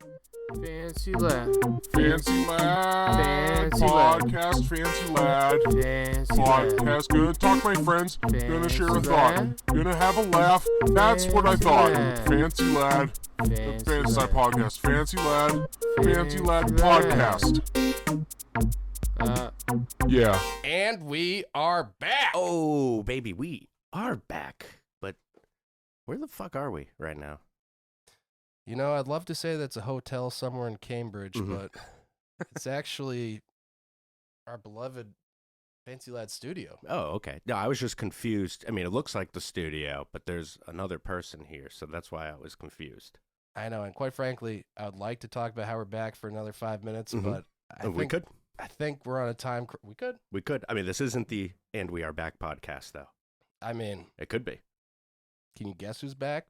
Fancy lad. Fancy lad. Fancy lad. Podcast. Fancy lad. Fancy Podcast. lad. Gonna talk to my friends. Gonna share a Fancy thought. lad. Gonna have a laugh. That's what I thought. Fancy Fancy lad. The Fancy Fancy lad. Podcast. Fancy lad. Fancy lad Fancy podcast. Yeah. And we are back. Oh, baby, we are back. But where the fuck are we right now? You know, I'd love to say that's a hotel somewhere in Cambridge, but it's actually our beloved Fancy Lad studio. Oh, okay. No, I was just confused. I mean, it looks like the studio, but there's another person here, so that's why I was confused. I know, and quite frankly, I would like to talk about how we're back for another 5 minutes, but We could. I think we're on a time. We could. We could. I mean, this isn't the And We Are Back podcast, though. I mean, It could be. can you guess who's back?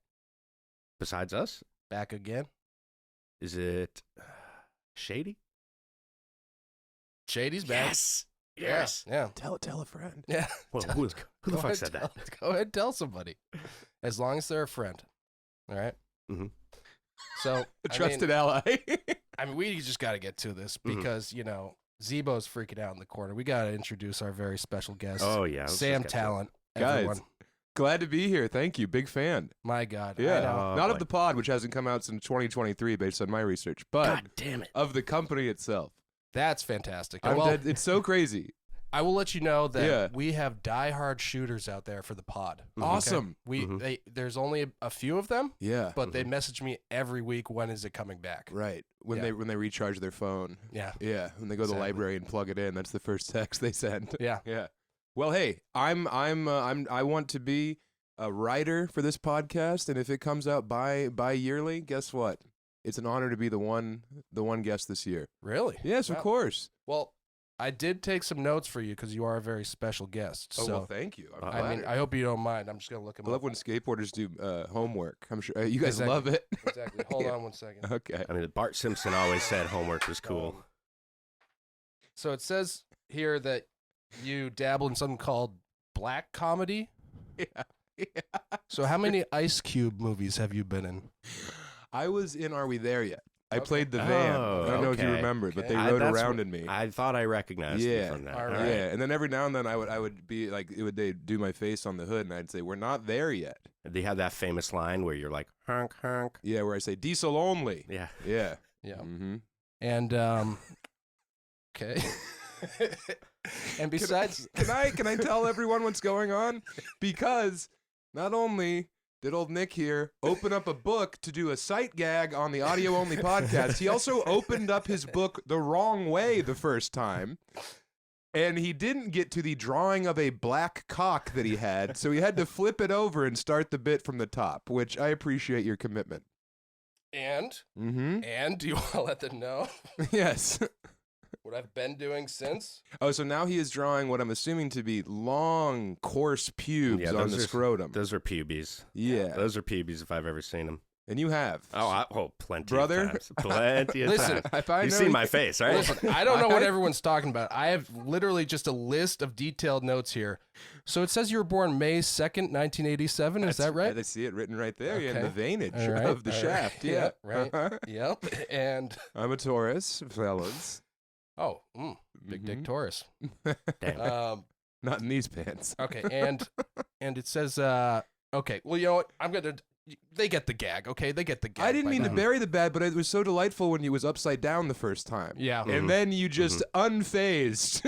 Besides us, Back again? is it Shady? Shady's back. Yes. Yeah. Tell a friend. Yeah. Well, who the Go fuck ahead, said that? Go ahead and tell somebody. As long as they're a friend. All right? Mhm. So, A trusted ally. I mean, we just got to get to this because, you know, Zebo's freaking out in the corner. We got to introduce our very special guest, Oh, yeah. let's Sam just get to it. Tallent. Guys. Everyone. Glad to be here. Thank you. Big fan. My God. Yeah. I know. Oh, Not boy. of the pod, which hasn't come out since 2023 based on my research, but God damn it. of the company itself. That's fantastic. I'm Well, dead. It's so crazy. I will let you know that Yeah. we have diehard shooters out there for the pod. Awesome. There's only a few of them, Yeah. but they message me every week. When is it coming back? Right. When Yeah. they recharge their phone. Yeah. Yeah. When they go to the Exactly. library and plug it in, that's the first text they send. Yeah. Yeah. Well, hey, I want to be a writer for this podcast, and if it comes out bi-yearly, guess what? It's an honor to be the one guest this year. Really? Yes, Wow. of course. Well, I did take some notes for you because you are a very special guest. Oh, So, well, thank you. I'm I I mean, flattered. I hope you don't mind. I'm just gonna look him I love up. when skateboarders do homework. I'm sure you guys Exactly. love it. Exactly. Hold Yeah. on one second. Okay. I mean, Bart Simpson always said homework was cool. So it says here that you dabble in something called black comedy. Yeah. So how many Ice Cube movies have you been in? I was in Are We There Yet? I Okay. played the van. Oh, I don't know if you okay. remember, but Okay. they rode that's around what- in me. I thought I recognized you Yeah. from that. All All right. right. Yeah, and then every now and then I would be like, they'd do my face on the hood, and I'd say, "We're not there yet." They have that famous line where you're like, honk, honk. Yeah, where I say diesel only. Yeah. Yeah. Yeah. Mm-hmm. And okay. And besides, Can I tell everyone what's going on? Because not only did old Nick here open up a book to do a sight gag on the audio only podcast, he also opened up his book the wrong way the first time. And he didn't get to the drawing of a black cock that he had, so he had to flip it over and start the bit from the top, which I appreciate your commitment. and do you want to let them know Yes. what I've been doing since? Oh, so now he is drawing what I'm assuming to be long, coarse pubes Yeah, on those the are- scrotum. Those are pubes. Yeah. Those are pubes if I've ever seen them. And you have. Oh, plenty Brother? of times. Plenty of Listen, times. If I You've know seen you- my face, right? Listen, I don't know what everyone's talking about. I have literally just a list of detailed notes here. So it says you were born May 2nd, 1987. Is that right? I see it written right there in Okay. the veinage All right, of the all shaft. right. Yeah. Yeah, right. Yep. And I'm a Taurus, fellas. big Mhm. dick Taurus. Damn. Not in these pants. Okay, and it says okay. Well, you know what? They get the gag. Okay, they get the gag. I didn't by mean to now. bury the bad, but it was so delightful when he was upside down the first time. Yeah. And then you just unfazed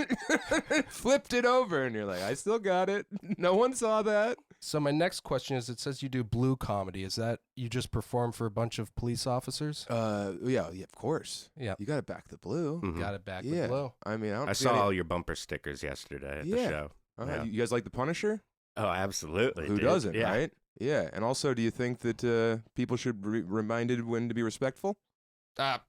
flipped it over, and you're like, I still got it. No one saw that. So my next question is: it says you do blue comedy. Is that you just perform for a bunch of police officers? Yeah, of course. Yeah. You got to back the blue. Mhm. Got it back Yeah. with blue. I mean, I don't I see saw any- all your bumper stickers yesterday at the Yeah. show. Yeah. You guys like the Punisher? Oh, absolutely. Who dude. doesn't, Yeah. right? Yeah. And also, do you think that people should be reminded when to be respectful? I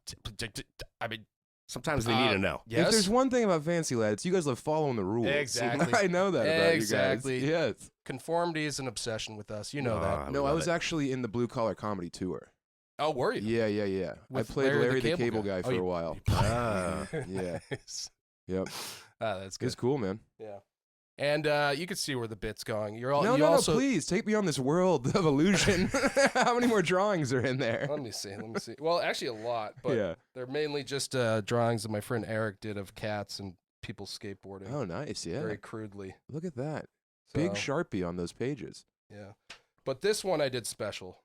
mean, Sometimes they need to know. yes. If there's one thing about Fancy Lads, you guys love following the rules. Exactly. I know that about Exactly. you guys. Yes. Conformity is an obsession with us. You know Oh, that. No, I love was it. actually in the Blue Collar Comedy Tour. Oh, were you? Yeah. I With played Larry Larry the the Cable Cable Guy Guy. for Oh, a while. Ah. Yeah. Nice. Yep. Ah, that's It's good. cool, man. Yeah. And you can see where the bit's going. No, please take me on this world of illusion. How many more drawings are in there? Let me see. Well, actually a lot, but Yeah. they're mainly just drawings that my friend Eric did of cats and people skateboarding. Oh, nice. Yeah. Very crudely. Look at that. So, Big Sharpie on those pages. Yeah. But this one I did special.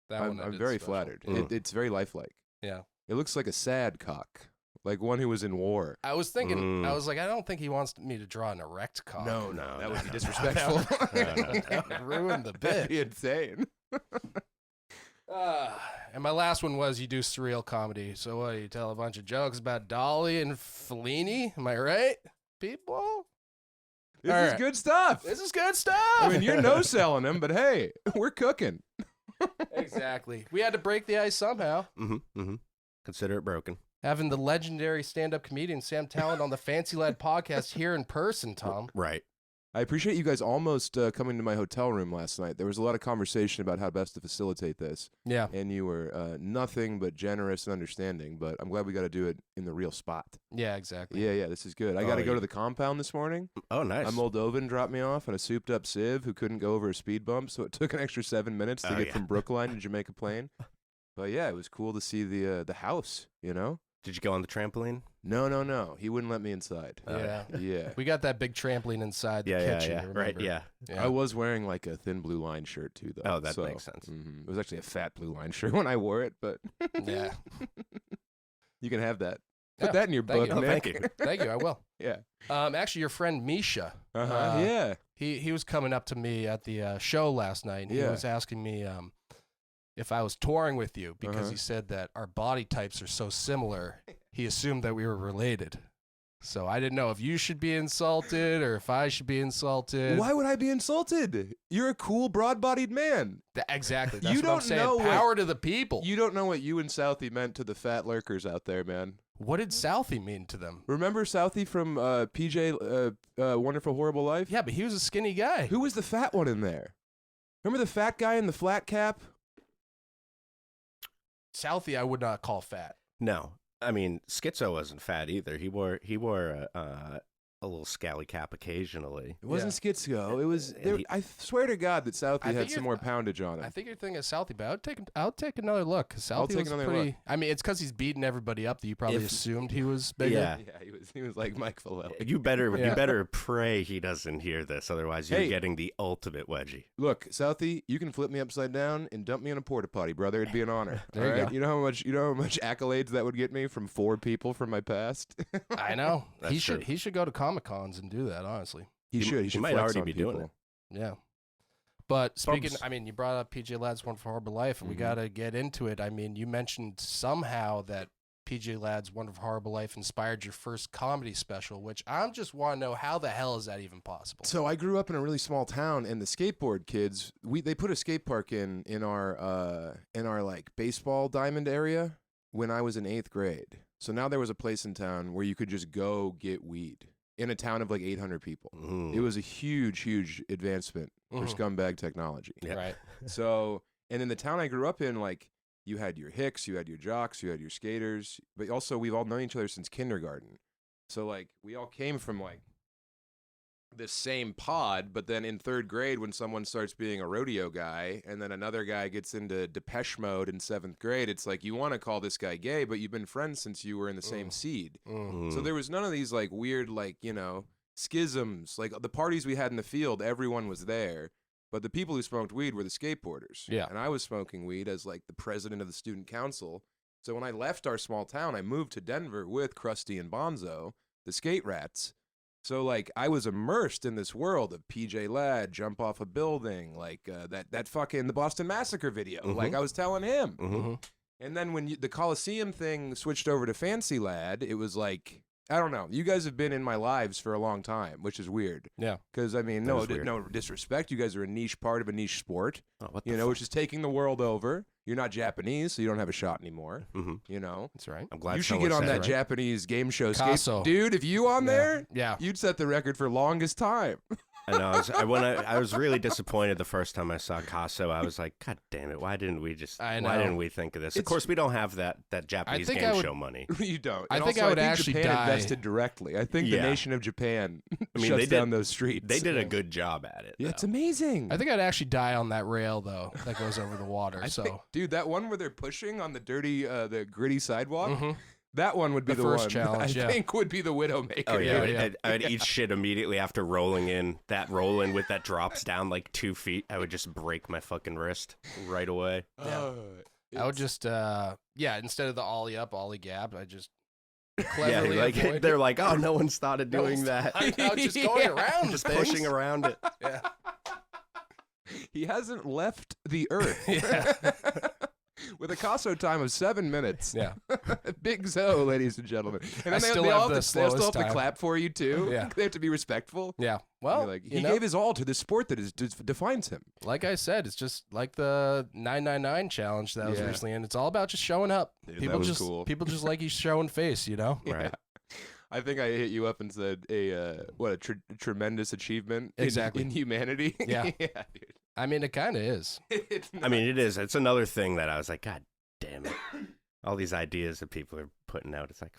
I'm very flattered. It's very lifelike. Yeah. It looks like a sad cock, like one who was in war. I was thinking, I was like, I don't think he wants me to draw an erect cock. No, that would be disrespectful. That would ruin the bit. That'd be insane. And my last one was you do surreal comedy. So what, you tell a bunch of jokes about Dolly and Fellini? Am I right, people? This All is right. good stuff. This is good stuff. I mean, you're no selling them, but hey, we're cooking. Exactly. We had to break the ice somehow. Consider it broken. Having the legendary stand-up comedian Sam Tallent on the Fancy Lad podcast here in person, Tom. Right. I appreciate you guys almost coming to my hotel room last night. There was a lot of conversation about how best to facilitate this. Yeah. And you were nothing but generous and understanding, but I'm glad we got to do it in the real spot. Yeah, exactly. Yeah, this is good. I got to go to the compound this morning. Oh, nice. A Moldovan dropped me off on a souped-up Civ who couldn't go over a speed bump, so it took an extra 7 minutes to get from Brookline to Jamaica Plain. But yeah, it was cool to see the house, you know? Did you go on the trampoline? No. He wouldn't let me inside. Yeah. We got that big trampoline inside the kitchen. Yeah. Remember? Right, yeah. I was wearing like a thin blue line shirt too, though. Oh, that makes sense. It was actually a fat blue line shirt when I wore it, but Yeah. you can have that. Yeah, Put that in your thank book, you. Nick. Thank you. Thank you, I will. Yeah. Actually, your friend Misha. Yeah. He was coming up to me at the show last night, and he Yeah. was asking me if I was touring with you because he said that our body types are so similar. He assumed that we were related. So I didn't know if you should be insulted or if I should be insulted. Why would I be insulted? You're a cool, broad-bodied man. Exactly. That's You what I'm don't saying. know Power to the people. You don't know what you and Southie meant to the fat lurkers out there, man. What did Southie mean to them? Remember Southie from PJ Wonderful Horrible Life? Yeah, but he was a skinny guy. Who was the fat one in there? Remember the fat guy in the flat cap? Southie, I would not call fat. No. I mean, Schizo wasn't fat either. He wore a little scally cap occasionally. It wasn't Schizo. It was. I swear to God that Southie had some more poundage on him. I think you're thinking of Southie, but I'll take another look. Cause Southie take was another pretty. look. I mean, it's because he's beating everybody up that you probably assumed he was bigger. Yeah. He was like Mike Filelli. You better pray he doesn't hear this, otherwise you're Hey. getting the ultimate wedgie. Look, Southie, you can flip me upside down and dump me in a porta potty, brother. It'd be an honor. There you all right? go. You know how much accolades that would get me from 4 people from my past. I know. That's he true. should go to Comic Cons and do that. Honestly. He should might flex already on be people. doing it. Yeah. But speaking, Bumps. I mean, you brought up PJ Ladd's Wonderful Horrible Life, and we got to get into it. I mean, you mentioned somehow that PJ Ladd's Wonderful Horrible Life inspired your first comedy special, which I just want to know how the hell is that even possible? So I grew up in a really small town, and the skateboard kids, they put a skate park in our like baseball diamond area when I was in 8th grade. So now there was a place in town where you could just go get weed in a town of like 800 people. It was a huge advancement for scumbag technology. Yeah. Right. So, and in the town I grew up in, like, you had your hicks, you had your jocks, you had your skaters, but also we've all known each other since kindergarten. So, like, we all came from, like, this same pod, but then in 3rd grade when someone starts being a rodeo guy and then another guy gets into Depeche Mode in 7th grade, it's like you want to call this guy gay, but you've been friends since you were in the same seed. So there was none of these, like, weird, like, you know, schisms. Like, the parties we had in the field, everyone was there. But the people who smoked weed were the skateboarders. Yeah. And I was smoking weed as, like, the president of the student council. So when I left our small town, I moved to Denver with Krusty and Bonzo, the skate rats. So, like, I was immersed in this world of PJ Ladd, jump off a building, like that fucking the Boston Massacre video. Like, I was telling him. And then when the Coliseum thing switched over to Fancy Lad, it was like, I don't know. You guys have been in my lives for a long time, which is weird. Yeah. Because, I mean, That no is weird. disrespect. You guys are a niche part of a niche sport, Oh, what you the know, which is taking the world over. You're not Japanese, so you don't have a shot anymore. Mm-hmm. You know, That's right. I'm glad you should someone get on said that it, right? Japanese game show. Kaso. Dude, if you on there, Yeah. you'd set the record for longest time. I know. I was really disappointed the first time I saw Kaso. I was like, God damn it! Why didn't we I Why know. didn't we think of this? Of It's- course, we don't have that Japanese think game I would- show money. You don't. I And think also, I would actually Japan die. invested directly. I think the Yeah. nation of Japan I mean, shuts they did- down those streets. They did a good job at it. Yeah, it's though. amazing. I think I'd actually die on that rail though that goes over the water. I So think- dude, that one where they're pushing on the dirty, the gritty sidewalk. Mhm. That one would be The the, first one challenge, I yeah. think would be the Widowmaker. Oh yeah, Yeah. I'd eat shit immediately after rolling in. That roll in with that drops down like 2 feet. I would just break my fucking wrist right away. I would just instead of the ollie up, ollie gap, I just Yeah, cleverly like avoid they're like, oh, no one started No doing one's- that. I was just going around, just things. pushing around it. Yeah. He hasn't left the earth. Yeah. With a Kaso time of 7 minutes. Yeah. Bigzo, ladies and gentlemen. And I then still they have all the they still have slowest to time. clap for you too. Yeah. They have to be respectful. Yeah. Well, Well, like, you he know, gave his all to the sport that defines him. like I said, it's just like the 999 challenge that was Yeah. recently, and it's all about just showing up. Dude, people that was just cool. people just like you showing face, you know. Right. I think I hit you up and said a tremendous achievement Exactly. in humanity. Yeah. Yeah, dude. I mean, it kind of is. It's I mean, it is. It's another thing that I was like, God damn it. All these ideas that people are putting out. It's like,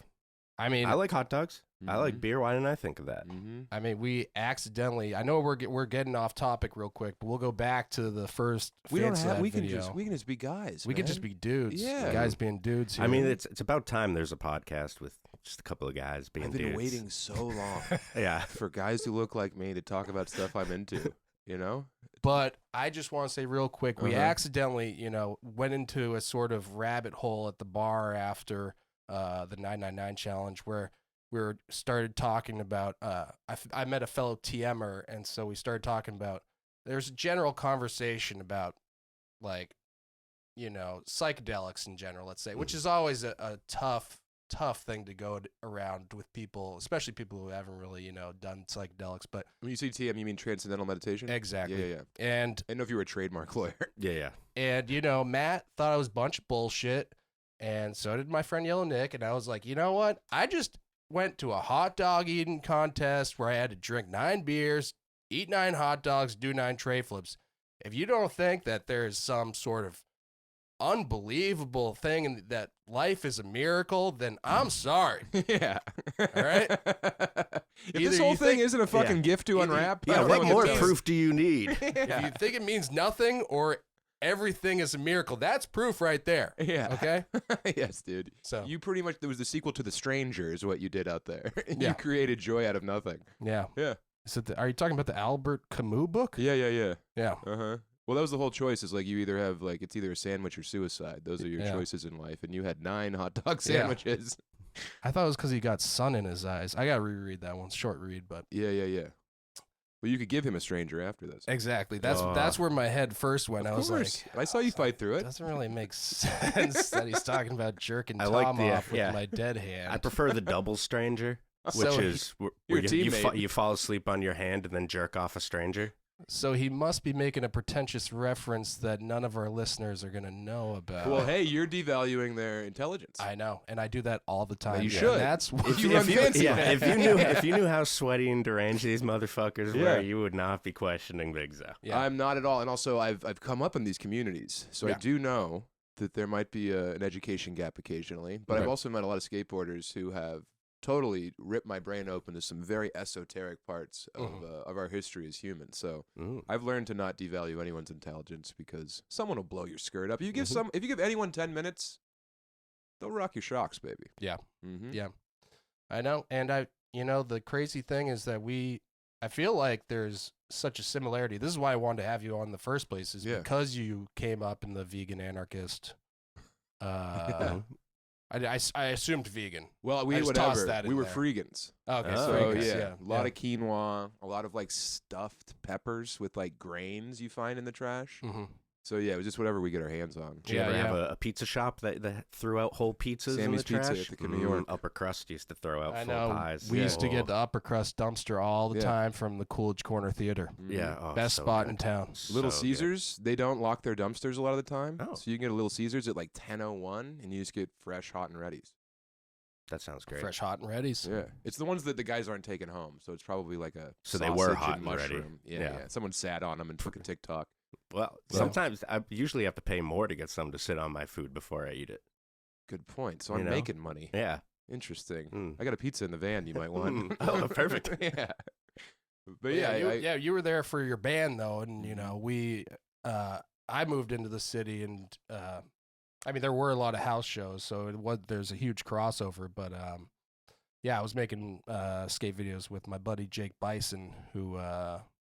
I mean, I like hot dogs. I like Mhm. beer. Why didn't I think of that? Mhm. I mean, we accidentally. I know we're getting off topic real quick, but we'll go back to the first. We don't Fancy have. Lad We can video. just be guys. We can man. just be dudes. Yeah. Guys being dudes. Here. I mean, it's about time there's a podcast with just a couple of guys being I've been dudes. waiting so long Yeah. for guys who look like me to talk about stuff I'm into. You know? But I just want to say real quick, we Uh-huh. accidentally, went into a sort of rabbit hole at the bar after the 999 challenge where we started talking about, I met a fellow TMer, and so we started talking about, there's a general conversation about, like, psychedelics in general, let's say, which is always a tough thing to go around with people, especially people who haven't really, done psychedelics, but When you say TM, you mean transcendental meditation? exactly. Yeah. And I didn't know if you were a trademark lawyer. Yeah. And, Matt thought it was a bunch of bullshit. And so did my friend Yellow Nick. And I was like, you know what? I just went to a hot dog eating contest where I had to drink 9 beers, eat 9 hot dogs, do 9 tray flips. If you don't think that there is some sort of unbelievable thing and that life is a miracle, then I'm sorry. Yeah. All right? If Either this whole you thing think- isn't a fucking Yeah. gift to Either- unwrap, I Yeah, don't know what to more tell you. proof do you need? If you think it means nothing or everything is a miracle, that's proof right there. Yeah. Okay? Yes, dude. So, You pretty much, there was the sequel to The Stranger is what you did out there. Yeah. You created joy out of nothing. yeah. Yeah. Are you talking about the Albert Camus book? Yeah. Yeah. Uh-huh. Well, that was the whole choice. Is like you either have it's either a sandwich or suicide. Those are your Yeah. choices in life, and you had 9 hot dog Yeah. sandwiches. I thought it was because he got sun in his eyes. I got to reread that one. Short read, but. Yeah. Well, you could give him a stranger after this. Exactly. That's where my head first went. I was like, I saw you fight through it. doesn't really make sense that he's talking about jerking I Tom like the- off with yeah. my dead hand. I prefer the double stranger, which So is where your you teammate. you fall asleep on your hand and then jerk off a stranger. So he must be making a pretentious reference that none of our listeners are going to know about. Well, hey, you're devaluing their intelligence. I know, and I do that all the time. you and should. That's If you run fancy, yeah, man. if you knew how sweaty and deranged these motherfuckers Yeah. were, you would not be questioning Bigzo. Yeah. I'm not at all. And also, I've come up in these communities, so I Yeah. do know that there might be an education gap occasionally. But Okay. I've also met a lot of skateboarders who have totally ripped my brain open to some very esoteric parts of our history as humans. So Ooh. I've learned to not devalue anyone's intelligence because someone will blow your skirt up. You give Mm-hmm. if you give anyone 10 minutes, they'll rock your shocks, baby. Yeah. Mm-hmm. Yeah. I know. And the crazy thing is that I feel like there's such a similarity. This is why I wanted to have you on in the first place, is Yeah. because you came up in the vegan anarchist. I assumed vegan. Well, we I just tossed whatever. that in We were there. freegans. Okay. Oh, So Vegas, yeah, a lot of quinoa, a lot of stuffed peppers with grains you find in the trash. hmm So yeah, it was just whatever we get our hands on. Did you ever have a pizza shop that threw out whole pizzas in Sammy's the trash? Pizza at the New York. Upper Crust used to throw out I full know. pies. We used to Oh. get the upper crust dumpster all the Yeah. time from the Coolidge Corner Theater. Yeah. Oh, Best so spot good. in town. Little So good. Caesars, they don't lock their dumpsters a lot of the time. Oh. So you can get a Little Caesars at like 10:01, and you just get fresh, hot, and ready's. That sounds great. Fresh, hot, and ready's. Yeah, it's the ones that the guys aren't taking home. So it's probably like a So they were sausage hot and ready. mushroom. Yeah, Yeah. yeah. Someone sat on them and took a TikTok. Well, Well- sometimes I usually have to pay more to get someone to sit on my food before I eat it. Good point. So You I'm know? making money. Yeah. Interesting. Mm. I got a pizza in the van. You might want. Oh, perfect. yeah. But you were there for your band though, and you know I moved into the city, and I mean there were a lot of house shows, so there's a huge crossover. But yeah, I was making skate videos with my buddy Jake Bison, who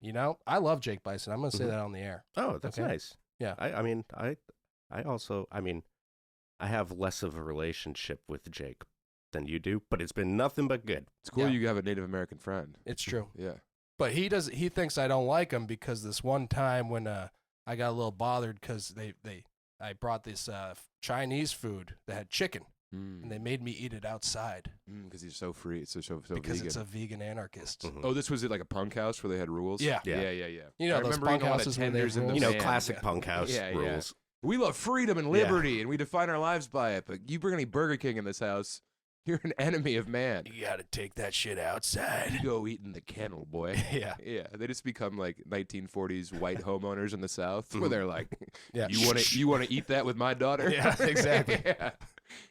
you know I love Jake Bison. I'm gonna say Mhm. that on the air. Oh, that's Okay. nice. Yeah. I mean, I also, I mean, I have less of a relationship with Jake than you do, but it's been nothing but good. It's cool Yeah. you have a Native American friend. It's true. Yeah. But he thinks I don't like him because this one time when I got a little bothered because I brought this Chinese food that had chicken, and they made me eat it outside Because he's so free. It's so because vegan. it's a vegan anarchist. Mhm. Oh, this was it like a punk house where they had rules? Yeah. Yeah. Yeah. You know I those remember punk eating a lot of houses where they tenders in the rules? You know, van. classic Yeah. punk house Yeah, yeah. rules. We love freedom and Yeah. liberty, and we define our lives by it. But you bring any Burger King in this house, you're an enemy of man. You got to take that shit You outside. go eat in the kennel, boy. Yeah. Yeah, they just become like 1940s white homeowners in the South, where Mhm. they're like, Yeah. you want to eat that with my daughter?" Yeah, exactly. yeah.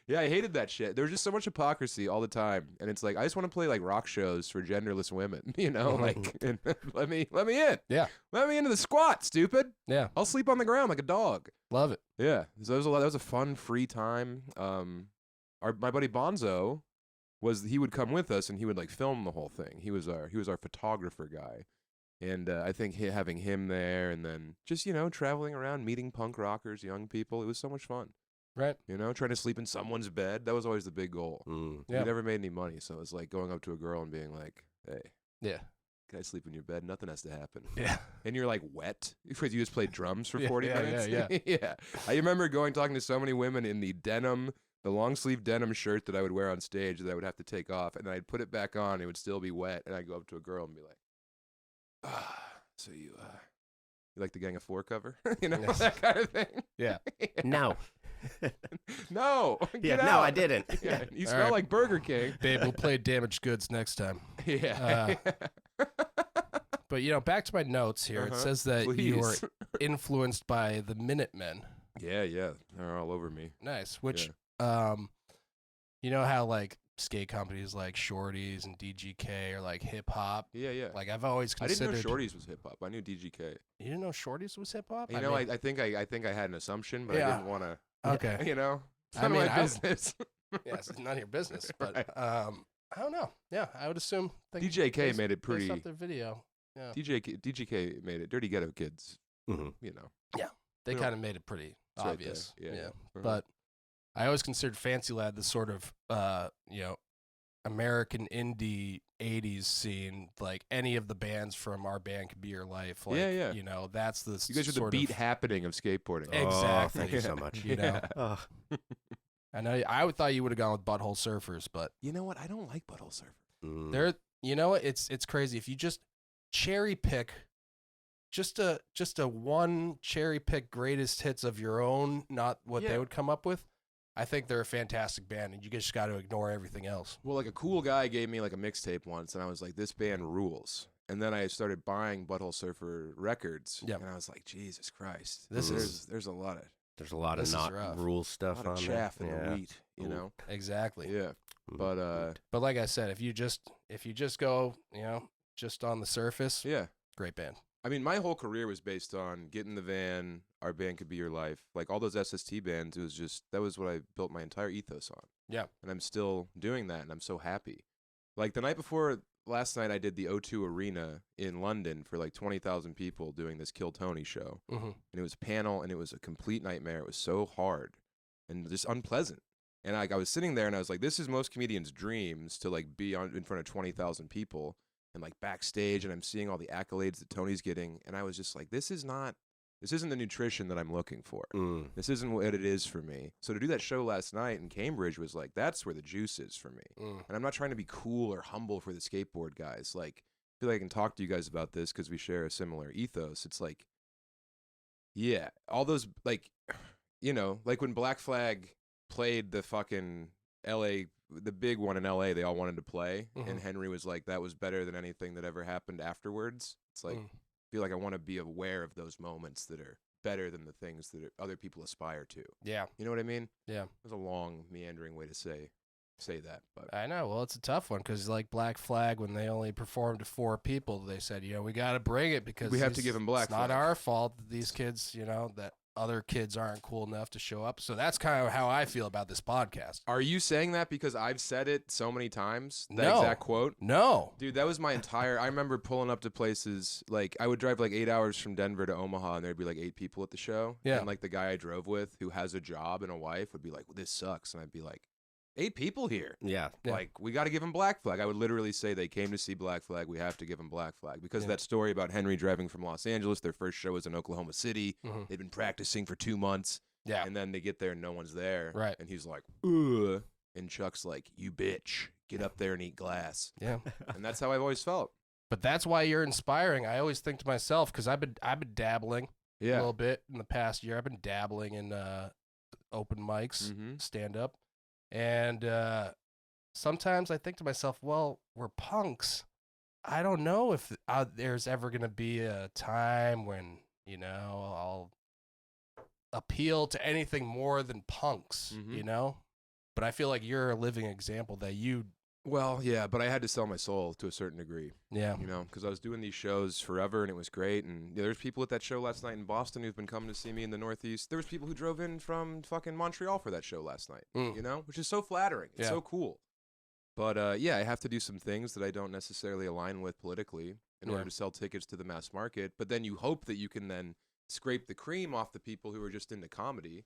Yeah, I hated that shit. There was just so much hypocrisy all the time, and it's like I just want to play like rock shows for genderless women, you know, Mhm. like and let me in. Yeah. Let me into the squat, stupid. Yeah. I'll sleep on the ground like a dog. Love it. Yeah, so that was a fun free time. My buddy Bonzo he would come with us and he would like film the whole thing. He was our photographer guy, and I think having him there and then just traveling around meeting punk rockers, young people, it was so much fun. Right. Trying to sleep in someone's bed, that was always the big goal. Mm. Yeah. We never made any money, so it was like going up to a girl and being like, "Hey, Yeah. can I sleep in your bed? Nothing has to happen." Yeah. And you're like wet because you just played drums for Yeah, 40 yeah, minutes. yeah. yeah. I remember talking to so many women in the long sleeve denim shirt that I would wear on stage that I would have to take off, and then I'd put it back on. It would still be wet, and I'd go up to a girl and be like, "So you like the Gang of Four cover?" Yes. That kind of thing. Yeah. No. No. Yeah, Get no, out. I didn't. Yeah, you All smell right. like Burger King. Babe, we'll play damaged goods next time. Yeah. But, back to my notes here. It Uh-huh. says that you were Please. influenced by the Minutemen. Yeah, they're all over me. Nice. Which, you know how, like, skate companies like Shorties and DGK are, like, hip-hop? Yeah. Like, I've always I didn't considered... know Shorties was hip hop. I knew DGK. You didn't know Shorties was hip-hop? I think I had an assumption, but I Yeah. didn't want to. Okay. It's I none mean, of my I- business. Yeah, it's none of your business. But, Right. I don't know. Yeah, I would assume... DJK based- made it based pretty. off their video. Yeah. DGK made it. Dirty Ghetto Kids. Mhm. They Yeah. kind of made it pretty It's right obvious. there. Yeah. Uh-huh. But I always considered Fancy Lad the sort of, American indie 80s scene. Like any of the bands from Our Band Could Be Your Life. Like, Yeah. that's the You guys are the sort beat of, happening of skateboarding. Exactly. Oh, thank you so much. You know. Oh. I know I thought you would have gone with Butthole Surfers, but You know what? I don't like Butthole Surfer. Mm. they're, what? It's crazy. If you just cherry pick just a one cherry pick greatest hits of your own, not what Yeah. they would come up with, I think they're a fantastic band, and you just got to ignore everything else. Well, like a cool guy gave me like a mixtape once, and I was like, "This band rules." And then I started buying Butthole Surfer records, Yep. and I was like, "Jesus Christ, This is- there's a lot of There's a lot This of is not rough. rule stuff on chaff there. in Yeah. the wheat, you Ooh. know." Exactly. Yeah, but But like I said, if you just go, just on the surface, yeah. great band. I mean, my whole career was based on Get in the Van, Our Band Could Be Your Life. Like all those SST bands, that was what I built my entire ethos on. Yeah. And I'm still doing that, and I'm so happy. Like the night before last night, I did the O2 Arena in London for like 20,000 people doing this Kill Tony show. Mm-hmm. And it was a panel, and it was a complete nightmare. It was so hard and just unpleasant. And I was sitting there, and I was like, this is most comedians' dreams, to like be in front of 20,000 people and like backstage, and I'm seeing all the accolades that Tony's getting, and I was just like, this is not This isn't the nutrition that I'm looking for. Mm. This isn't what it is for me. So to do that show last night in Cambridge was like, that's where the juice is for me. And I'm not trying to be cool or humble for the skateboard guys. Like, I feel like I can talk to you guys about this because we share a similar ethos. It's like, yeah, all those, like, you know, like when Black Flag played the fucking LA, the big one in LA, they all wanted to play. And Henry was like, that was better than anything that ever happened afterwards. It's like, I feel like I want to be aware of those moments that are better than the things that other people aspire to. Yeah. You know what I mean? Yeah. It was a long, meandering way to say that. But I know. Well, it's a tough one because, like, Black Flag, when they only performed to 4 people, they said, you know, we got to bring it because we have to give them Black It's Flag. not our fault that these kids, you know, that other kids aren't cool enough to show up. So that's kind of how I feel about this podcast. Are you saying that because I've said it so many times? That No. exact quote? No. Dude, that was my entire... I remember pulling up to places, like, I would drive like 8 hours from Denver to Omaha, and there'd be like 8 people at the show. Yeah. And like the guy I drove with, who has a job and a wife, would be like, well, this sucks. And I'd be like, 8 people here. Yeah. Yeah. Like, we got to give him Black Flag. I would literally say they came to see Black Flag. We have to give him Black Flag. Because of that story about Henry driving from Los Angeles, their first show was in Oklahoma City. They'd been practicing for 2 months. Yeah. And then they get there and no one's there. Right. And he's like, ugh. And Chuck's like, you bitch. Get up there and eat glass. Yeah. And that's how I've always felt. But that's why you're inspiring. I always think to myself, because I've been dabbling a Yeah. little bit in the past year. I've been dabbling in open mics, Mhm. stand up. And sometimes I think to myself, well, we're punks. I don't know if there's ever going to be a time when, you know, I'll appeal to anything more than punks, you know? But I feel like you're a living example that you... Well, yeah, but I had to sell my soul to a certain degree. Yeah. You know, because I was doing these shows forever and it was great. And there's people at that show last night in Boston who've been coming to see me in the Northeast. There was people who drove in from fucking Montreal for that show last night, you know, which is so flattering. It's so cool. But yeah, I have to do some things that I don't necessarily align with politically in order to sell tickets to the mass market. But then you hope that you can then scrape the cream off the people who are just into comedy.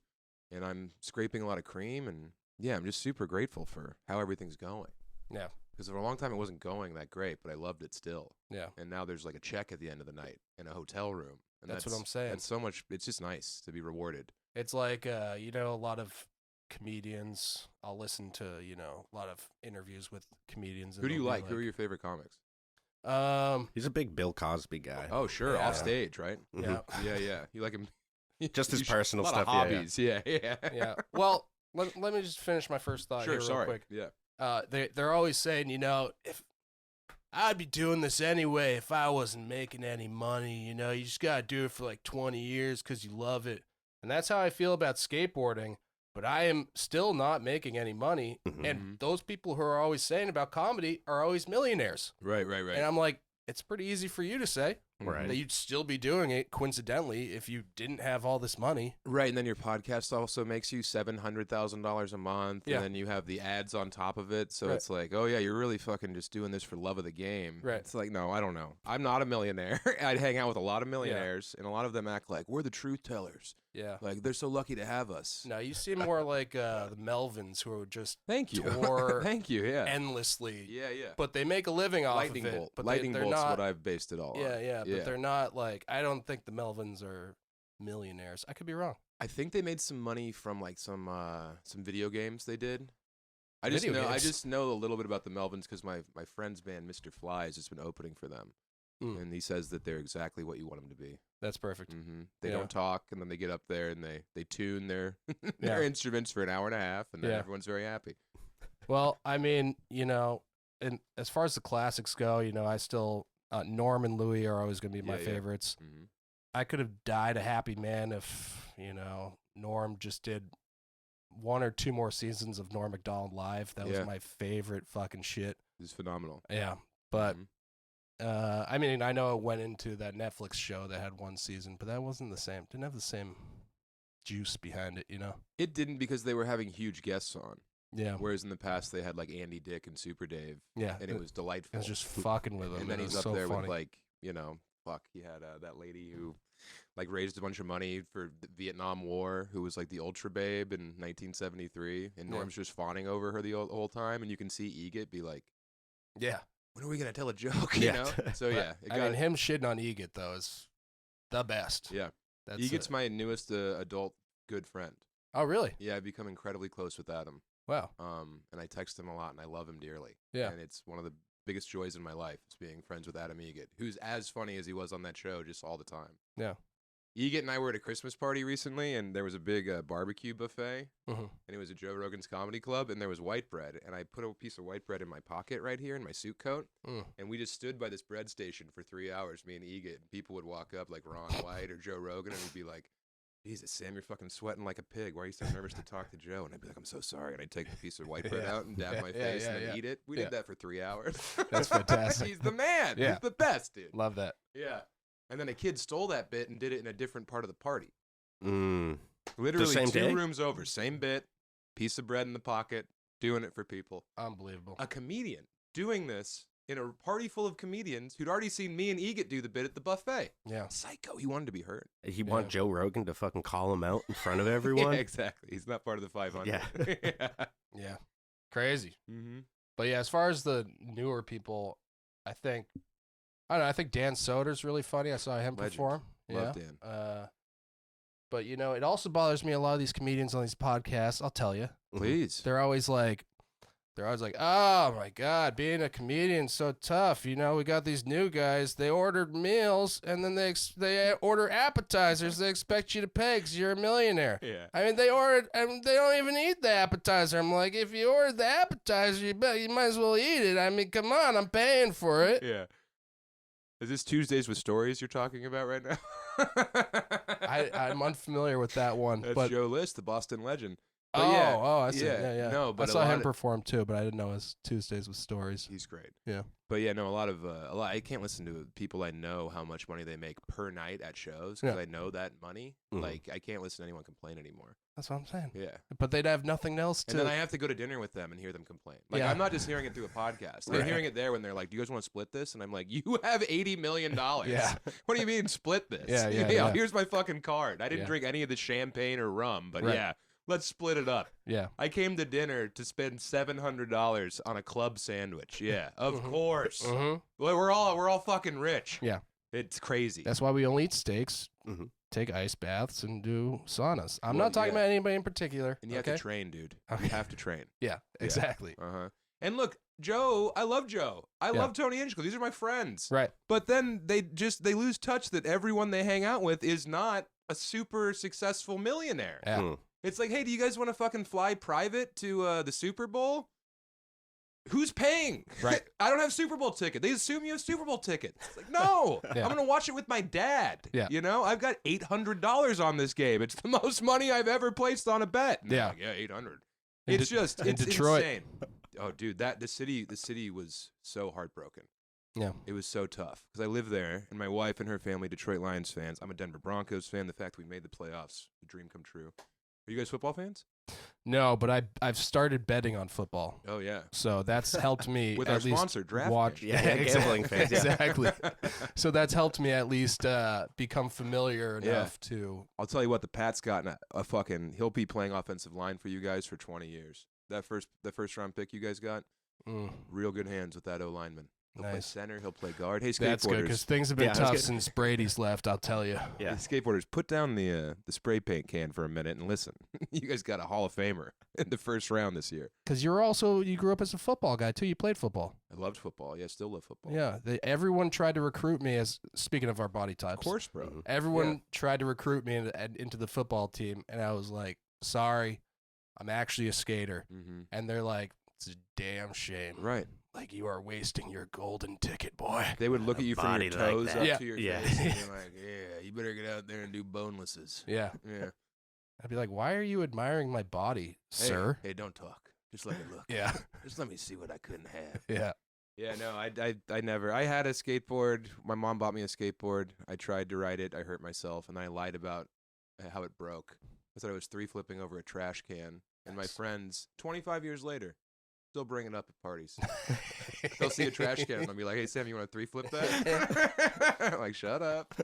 And I'm scraping a lot of cream. And yeah, I'm just super grateful for how everything's going. Yeah. Because for a long time it wasn't going that great, but I loved it still. Yeah. And now there's like a check at the end of the night in a hotel room. And That's what I'm saying. That's so much. It's just nice to be rewarded. It's like, you know, a lot of comedians, I'll listen to, you know, a lot of interviews with comedians. Who do you like? Who are your favorite comics? He's a big Bill Cosby guy. Oh, sure. Yeah. Off stage, right? Yeah. Yeah. You like him? Just his You personal a lot stuff. of Yeah, hobbies. Yeah. Yeah. Well, let me just finish my first thought Sure. here real Sorry. quick. Yeah. They're always saying, you know, if I'd be doing this anyway if I wasn't making any money, you know, you just got to do it for like 20 years because you love it. And that's how I feel about skateboarding, but I am still not making any money. And those people who are always saying about comedy are always millionaires. Right. And I'm like, it's pretty easy for you to say Right. that you'd still be doing it coincidentally if you didn't have all this money. Right, and then your podcast also makes you $700,000 a month, Yeah. and then you have the ads on top of it. So Right. it's like, oh yeah, you're really fucking just doing this for love of the game. Right. It's like, no, I don't know. I'm not a millionaire. I'd hang out with a lot of millionaires, and a lot of them act like we're the truth tellers. Yeah. Like they're so lucky to have us. No, you seem more like the Melvins who are just Thank you. tour Thank you. Yeah. endlessly. Yeah. But they make a living off Lightning of it. bolt. But Lightning they're bolt's not, what I've based it all on. Yeah. But they're not like, I don't think the Melvins are millionaires. I could be wrong. I think they made some money from like some video games they did. I Video games? just know a little bit about the Melvins because my friend's band Mr. Fly has just been opening for them, and he says that they're exactly what you want them to be. That's perfect. They Yeah. don't talk, and then they get up there and they tune their Yeah. instruments for an hour and a half, and then Yeah. everyone's very happy. Well, I mean, you know, and as far as the classics go, you know, I still, Norm and Louie are always going to be my Yeah. favorites. Mhm. I could have died a happy man if, you know, Norm just did 1 or 2 more seasons of Norm Macdonald Live. That Yeah. was my favorite fucking shit. It's phenomenal. Yeah. But, Mhm. I mean, I know it went into that Netflix show that had 1 season, but that wasn't the same. Didn't have the same juice behind it, you know? It didn't because they were having huge guests on, Yeah. whereas in the past they had like Andy Dick and Super Dave, Yeah. and it was delightful. It was just fucking with them. And then it he's was up so there funny. with like, you know, he had that lady who like raised a bunch of money for the Vietnam War, who was like the ultra babe in 1973, and Yeah. Norm's just fawning over her the whole time, and you can see Egit be like, Yeah. when are we gonna tell a joke? You Yeah. know? So yeah, I mean, him shitting on Egit, though, is the best. yeah. That's Egot's my newest adult good friend. Oh, really? Yeah, I've become incredibly close with Adam. Wow. And I text him a lot, and I love him dearly. Yeah. And it's one of the biggest joys in my life is being friends with Adam Egot, who's as funny as he was on that show just all the time. Yeah. Egot and I were at a Christmas party recently, and there was a big barbecue buffet, Mhm. and it was at Joe Rogan's Comedy Club, and there was white bread, and I put a piece of white bread in my pocket right here in my suit coat, and we just stood by this bread station for 3 hours, me and Egot, and people would walk up like Ron White or Joe Rogan, and he'd be like, Jesus, Sam, you're fucking sweating like a pig. Why are you so nervous to talk to Joe? And I'd be like, I'm so sorry. And I'd take the piece of white bread out and dab my face and then eat it. We did that for 3 hours. That's fantastic. He's the man. Yeah. He's the best, dude. Love that. Yeah. And then a kid stole that bit and did it in a different part of the party. Mm. Literally same 2 day? rooms over. Same bit, piece of bread in the pocket, doing it for people. Unbelievable. A comedian doing this in a party full of comedians who'd already seen me and Egot do the bit at the buffet. Yeah. Psycho. He wanted to be heard. He want Joe Rogan to fucking call him out in front of everyone? Yeah, exactly. He's not part of the 500. Yeah. Yeah. Yeah. Crazy. Mm-hmm. But yeah, as far as the newer people, I don't know, I think Dan Soder's really funny. I saw him Legend. perform. Love yeah. Dan. But you know, it also bothers me a lot of these comedians on these podcasts, I'll tell you. Please. They're always like, oh my God, being a comedian's so tough. You know, we got these new guys. They ordered meals and then they order appetizers. They expect you to pay because you're a millionaire. Yeah. I mean, they ordered, and they don't even eat the appetizer. I'm like, if you ordered the appetizer, you might as well eat it. I mean, come on, I'm paying for it. Yeah. Is this Tuesdays with Stories you're talking about right now? I'm unfamiliar with that one. That's but Joe List, the Boston legend. But I see. Yeah. No, but I saw him of, perform too, but I didn't know it was Tuesdays with Stories. he's great. Yeah. But yeah, no, a lot. I can't listen to people I know how much money they make per night at shows because Yeah. I know that money. Mhm. Like I can't listen to anyone complain anymore. That's what I'm saying. Yeah. But they'd have nothing else to. And then I have to go to dinner with them and hear them complain. Like Yeah. I'm not just hearing it through a podcast. I'm Right. hearing it there when they're like, "Do you guys want to split this?" And I'm like, "You have $80 million. Yeah. What do you mean split this? Yeah. Here's my fucking card. I didn't Yeah. drink any of the champagne or rum, but Right. yeah, let's split it up." Yeah. I came to dinner to spend $700 on a club sandwich. Yeah, of Mhm. course. Mm-hmm. Well, we're all fucking rich. Yeah. It's crazy. That's why we only eat steaks, Mhm. take ice baths, and do saunas. I'm Well, not talking yeah. about anybody in particular. and you have okay? to train, dude. Okay. You have to train. Yeah, exactly. Uh-huh. And look, Joe, I love Joe. I Yeah. love Tony Hinchcliffe. These are my friends. Right. But then they lose touch that everyone they hang out with is not a super successful millionaire. Yeah. Mm. It's like, hey, do you guys want to fucking fly private to the Super Bowl? Who's paying? Right. I don't have Super Bowl ticket. They assume you have Super Bowl ticket. It's like, no, Yeah. I'm gonna watch it with my dad. Yeah. You know, I've got $800 on this game. It's the most money I've ever placed on a bet. And they're Yeah. like, yeah, 800. In It's De- just in it's Detroit. insane. Oh, dude, the city was so heartbroken. Yeah. It was so tough because I live there, and my wife and her family Detroit Lions fans. I'm a Denver Broncos fan. The fact we made the playoffs, the dream come true. Are you guys football fans? No, but I've started betting on football, Oh yeah, so that's helped me with at our least sponsor, DraftKings. watch. Yeah, gambling fans, yeah. Exactly. So that's helped me at least become familiar Yeah. enough to. I'll tell you what, the Pat's got a fucking. He'll be playing offensive line for you guys for 20 years. The first round pick you guys got, real good hands with that O lineman. He'll play Nice. center. He'll play guard. Hey, That's good skateboarders. because things have been Yeah, that's tough good. since Brady's left. I'll tell you. Yeah. Hey, skateboarders, put down the spray paint can for a minute and listen. You guys got a Hall of Famer in the first round this year. Because you grew up as a football guy too. You played football. I loved football. Yeah, still love football. Yeah. Everyone tried to recruit me as speaking of our body types. Of course, bro. Mhm. Everyone tried to recruit me into the football team, and I was like, sorry, I'm actually a skater. Mm-hmm. And they're like, it's a damn shame. Right. Like, you are wasting your golden ticket, boy. They would look at you from body your like toes that. up Yeah. to your Yeah. face and be like, yeah, you better get out there and do bonelesses. Yeah. Yeah. I'd be like, why are you admiring my body, Hey, sir? Hey, don't talk. Just let me look. Yeah. Just let me see what I couldn't have. Yeah. Yeah, no, I never. I had a skateboard. My mom bought me a skateboard. I tried to ride it. I hurt myself, and I lied about how it broke. I thought I was 3-flipping over a trash can. And my Nice. friends, 25 years later, still bring it up at parties. They'll see a trash can and they'll be like, "Hey Sam, you want to 3-flip that?" I'm like, shut up.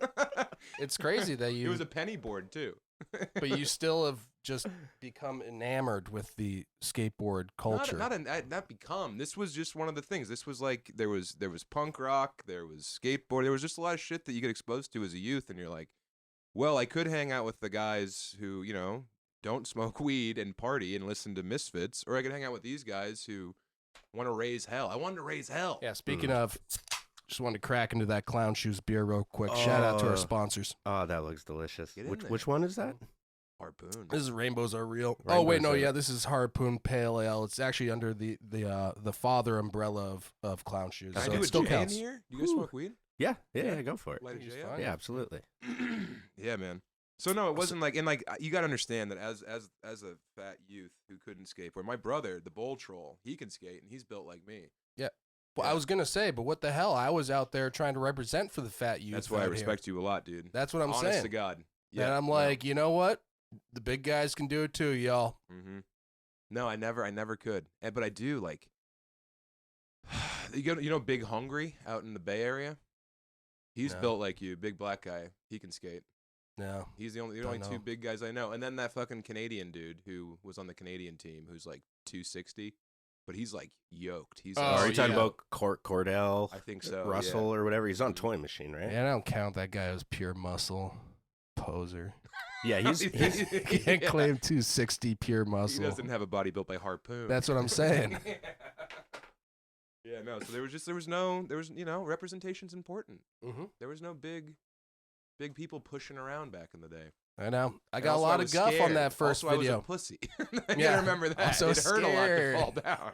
It's crazy that It you, was a penny board too. but you still have just become enamored with the skateboard culture. Not become. This was just one of the things. This was like there was punk rock, there was skateboard, there was just a lot of shit that you get exposed to as a youth, and you're like, Well, I could hang out with the guys who, you know, don't smoke weed and party and listen to Misfits, or I could hang out with these guys who want to raise hell. I wanted to raise hell. Yeah, speaking of, just wanted to crack into that Clown Shoes beer real quick. Shout out to our sponsors. Oh, that looks delicious. Get in there. Which one is that? Harpoon. This is Rainbows Are Real. Rainbows wait, no, Are- yeah, this is Harpoon Pale Ale. It's actually under the father umbrella of Clown Shoes. Can I So do it a still J counts. in here? Do you guys smoke weed? Yeah, go for it. Light a He's J fine. up? Yeah, absolutely. Yeah, man. So no, it wasn't like, and like you got to understand that as a fat youth who couldn't skateboard, my brother, the Bowl Troll, he can skate and he's built like me. Well, I was gonna say, but what the hell? I was out there trying to represent for the fat youth. That's why I out here. respect you a lot, dude. That's what I'm Honest saying. to God. And I'm like, you know what? The big guys can do it too, y'all. Mm-hmm. No, I never could. But I do like. You know, Big Hungry out in the Bay Area. He's No. built like you, big black guy. He can skate. No. He's the only Don't two know. big guys I know. And then that fucking Canadian dude who was on the Canadian team, who's like 260, but he's like yoked. He's Oh, Are you talking yeah. about Cordell? I think so. Russell or whatever. He's on Toy Machine, right? Yeah, I don't count that guy as pure muscle. Poser. Yeah, he's Can't claim 260 pure He muscle. doesn't have a body built by Harpoon. That's what I'm saying. Yeah, no. So there was you know, representation's important. Mm-hmm. There was no big people pushing around back in the day. I know. I And got a also lot was of guff on scared. that first also, video. I was a pussy. You Yeah, gotta remember that. also It hurt a lot scared. to fall down.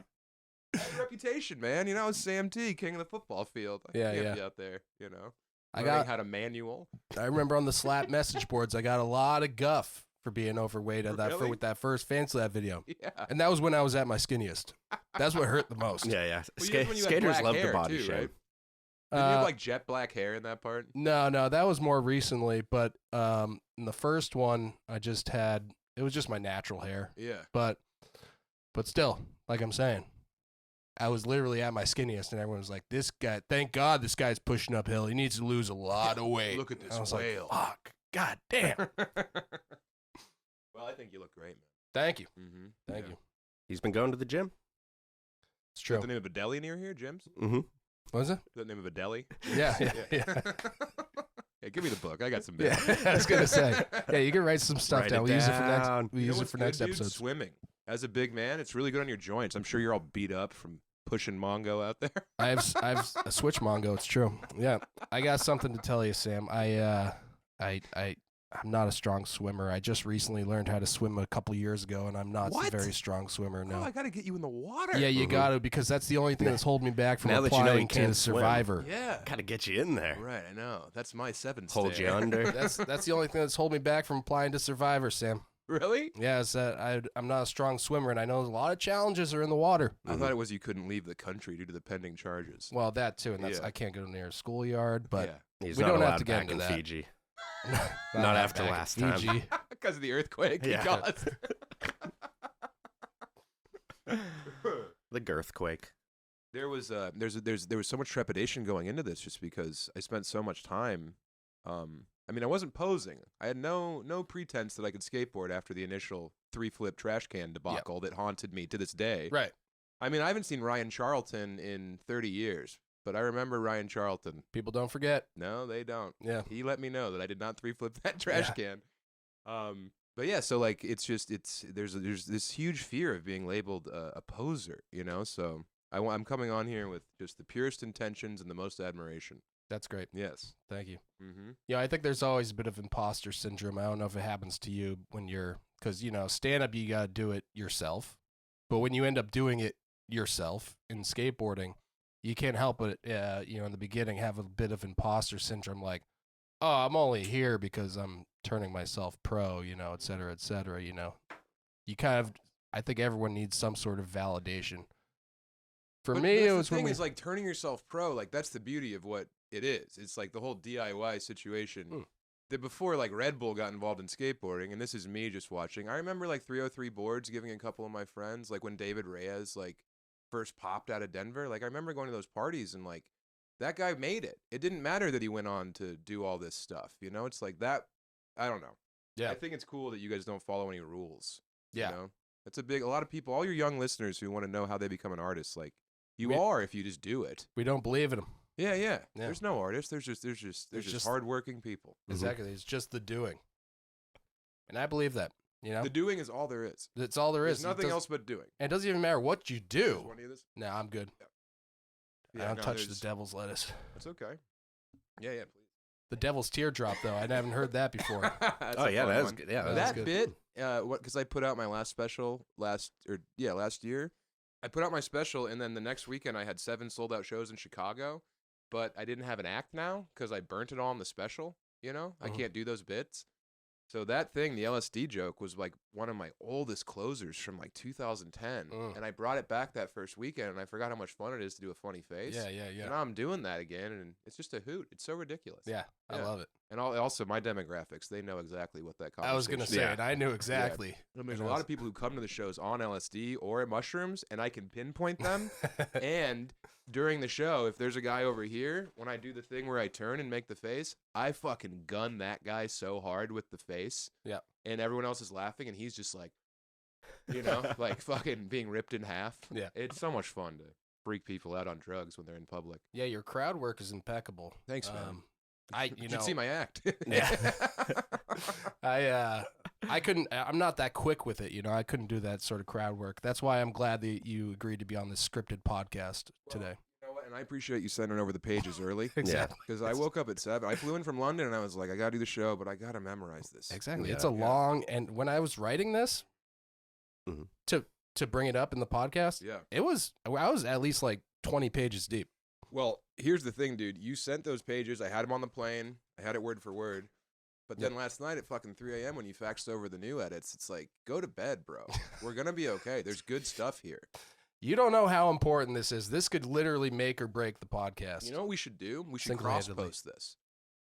I had a reputation, man. You know, I was Sam T, king of the football field. I Yeah, can't yeah. be out there, you know. I Learning how to manual. I remember on the slap message boards, I got a lot of guff for being overweight at Really? with that first fan slap video. Yeah. And that was when I was at my skinniest. That's what hurt the most. yeah. Well, you had when you had Skaters black love hair, the body too, shame. right? Did you have like jet black hair in that part? No, that was more recently. But in the first one, it was just my natural hair. Yeah. But still, like I'm saying, I was literally at my skinniest, and everyone was like, "This guy, thank God, this guy's pushing uphill. He needs to lose a lot of weight." Look at this I was whale. like, "Fuck, god damn." Well, I think you look great, Thank you, man. Mm-hmm. thank you. He's been going to the gym. It's Is true. that the name of a deli near here, Jim's? Is Mm-hmm. What is it? that the name of a deli? Yeah. Hey, give me the book. I got some. Yeah, I was gonna say. Yeah, you can write some stuff Write down. it We'll use it for next. down. We'll You know use it what's for good, next dude? episode. Swimming. As a big man, it's really good on your joints. I'm sure you're all beat up from pushing Mongo out there. I have a switch Mongo. It's true. Yeah, I got something to tell you, Sam. I'm not a strong swimmer. I just recently learned how to swim a couple years ago, and I'm not What? a very strong swimmer. No, No. I gotta get you in the water. Yeah, you Mhm. got to, because that's the only thing that's holding me back from Now that you know applying you to can't swim. Survivor. Yeah. Gotta get you in there. Right, I know. That's my 7 Hold you stare. under. That's the only thing that's holding me back from applying to Survivor, Sam. Really? Yeah, it's that I'm not a strong swimmer, and I know a lot of challenges are in the water. I thought it was you couldn't leave the country due to the pending charges. Well, that too, and that's Yeah. I can't go near a schoolyard, but yeah. He's We not don't have allowed to get back into in that. Fiji. not Not after back in last time. Fiji. Because of the earthquake Yeah. he caused. The girthquake. There was so much trepidation going into this just because I spent so much time. I mean, I wasn't posing. I had no pretense that I could skateboard after the initial 3-flip trash can debacle that haunted me to this day. Right. I mean, I haven't seen Ryan Charlton in 30 years, but I remember Ryan Charlton. People don't forget. No, they don't. Yeah. He let me know that I did not 3-flip that trash can. But yeah, so like there's this huge fear of being labeled a poser, you know. So I'm coming on here with just the purest intentions and the most admiration. That's great. Yes. Thank you. Mm-hmm. Yeah, I think there's always a bit of imposter syndrome. I don't know if it happens to you when because, stand up, you got to do it yourself. But when you end up doing it yourself in skateboarding, you can't help but, in the beginning, have a bit of imposter syndrome. Like, oh, I'm only here because I'm turning myself pro, et cetera, et cetera. You kind of, I think everyone needs some sort of validation. For me, it was the when thing is like turning yourself pro. Like that's the beauty of what it is. It's like the whole DIY situation. That before like Red Bull got involved in skateboarding, and this is me just watching. I remember like 303 boards giving a couple of my friends, like when David Reyes like first popped out of Denver. Like I remember going to those parties and like that guy made it. It didn't matter that he went on to do all this stuff. It's like that. I don't know. Yeah. I think it's cool that you guys don't follow any rules. Yeah. It's a lot of people, all your young listeners who want to know how they become an artist, like you We- are if you just do it. we don't believe in them. Yeah. Yeah. There's no artists. There's just hardworking people. Exactly. It's just the doing. And I believe that, you know? The doing is all there is. That's all there is. There's nothing else but doing. And it doesn't even matter what you do. Want any of this? No, I'm good. Yeah, I don't no, touch the there's- devil's lettuce. That's okay. Yeah, please. The devil's teardrop, though. I haven't heard that before. That's Oh a yeah, fun that was one. good. Yeah, That That was bit, because I put out my last special last year. I put out my special, and then the next weekend I had 7 sold out shows in Chicago, but I didn't have an act now because I burnt it all on the special. You know, I can't do those bits. So that thing, the LSD joke, was like one of my oldest closers from like 2010, and I brought it back that first weekend, and I forgot how much fun it is to do a funny face. Yeah. And now I'm doing that again, and it's just a hoot. It's so ridiculous. Yeah, I love it. And also my demographics, they know exactly what that conversation I was going to say it. I knew exactly. There's a lot of people who come to the shows on LSD or mushrooms, and I can pinpoint them. And during the show, if there's a guy over here, when I do the thing where I turn and make the face, I fucking gun that guy so hard with the face. Yeah. And everyone else is laughing, and he's just like, you know, like fucking being ripped in half. Yeah. It's so much fun to freak people out on drugs when they're in public. Yeah, your crowd work is impeccable. Thanks, man. You should see my act. Yeah. I couldn't. I'm not that quick with it. You know, I couldn't do that sort of crowd work. That's why I'm glad that you agreed to be on this scripted podcast today. You know what? And I appreciate you sending over the pages early. Exactly. Because I woke up at 7. I flew in from London, and I was like, I got to do the show, but I got to memorize this. Exactly. Yeah. It's a long. And when I was writing this, to bring it up in the podcast, Yeah. I was at least like 20 pages deep. Well, here's the thing, dude. You sent those pages. I had them on the plane. I had it word for word. But then last night at fucking 3 a.m. when you faxed over the new edits, it's like, go to bed, bro. We're going to be okay. There's good stuff here. You don't know how important this is. This could literally make or break the podcast. You know what we should do? We should Single-handedly. cross-post this.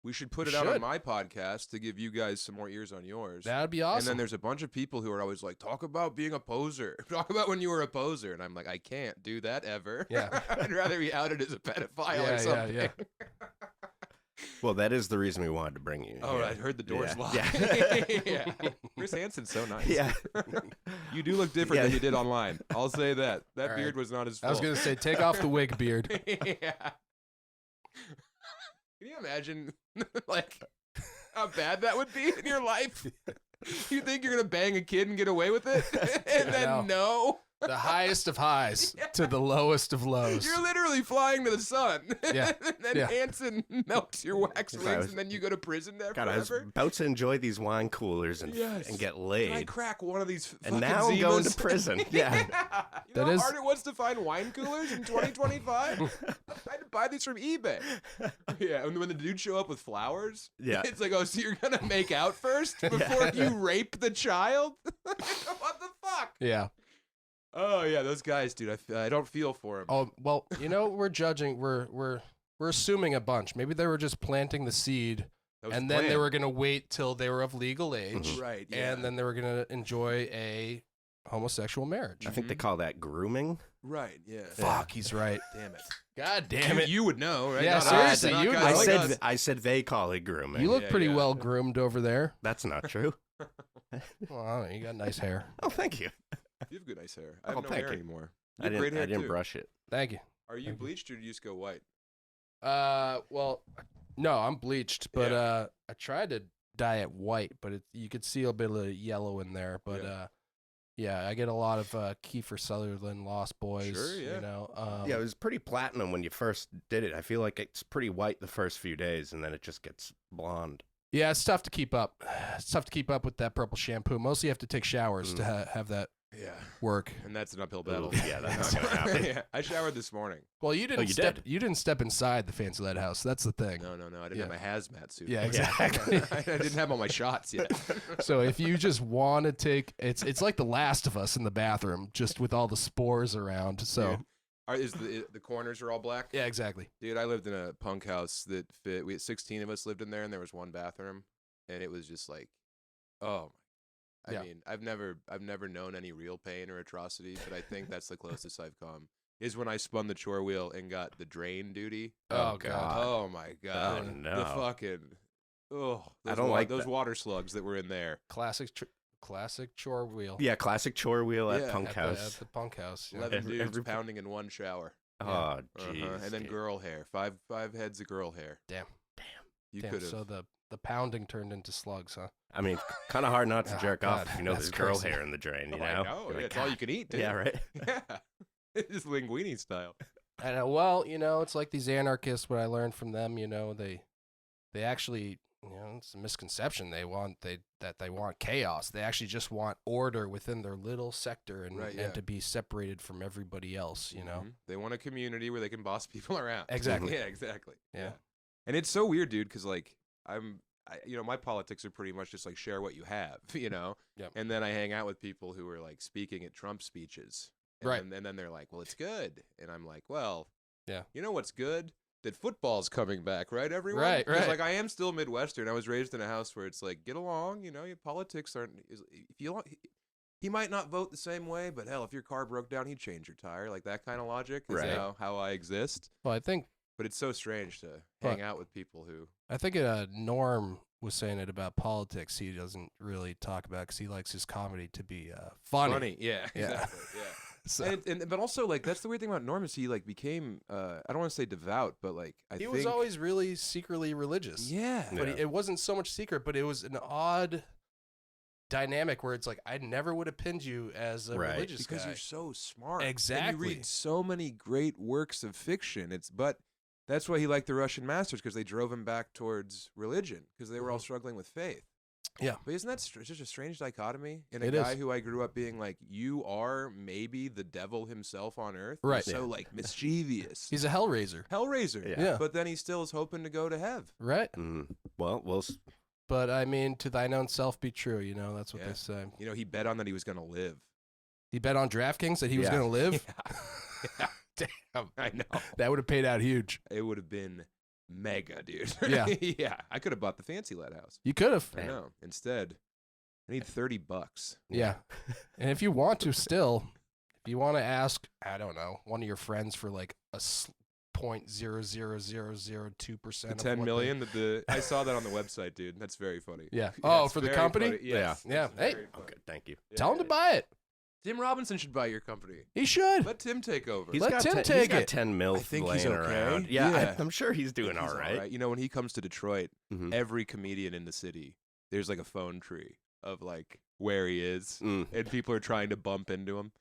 We should put it out on my podcast to give you guys some more ears on yours. That'd be awesome. And then there's a bunch of people who are always like, talk about being a poser. Talk about when you were a poser. And I'm like, I can't do that ever. Yeah. I'd rather be outed as a pedophile or something. Yeah. Well, that is the reason we wanted to bring you. Oh, here. I heard the doors Yeah. locked. Yeah. Yeah. Chris Hansen's so nice. Yeah. You do look different than you did online. I'll say that. That All beard right. was not as full. I was going to say, take off the wig, beard. Yeah. Can you imagine, like, how bad that would be in your life? You think you're going to bang a kid and get away with it? And then no. The highest of highs to the lowest of lows. You're literally flying to the sun. Yeah. And then Yeah. Hansen melts your wax If I wings, was- and then you go to prison there God, I was forever. about to enjoy these wine coolers and Yes. and get Can I laid, crack one of these and fucking now I'm going to Zimas? prison. Yeah. You know That how is- hard it was to find wine coolers in 2025? I had to buy these from eBay. Yeah, and when the dude show up with flowers, Yeah. it's like, oh, so you're gonna make out first before you rape the child? What the fuck? Yeah. Oh yeah, those guys, dude. I don't feel for them. Oh, well, you know, we're judging. We're assuming a bunch. Maybe they were just planting the seed, and then they were going to wait till they were of legal age, right, yeah. and then they were going to enjoy a homosexual marriage. I think they call that grooming. right, yeah. Fuck, he's right. Damn it. God damn it. You would know, right? Yeah, Not us, seriously, not you guys would I know. like said us. I said they call it grooming. You look Yeah, pretty yeah. well groomed over there. That's not true. Well, I don't know, you got nice hair. Oh, thank you. You have good nice hair. I have Oh, no thank hair you. anymore. I You have didn't. great hair I didn't too. brush it. Thank you. Are you bleached or do you just go white? Well, no, I'm bleached, but Yeah. I tried to dye it white, but you could see a bit of yellow in there. But yeah, I get a lot of Kiefer Sutherland, Lost Boys. Sure, yeah. You know, Yeah, it was pretty platinum when you first did it. I feel like it's pretty white the first few days, and then it just gets blonde. yeah, it's tough to keep up. It's tough to keep up with that purple shampoo. Mostly, you have to take showers to have that Yeah. work. And that's an uphill battle. Yeah, that's not gonna happen. Yeah, I showered this morning. Well, you didn't you step. did? You didn't step inside the fancy lead house. That's the thing. No, I didn't Yeah. have my hazmat suit. Yeah, exactly. I didn't have all my shots yet. So if you just want to take, it's like The Last of Us in the bathroom, just with all the spores around. So Dude, is the corners are all black? yeah, exactly. Dude, I lived in a punk house that fit. We had 16 of us lived in there, and there was one bathroom, and it was just like, oh. I Yeah. mean, I've never known any real pain or atrocity, but I think that's the closest I've come. Is when I spun the chore wheel and got the drain duty. Oh, God. Oh my god. Oh, no. The fucking. Oh, I don't like those that. water slugs that were in there. Classic chore wheel. Yeah, classic chore wheel at Yeah, Punk at House. the punk house. Yeah. 11 Every- dudes every- pounding in one shower. Oh, jeez. And then dude. girl hair. Five heads of girl hair. Damn. You Damn, could have. so the pounding turned into slugs, huh? I mean, kind of hard not to Oh, jerk off God, if you know that's there's girl crazy. hair in the drain, you know? I know. You're Yeah, like, it's all you can eat, dude. Yeah, right? Yeah. It's linguine style. And well, it's like these anarchists. What I learned from them, they actually, it's a misconception. They want chaos. They actually just want order within their little sector and Right, yeah. and to be separated from everybody else. Mhm. They want a community where they can boss people around. Exactly. Yeah, exactly. Yeah. And it's so weird, dude, because like my politics are pretty much just like share what you have, Yep. And then I hang out with people who are like speaking at Trump speeches. Right. And then they're like, well, it's good. And I'm like, well, Yeah. You know what's good? That football's coming back, right, everyone? Right, 'Cause, right. like, I am still Midwestern. I was raised in a house where it's like, get along, your politics aren't. If you he might not vote the same way, but hell, if your car broke down, he'd change your tire. Like that kind of logic is Right. how I exist. Well, I think But it's so strange to hang out with people who. Norm was saying it about politics. He doesn't really talk about because he likes his comedy to be funny. Yeah, Yeah. exactly. Yeah. So But also like that's the weird thing about Norm is he like became I don't want to say devout, but like I he think was always really secretly religious. yeah. But Yeah. it wasn't so much secret, but it was an odd dynamic where it's like I never would have pinned you as a Right. religious Because guy. you're so smart. Exactly. And you read so many great works of fiction. But that's why he liked the Russian masters because they drove him back towards religion because they were all struggling with faith. Yeah. But isn't that just a strange dichotomy in a It guy is. who I grew up being like, you are maybe the devil himself on earth? Right. You're so like mischievous. He's a hellraiser. Hellraiser. Yeah. But then he still is hoping to go to heaven. Right. Well, But I mean, to thine own self be true, that's what Yeah. they say. He bet on that he was going to live. He bet on DraftKings that he was Yeah. going to live. Yeah. Damn. I know. That would have paid out huge. It would have been mega, dude. Yeah. Yeah. I could have bought the fancy let house. You could have. I know. Instead, I need $30. Yeah. And if you want to still, if you want to ask, I don't know, one of your friends for like a 0.00002%. The 10 million I saw that on the website, dude. That's very funny. Yeah. Yeah, Oh, it's for the very company? funny. Yes, Yeah. it's Hey. very funny. okay, thank you. Yeah, Tell him to yeah. buy it. Tim Robinson should buy your company. He should. Let Tim take over. Let Tim he's take got it. 10 mil I think he's laying okay. around. Yeah, Yeah. I'm sure he's doing He's all right. When he comes to Detroit, Mhm. every comedian in the city, there's like a phone tree of like where he is, Mm. and people are trying to bump into him.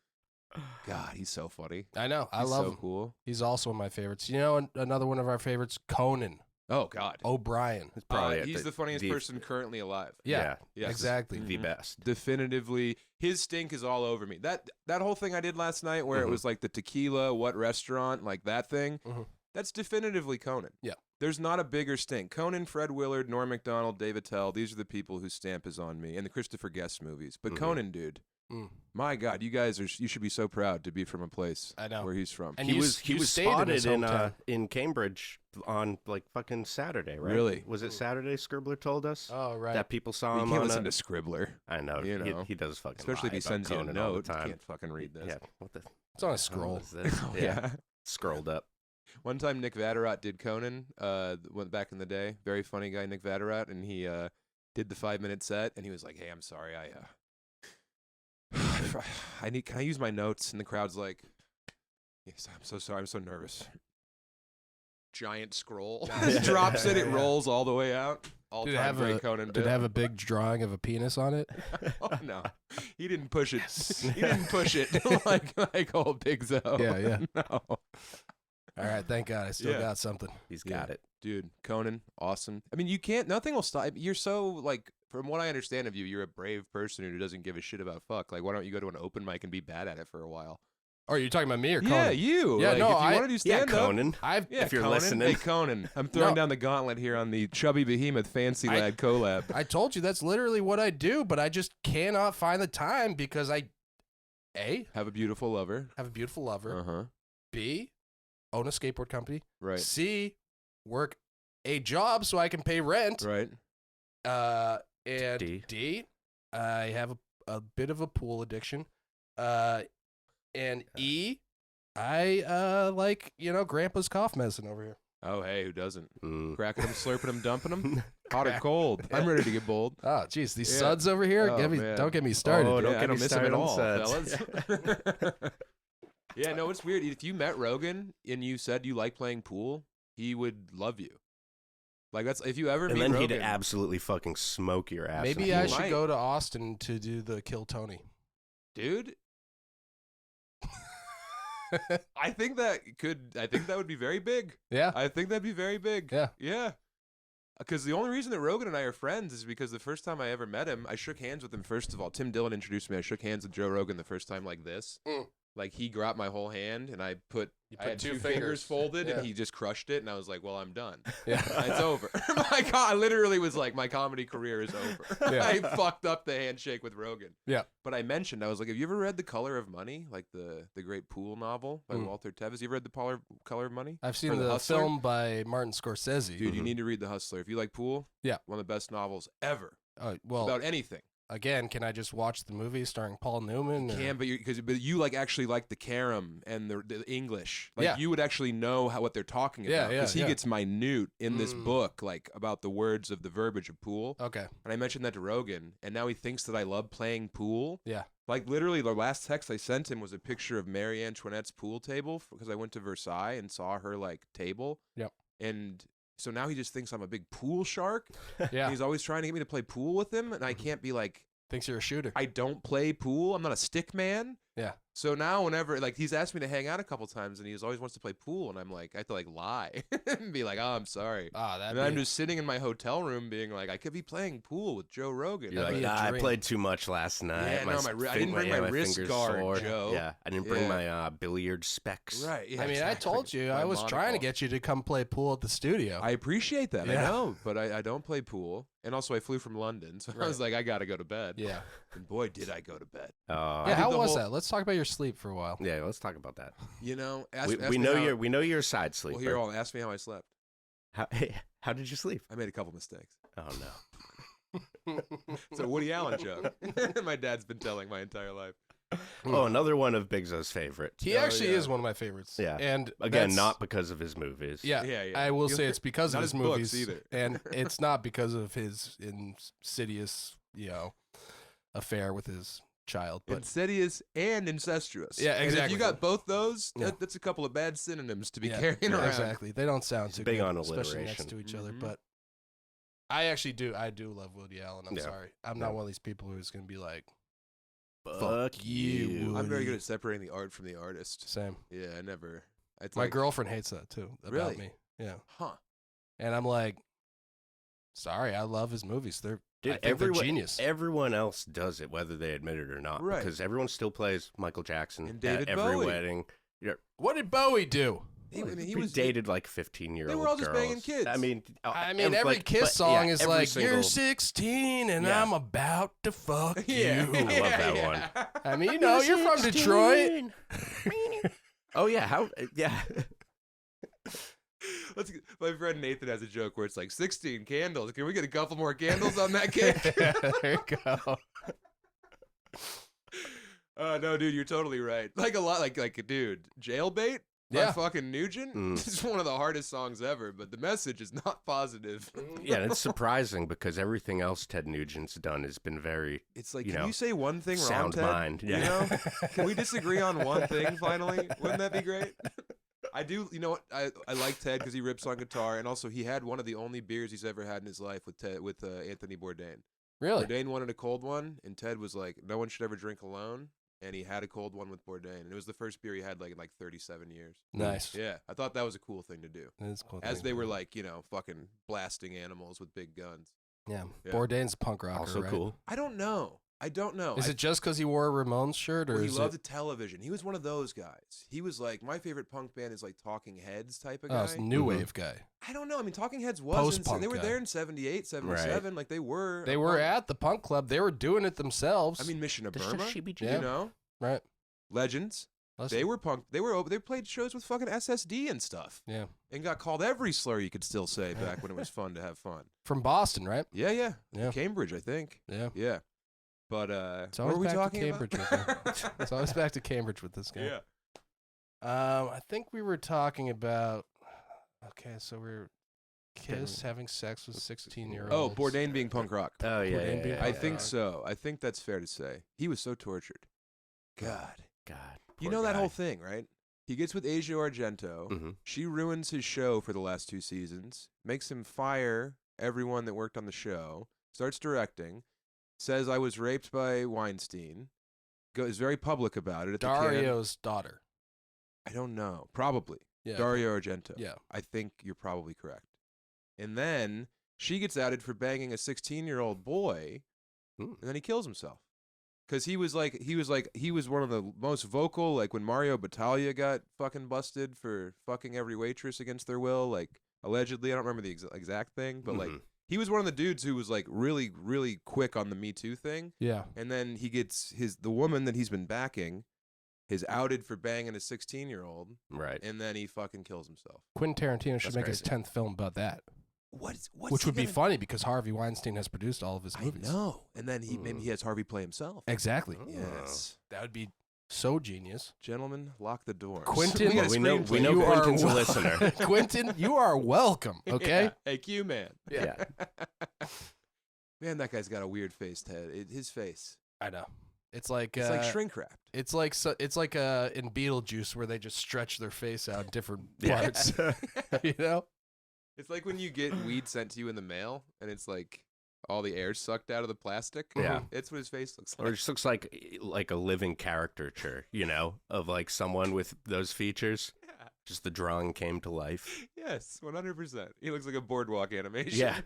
God, he's so funny. I know. I He's love so him. cool. He's also one of my favorites. Another one of our favorites, Conan Oh God. O'Brien. It's probably He's the funniest person currently alive. Yeah. Yes. Exactly. the Mhm. best. Definitively, his stink is all over me. That whole thing I did last night, where it Mhm. was like the tequila, what restaurant, like that thing. Mhm. That's definitively Conan. Yeah. There's not a bigger stink. Conan, Fred Willard, Norm Macdonald, Dave Attell. These are the people whose stamp is on me, and the Christopher Guest movies. But Mhm. Conan, dude, Mm. my God, you should be so proud to be from a place I know. where he's from. And He you was s- you stayed in his spotted hometown. in Cambridge on like fucking Saturday, right? Really? Was it Saturday? Scribbler told us Oh, right. that people saw You him can't on listen a- to Scribbler, I know, you know. he does fucking especially if lie he about sends you a Conan all the note. You time. can't fucking read this. Yeah, what the It's on a hell scroll. is this? Oh, yeah, scrolled up. One time, Nick Vatterott did Conan. Went back in the day. Very funny guy, Nick Vatterott, and he did the 5-minute set, and he was like, "Hey, I'm sorry, can I use my notes?" And the crowd's like, "Yes, I'm so sorry. I'm so nervous." Giant scroll. Just drops it. It rolls all the way out. All Did it time have great a- Conan Did bit. it have a big drawing of a penis on it? Oh no, he didn't push it. He didn't push it like old Bigzo. Yeah, yeah. No. All right, thank God. I still Yeah. got something. He's Yeah. got it. Dude, Conan, awesome. I mean, nothing will stop. You're so, like, from what I understand of you, you're a brave person who doesn't give a shit about fuck. Like, why don't you go to an open mic and be bad at it for a while? Oh, are you talking about me or Conan? Yeah, you. Yeah, like, no, if you I- want to do Yeah, stand up. Conan. Yeah, if you're Conan. listening. Hey, Conan. I'm throwing No. down the gauntlet here on the Chubby Behemoth Fancy I- Lad collab. I told you that's literally what I do, but I just cannot find the time because I, A, Have a beautiful lover. have a beautiful lover, Uh-huh. B, own a skateboard company, Right. C, work a job so I can pay rent, Right. and D. D, I have a bit of a pool addiction, and E, I like, Grandpa's cough medicine over here. Oh, hey, who doesn't? Mm. Cracking them, slurping them, dumping them. Hot or cold? I'm ready to get bold. Oh, geez, these Yeah. suds over here, Oh, man. don't get me started. Oh, don't Yeah, get I me miss 'em started at on all, suds. fellas. Yeah, no, it's weird. If you met Rogan and you said you like playing pool, he would love you. Like that's if you ever And meet then Rogan, he'd absolutely fucking smoke your ass. Maybe in I pool. should might. go to Austin to do the Kill Tony. dude. I think that would be very big. Yeah. I think that'd be very big. Yeah. Yeah. Because the only reason that Rogan and I are friends is because the first time I ever met him, I shook hands with him. First of all, Tim Dillon introduced me. I shook hands with Joe Rogan the first time like this. Like he grabbed my whole hand and I had two fingers folded Yeah. and he just crushed it and I was like, well, I'm done. Yeah. It's over. I literally was like, my comedy career is over. Yeah. I fucked up the handshake with Rogan. Yeah. But I mentioned, I was like, have you ever read The Color of Money? Like the great pool novel by Walter Tevis. You ever read The Color of Money? I've Or seen The the Hustler? film by Martin Scorsese. Dude, you need to read The Hustler. If you like pool, Yeah. one of the best novels ever Well, about anything. again, can I just watch the movie starring Paul Newman? or- Can, but you like actually like the carom and the English. Like Yeah. you would actually know what they're talking Yeah, about. yeah, Because he yeah. gets minute in this book, like about the words of the verbiage of pool. Okay. And I mentioned that to Rogan, and now he thinks that I love playing pool. Yeah. Like literally, the last text I sent him was a picture of Marie Antoinette's pool table because I went to Versailles and saw her like table. Yep. And so now he just thinks I'm a big pool shark. And Yeah. he's always trying to get me to play pool with him, and I can't be like, Thinks you're a shooter. I don't play pool. I'm not a stick man. Yeah. So now whenever like he's asked me to hang out a couple times and he always wants to play pool and I'm like I have to like lie and be like, oh, I'm sorry. That'd And then I'm be- just sitting in my hotel room being like, I could be playing pool with Joe Rogan. You're That'd like, be a I dream. played too much last night. Yeah, no, I didn't bring my wrist fingers guard, sore. Joe. Yeah, I didn't bring Yeah. my billiard specs. Right. Yeah, I mean, exactly. I told you, My I was trying to monocle. get you to come play pool at the studio. I appreciate that. Yeah. I know, but I don't play pool. And also I flew from London, so I was like, I gotta go to bed. yeah. And boy, did I go to bed. Yeah, did how the was whole- that? Let's talk about your sleep for a while. Yeah, let's talk about that. You know, We ask know me how, we know you're a side sleeper. Well, here, ask me how I slept. How did you sleep? I made a couple mistakes. Oh no. It's a Woody Allen joke. My dad's been telling my entire life. Oh, another one of Bigzo's favorite. He Oh, actually yeah. is one of my favorites. Yeah. And Again, that's- not because of his movies. Yeah, Yeah, yeah. I will say it's because Not of his his books movies either. and it's not because of his insidious, affair with his child. But Insidious and incestuous. Yeah, And if exactly. you got both those, Yeah. that's a couple of bad synonyms to be yeah, carrying around. exactly. They don't sound too Big good, on especially next alliteration. to each other. Mhm. But I actually do. I do love Woody Allen. I'm Yeah. sorry. I'm not one of these people who's going to be like, Fuck you. I'm very Woody. good at separating the art from the artist. same. Yeah, I never. It's My like, girlfriend hates that too about Really? me. Yeah. Huh. And I'm like, sorry, I love his movies. I Dude, think they're genius. Everyone else does it, whether they admit it or not. Right. Because everyone still plays Michael Jackson And David at every Bowie. wedding. What did Bowie do? He He was dated like 15-year-old They were all just girls. banging kids. I mean, Every Kiss song is every like, single- you're 16 and Yeah. I'm about to fuck Yeah. you. I love that one. I mean, you're from Detroit. Oh yeah, how? Yeah. My friend Nathan has a joke where it's like 16 candles. Can we get a couple more candles on that cake? There you go. No, dude, you're totally right. Like a lot, like dude, Jailbait by Yeah. fucking Nugent. It's one of the hardest songs ever, but the message is not positive. Yeah, and it's surprising because everything else Ted Nugent's done has been very It's like, You can know, you say one thing wrong, sound Ted? mind. You Yeah. know? Can we disagree on one thing finally? Wouldn't that be great? I do. You know what? I like Ted because he rips on guitar, and also he had one of the only beers he's ever had in his life with Anthony Bourdain. Really? Bourdain wanted a cold one, and Ted was like, "No one should ever drink alone." And he had a cold one with Bourdain, and it was the first beer he had like in 37 years. Nice. Yeah, I thought that was a cool thing to do. That's a cool As thing. they were like, fucking blasting animals with big guns. Yeah. Yeah. Bourdain's a punk rocker, also right? cool. I don't know. Is it just because he wore a Ramones shirt, or Well, he is loved it? television. He was one of those guys. He was like, my favorite punk band is like Talking Heads type of Oh, guy. it's a new Mhm. wave guy. I don't know. I mean, Talking Heads was Post-punk they were guy. there in 78, 77. Like they were. They a were punk- at the punk club. They were doing it themselves. I mean, Mission of The Burma. Shibiji- Yeah. You know, right? Legends. Listen, They were punk. They played shows with fucking SSD and stuff, yeah, and got called every slur you could still say back when it was fun to have fun. from Boston, right? Yeah, yeah, Yeah. Cambridge, I think. Yeah. Yeah, but It's what always were we back talking to Cambridge. about? With him. It's always back to Cambridge with this guy. Yeah. I think we were talking about. Okay, so we're Kiss having sex with 16-year-olds. Oh, Bourdain being punk rock. Oh yeah, Bourdain yeah, being yeah, I punk yeah. think rock. so. I think that's fair to say. He was so tortured. God. God. You Poor know that guy. whole thing, right? He gets with Asia Argento. Mhm. She ruins his show for the last 2 seasons, makes him fire everyone that worked on the show, starts directing, says I was raped by Weinstein, is very public about it. At the Dario's daughter. I don't know. Probably. Yeah. Dario Argento. Yeah. I think you're probably correct. And then she gets outed for banging a 16-year-old boy, Hmm. and then he kills himself. Because he was one of the most vocal, like when Mario Battaglia got fucking busted for fucking every waitress against their will, like allegedly. I don't remember the exact thing, but like Mhm. he was one of the dudes who was like really, really quick on the Me Too thing. Yeah. And then he gets the woman that he's been backing is outed for banging a 16-year-old, Right. and then he fucking kills himself. Quentin Tarantino should That's make his crazy. 10th film about that. What's Which would be fun? funny because Harvey Weinstein has produced all of his I movies. know. And then maybe he has Harvey play himself. Exactly. Oh. Yes. That would be so genius. Gentlemen, lock the doors. Quentin- we, got a Well, we know screenplay. You are Quentin's a wel- listener. Quentin, you are welcome. Okay. Yeah. Hey, Q man. Yeah. Man, that guy's got a weird faced head. His face. I know. It's like It's like shrink wrapped. It's like in Beetlejuice where they just stretch their face out in different Yeah. parts. You know? It's like when you get weed sent to you in the mail, and it's like all the air sucked out of the plastic. Yeah. It's what his face looks Or like. it just looks like a living caricature, of like someone with those features. Yeah. Just the drawing came to life. Yes, 100%. He looks like a boardwalk animation. Yeah.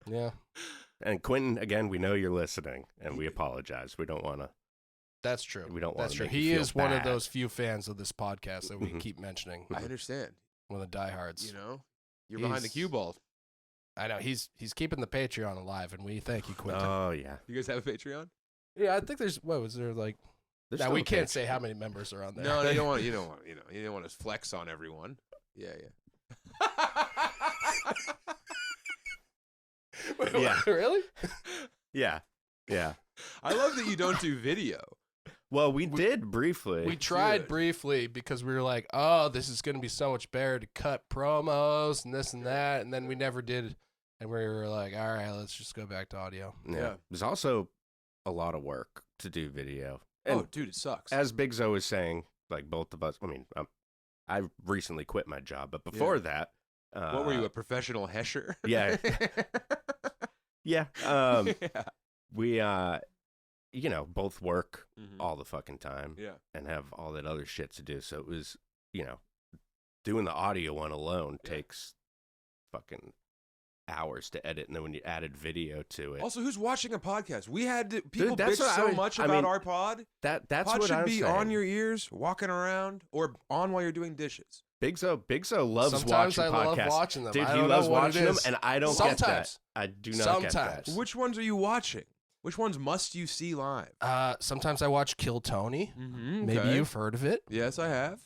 Yeah. And Quentin, again, we know you're listening, and we apologize. We don't want to. That's true. We don't That's wanna true. make you He feel is one of bad. those few fans of this podcast that we Mhm. keep mentioning. I understand. One of the diehards. You know, you're behind the He's- cue ball. I know he's keeping the Patreon alive, and we thank you, Quentin. Oh yeah. You guys have a Patreon? Yeah, I think there's what was there like? There's Now still we a can't page. say how many members are on there. No, you don't want. You don't want to flex on everyone. Yeah, yeah. Wait, Yeah. really? Yeah. Yeah. I love that you don't do video. Well, we did briefly. We tried Dude. briefly because we were like, oh, this is going to be so much better to cut promos and this and that, and then we never did, and we were like, all right, let's just go back to audio. Yeah. There's also a lot of work to do video. And Oh, dude, it sucks. as Bigzo was saying, like both of us, I mean, I recently quit my job, but before that, what were you, a professional hesher? yeah. Yeah. Yeah. We, both work Mhm. all the fucking time Yeah. and have all that other shit to do. So it was, doing the audio one alone Yeah. takes fucking hours to edit. And then when you added video to it, Also, who's watching a podcast? We had people that's bitch what I so was- much I about mean, our pod. that's Pod what should I'm be saying. on your ears, walking around, or on while you're doing dishes. Bigzo loves Sometimes watching I podcasts. love watching them. Dude, I he don't loves know what it watching them, is. and I don't get that. Sometimes. I do not get Sometimes. that. Which ones are you watching? Which ones must you see live? Sometimes I watch Kill Tony. Mm-hmm, Maybe you've heard of it. Yes, I have.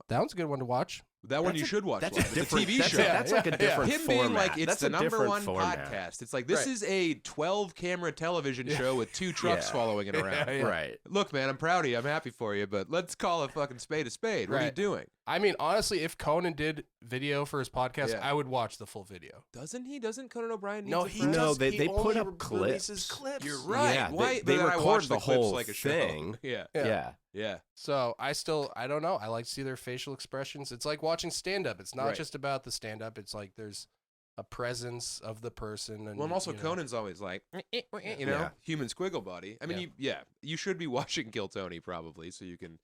That one's a good one to watch. That one That's you a- should watch. That's live. a It's different TV that's show. that's like a Yeah. different Him format. being like, it's That's the a number different one format. podcast. It's like, this Right. is a 12-camera television show with 2 trucks Yeah. following it around. Yeah. Right. Look, man, I'm proud of you. I'm happy for you, but let's call a fucking spade a spade. What are you Right. doing? I mean, honestly, if Conan did video for his podcast, Yeah. I would watch the full video. Doesn't he? Doesn't Conan O'Brien need No, a he friend? No, does. they he put only up releases clips. clips. You're right. Yeah, Why? they But then I record watch the clips whole like a show. thing. Yeah. Yeah. Yeah. So I don't know. I like to see their facial expressions. It's like watching stand-up. It's not Right. just about the stand-up. It's like there's a presence of the person. And Well, and also you know. Conan's always like, you know, Yeah. human squiggle body. I mean, you should be watching Kill Tony probably, so you can,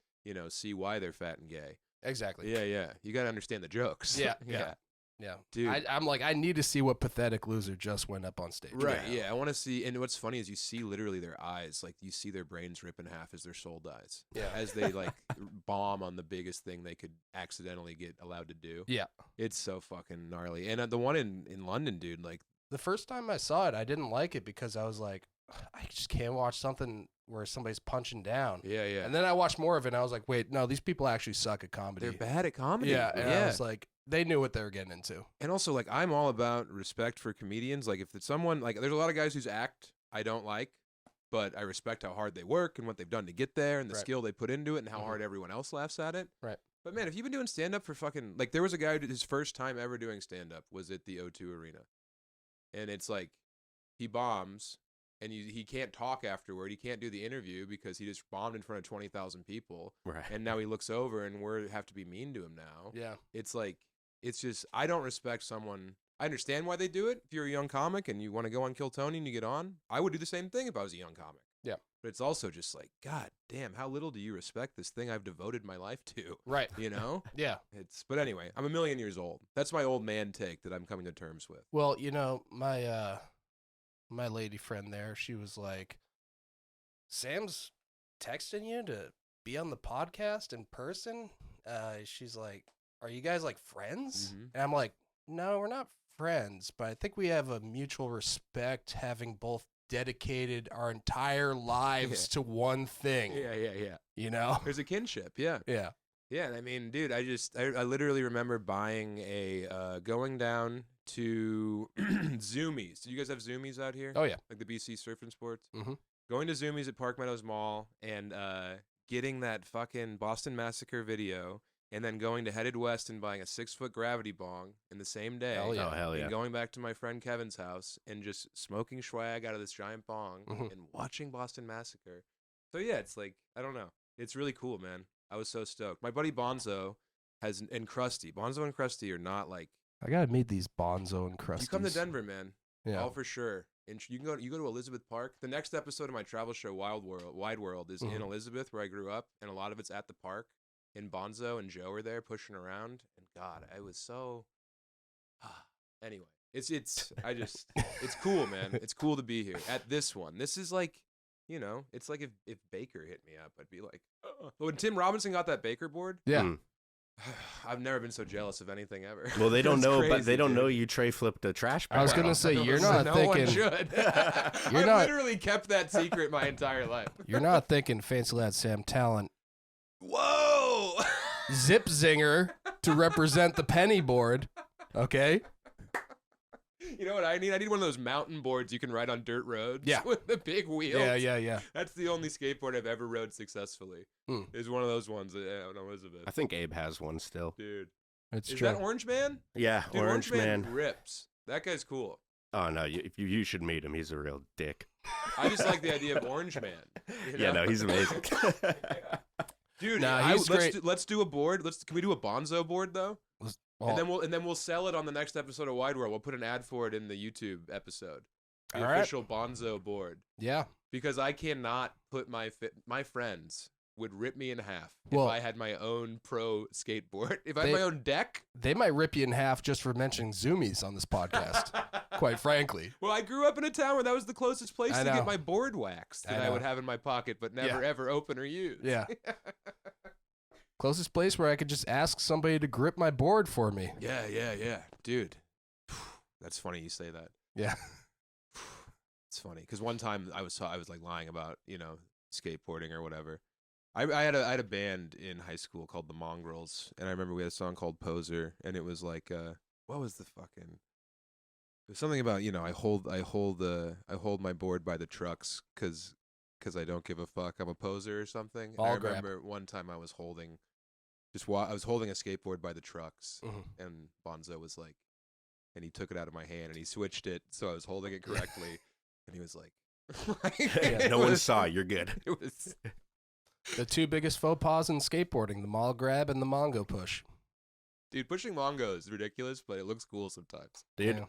see why they're fat and gay. Exactly. Yeah, yeah. You got to understand the jokes. Yeah, yeah. Yeah. Dude. I'm like, I need to see what pathetic loser just went up on stage. Right. Yeah. I want to see. And what's funny is you see literally their eyes, like you see their brains rip in half as their soul dies. Yeah. As they like bomb on the biggest thing they could accidentally get allowed to do. Yeah. It's so fucking gnarly. And the one in London, dude, like, The first time I saw it, I didn't like it because I was like, I just can't watch something where somebody's punching down. yeah, yeah. And then I watched more of it and I was like, wait, no, these people actually suck at comedy. They're bad at comedy. Yeah. And I was like, they knew what they were getting into. And also, like, I'm all about respect for comedians. Like, if it's someone, like, there's a lot of guys whose act I don't like, but I respect how hard they work and what they've done to get there and the Right. skill they put into it and how Mhm. hard everyone else laughs at it. Right. But man, if you've been doing stand up for fucking, like, there was a guy who did his first time ever doing stand up was at the O2 Arena. And it's like, he bombs and he can't talk afterward. He can't do the interview because he just bombed in front of 20,000 people. Right. And now he looks over and we have to be mean to him now. Yeah. It's like, it's just, I don't respect someone. I understand why they do it. If you're a young comic and you want to go on Kill Tony and you get on, I would do the same thing if I was a young comic. Yeah. But it's also just like, God damn, how little do you respect this thing I've devoted my life to? Right. You know? Yeah. But anyway, I'm a million years old. That's my old man take that I'm coming to terms with. Well, my lady friend there, she was like, Sam's texting you to be on the podcast in person. She's like, are you guys like friends? Mhm. And I'm like, no, we're not friends, but I think we have a mutual respect, having both dedicated our entire lives to one thing. Yeah. You know? There's a kinship, yeah. Yeah. Yeah, and I mean, dude, I literally remember buying going down to Zoomies. Do you guys have Zoomies out here? Oh yeah. Like the BC Surf and Sports? Mhm. Going to Zoomies at Park Meadows Mall and getting that fucking Boston Massacre video, and then going to Headed West and buying a 6-foot gravity bong in the same day. Hell yeah. Oh, hell yeah. And going back to my friend Kevin's house and just smoking swag out of this giant bong Mhm. and watching Boston Massacre. So yeah, it's like, I don't know. It's really cool, man. I was so stoked. My buddy Bonzo and Krusty. Bonzo and Krusty are not like, I gotta meet these Bonzo and Crusties. you come to Denver, man. Yeah. All for sure. And you go to Elizabeth Park. The next episode of my travel show, Wide World, is in Mhm. Elizabeth, where I grew up, and a lot of it's at the park. And Bonzo and Joe are there pushing around, and God, I was so. Anyway, it's cool, man. It's cool to be here at this one. This is like, you know, it's like if Baker hit me up, I'd be like, when Tim Robinson got that Baker board, Yeah. Mm. I've never been so jealous of anything ever. Well, they don't It's know, but crazy, they don't dude. know you tray flipped a trash bag. I was gonna say, you're not no thinking. one should. You're I've not- literally kept that secret my entire life. You're not thinking fancy lad Sam Tallent, Whoa! zip zinger to represent the penny board. Okay. You know what I need? I need one of those mountain boards you can ride on dirt roads. Yeah. With the big wheels. Yeah. That's the only skateboard I've ever rode successfully. Hmm. Is one of those ones on Elizabeth. I think Abe has one still. Dude. It's Is true. that Orange Man? Yeah, Dude, Orange Man. rips. That guy's cool. Oh no, you should meet him. He's a real dick. I just like the idea of Orange Man. You Yeah, know? no, he's amazing. Dude, Nah, he's great. let's do a board. Can we do a Bonzo board though? Well, And then we'll sell it on the next episode of Wide World. We'll put an ad for it in the YouTube episode. The All right. official Bonzo board. yeah. Because I cannot put my friends would rip me in half Well- if I had my own pro skateboard. If I had They- my own deck. They might rip you in half just for mentioning Zoomies on this podcast. Quite frankly. Well, I grew up in a town where that was the closest place I to know. get my board waxed that I know. would have in my pocket, but never ever open or use. Yeah. Closest place where I could just ask somebody to grip my board for me. Yeah. Dude. That's funny you say that. Yeah. It's funny because one time I was like lying about, you know, skateboarding or whatever. I had a band in high school called the Mongrels, and I remember we had a song called Poser, and it was like what was the fucking, it was something about, you know, I hold my board by the trucks because I don't give a fuck, I'm a poser or something. And I Ball grab. remember one time I was holding I was holding a skateboard by the trucks, Mhm. and Bonzo was like, and he took it out of my hand and he switched it so I was holding it correctly, and he was like, Yeah, no one saw. You're good. It was. The two biggest faux pas in skateboarding, the mall grab and the Mongo push. Dude, pushing Mongo is ridiculous, but it looks cool sometimes. Dude,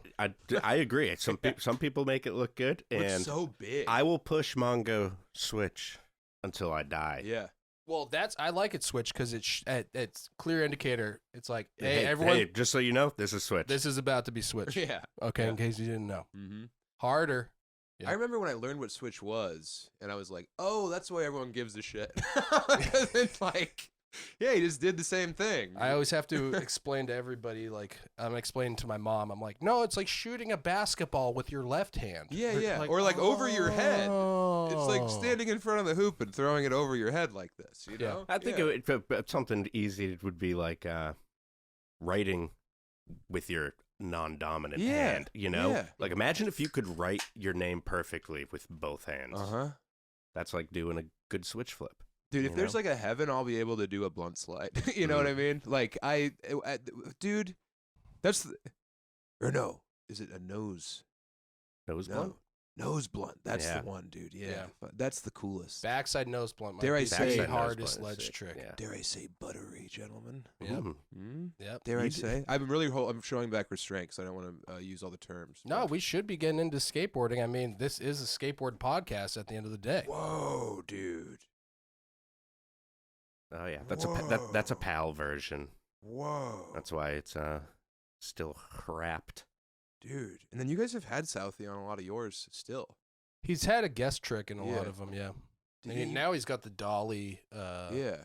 I agree. Some people make it look good, It looks and so big. I will push Mongo switch until I die. Yeah. Well, I like it switch because it's clear indicator. It's like, hey, everyone, Hey, just so you know, this is switch. this is about to be switched. Yeah. Okay, Yeah. in case you didn't know. Mm-hmm. Harder. Yeah. I remember when I learned what Switch was, and I was like, oh, that's why everyone gives a shit. Because it's like, yeah, he just did the same thing. I always have to explain to everybody, like, I'm explaining to my mom, I'm like, no, it's like shooting a basketball with your left hand. Yeah. Or like over your head. It's like standing in front of the hoop and throwing it over your head like this, you Yeah. know? I think something easy would be like writing with your non-dominant Yeah, hand, you know? yeah. Like imagine if you could write your name perfectly with both hands. Uh-huh. That's like doing a good switch flip. Dude, if You there's know? like a heaven, I'll be able to do a blunt slide. You know what I mean? Like dude, that's or no, is it a nose? Nose No, blunt? Nose blunt. That's Yeah. the one, dude. Yeah. Yeah. That's the coolest. Backside nose blunt might Dare I be say- the Backside nose hardest blunt is ledge sick. trick. Yeah. Dare I say buttery, gentlemen? Yep. Mm. Yep. Dare I You d- say? I'm really I'm showing back restraint because I don't want to use all the terms. No, but- we should be getting into skateboarding. I mean, this is a skateboard podcast at the end of the day. Whoa, dude. Oh yeah, that's that's a PAL version. Whoa. That's why it's still wrapped. Dude. And then you guys have had Southie on a lot of yours still. He's had a guest trick in a Yeah. lot of them, yeah. Did And you- now he's got the dolly. yeah.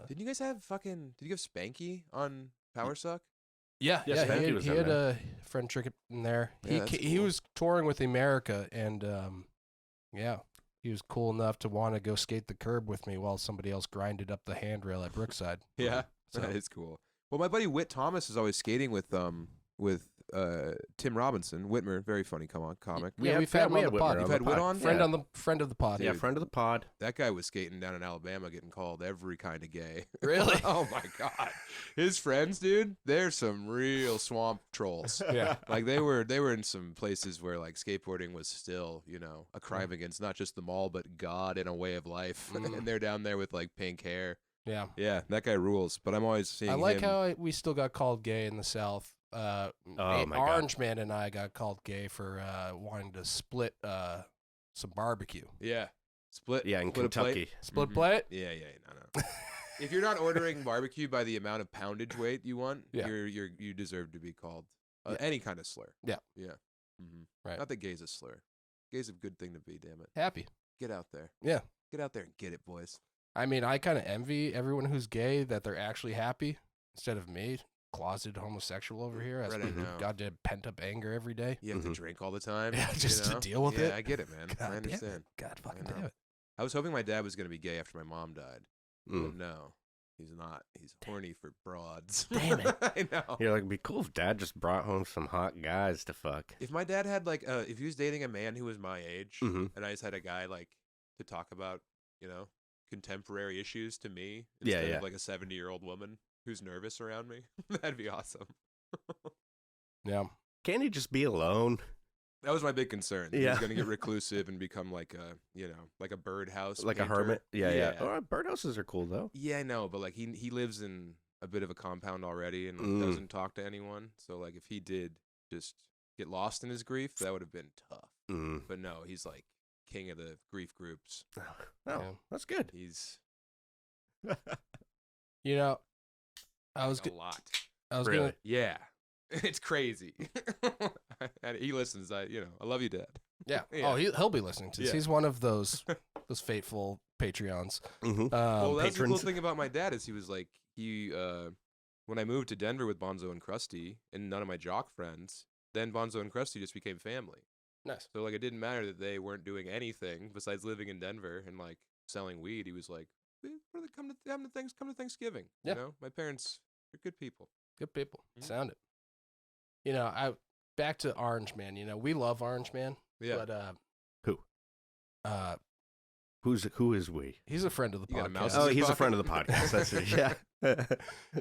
Didn't you guys have did you have Spanky on Power Suck? Yeah, Yes, yeah. Spanky was He in had there. a friend trick in there. Yeah, that's He cool. was touring with America, and yeah, he was cool enough to want to go skate the curb with me while somebody else grinded up the handrail at Brookside. Yeah. So- That is cool. Well, my buddy Whit Thomas is always skating with Tim Robinson. Whitmer, very funny comic. Yeah, had- we've had him we on had the Whitmer pod. on You've the had Whit pod. on? Friend Yeah. on the friend of the pod. Yeah, Dude. friend of the pod. That guy was skating down in Alabama getting called every kind of gay. Really? Oh my god. His friends, dude, they're some real swamp trolls. Yeah. Like they were in some places where like skateboarding was still, a crime against not just the mall but God and a way of life. Mm. And they're down there with like pink hair. Yeah. Yeah, that guy rules. But I'm always seeing I like him. how we still got called gay in the South. Oh, my God. Orange Man and I got called gay for wanting to split some barbecue. Yeah. Split. Yeah, in split a plate. Kentucky. Split Mhm. plate? Yeah, no. If you're not ordering barbecue by the amount of poundage weight you want, Yeah. you deserve to be called Yeah. any kind of slur. Yeah. Yeah. Mm-hmm. Right. Not that gay's a slur. Gay's a good thing to be, damn it. Happy. Get out there. Yeah. Get out there and get it, boys. I mean, I kind of envy everyone who's gay that they're actually happy instead of me, closeted homosexual over here. Has Right, I know. goddamn pent up anger every day. You have to Mhm. drink all the time. Yeah, just to deal with yeah, it. I get it, man. God I damn it. understand. God fucking know. damn it. I was hoping my dad was going to be gay after my mom died. But Mm. no, he's not. He's horny for broads. Damn it. I know. You're like, it'd be cool if Dad just brought home some hot guys to fuck. If my dad had like, if he was dating a man who was my age, Mhm. and I just had a guy like to talk about, contemporary issues to me Yeah, instead yeah. of like a 70-year-old woman who's nervous around me, that'd be awesome. Yeah. Can't he just be alone? That was my big concern. That Yeah. He's gonna get reclusive and become like a, like a birdhouse, Like a painter. hermit? Yeah. Yeah. All right, birdhouses are cool, though. Yeah, I know, but like he lives in a bit of a compound already and like, Mm. doesn't talk to anyone. So like if he did just get lost in his grief, that would have been tough. Mm. But no, he's like king of the grief groups. Oh, Yeah. that's good. He's You know, I was a lot. Really? gonna Yeah, it's crazy. And he listens. I love you, Dad. yeah. Yeah. Oh, he'll be listening to this. Yeah. He's one of those fateful Patreons. Mm-hmm. Well, that's the cool patrons. thing about my dad is he was like when I moved to Denver with Bonzo and Krusty and none of my jock friends, then Bonzo and Krusty just became family. Nice. So like it didn't matter that they weren't doing anything besides living in Denver and like selling weed. He was like, "What are they come to Thanksgiving?" Yeah. My parents are good people. Good people. Mhm. Sound it. Back to Orange Man. We love Orange Man. Yeah. But Who? Who is we? he's a friend of the You got a podcast. mouse Oh, in your he's a pocket? friend of the podcast. That's it. Yeah.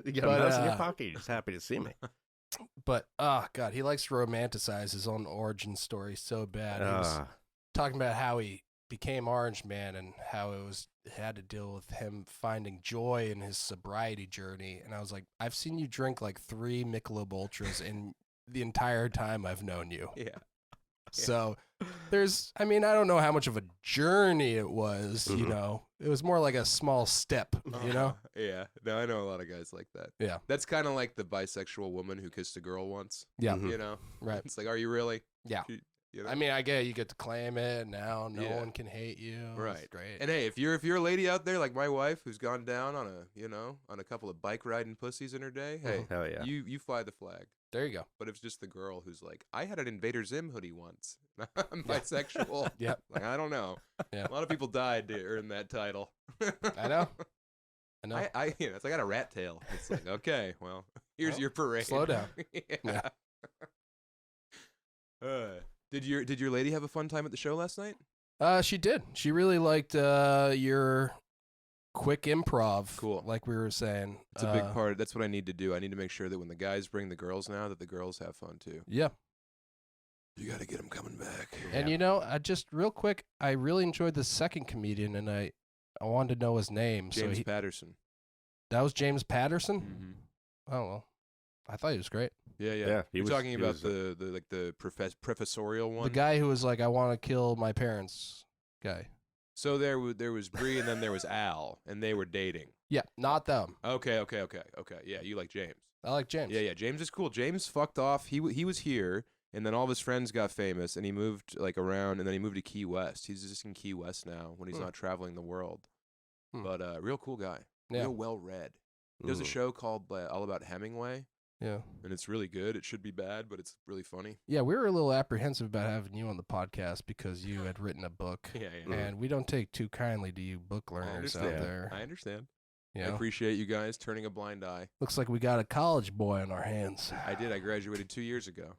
You got But, a mouse in your uh, pocket. You're just happy to see me. But God, he likes to romanticize his own origin story so bad. He was talking about how he became Orange Man and how it had to deal with him finding joy in his sobriety journey. And I was like, I've seen you drink like 3 Michelob Ultras in the entire time I've known you. Yeah. So I don't know how much of a journey it was, Mhm. It was more like a small step, Yeah. No, I know a lot of guys like that. Yeah. That's kind of like the bisexual woman who kissed a girl once. Yeah. Mhm. Right. It's like, are you really? Yeah. You know? I mean, I get you get to claim it now. No Yeah. one can hate you. It's Right. great. And hey, if you're a lady out there like my wife who's gone down on a couple of bike riding pussies in her day, hey, Hell yeah. you fly the flag. There you go. But if it's just the girl who's like, I had an Invader Zim hoodie once. I'm bisexual. Yeah. Like, I don't know. Yeah. A lot of people died to earn that title. I know. I know. It's like I got a rat tail. It's like, okay, well, here's Well, your parade. slow down. Yeah. Did your lady have a fun time at the show last night? She did. She really liked your quick improv. Cool. Like we were saying. It's a big part. That's what I need to do. I need to make sure that when the guys bring the girls now, that the girls have fun too. Yeah. You got to get him coming back. And you know, I just real quick, I really enjoyed the second comedian, and I wanted to know his name. James Patterson. That was James Patterson. Mm-hmm. Oh well, I thought he was great. Yeah. He You're was, talking he about was, the professorial one. The guy who was like, "I want to kill my parents." Guy. So there was Bree, and then there was Al, and they were dating. Yeah, not them. Okay. Yeah, you like James. I like James. Yeah. James is cool. James fucked off. He was here, and then all of his friends got famous, and he moved like around, and then he moved to Key West. He's just in Key West now when he's not traveling the world. But real cool guy. Yeah. Real well read. He does a show called All About Hemingway, Yeah. and it's really good. It should be bad, but it's really funny. Yeah, we were a little apprehensive about having you on the podcast because you had written a book. Yeah. And we don't take too kindly to you book learners out there. I understand. You I know? appreciate you guys turning a blind eye. Looks like we got a college boy on our hands. I did. I graduated 2 years ago.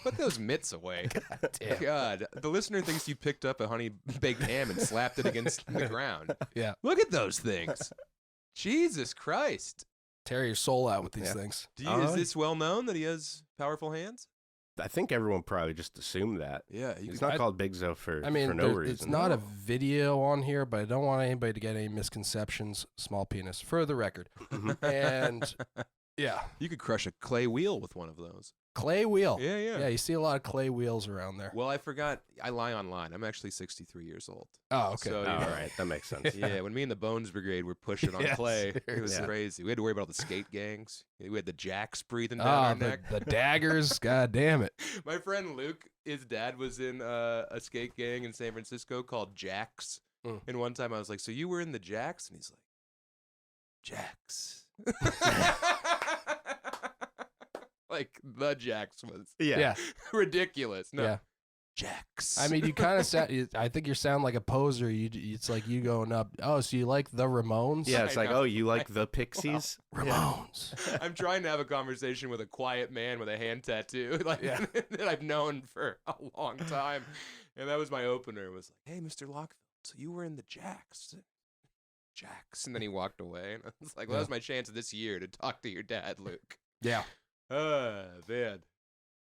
Put those mitts away. Damn. God, the listener thinks you picked up a honey baked ham and slapped it against the ground. Yeah. Look at those things. Jesus Christ. Tear your soul out with these things. Is this well known that he has powerful hands? I think everyone probably just assumed that. Yeah. It's not called Bigzo for no reason. It's not a video on here, but I don't want anybody to get any misconceptions. Small penis, for the record. And yeah, You could crush a clay wheel with one of those. clay wheel. Yeah. Yeah, you see a lot of clay wheels around there. Well, I forgot. I lie online. I'm actually 63 years old. Oh, okay. So, All right, that makes sense. Yeah, when me and the Bones Brigade were pushing on Yeah, clay, it was seriously. crazy. We had to worry about all the skate gangs. We had the jacks breathing down our neck. The daggers. God damn it. My friend Luke, his dad was in a skate gang in San Francisco called Jacks. Mm. And one time I was like, "So you were in the Jacks?" And he's like, "Jacks." Like the Jacks was Yeah. ridiculous. No, Yeah. Jacks. I mean, you kind of sound. I think you sound like a poser. It's like you going up. Oh, so you like the Ramones? Yeah, it's I like, know. oh, you like the Pixies? Ramones. I'm trying to have a conversation with a quiet man with a hand tattoo, like Yeah. that I've known for a long time, and that was my opener. Was like, "Hey, Mr. Lockfield, so you were in the Jacks." And then he walked away, and I was like, "Well, that was my chance this year to talk to your dad, Luke." Yeah. Man.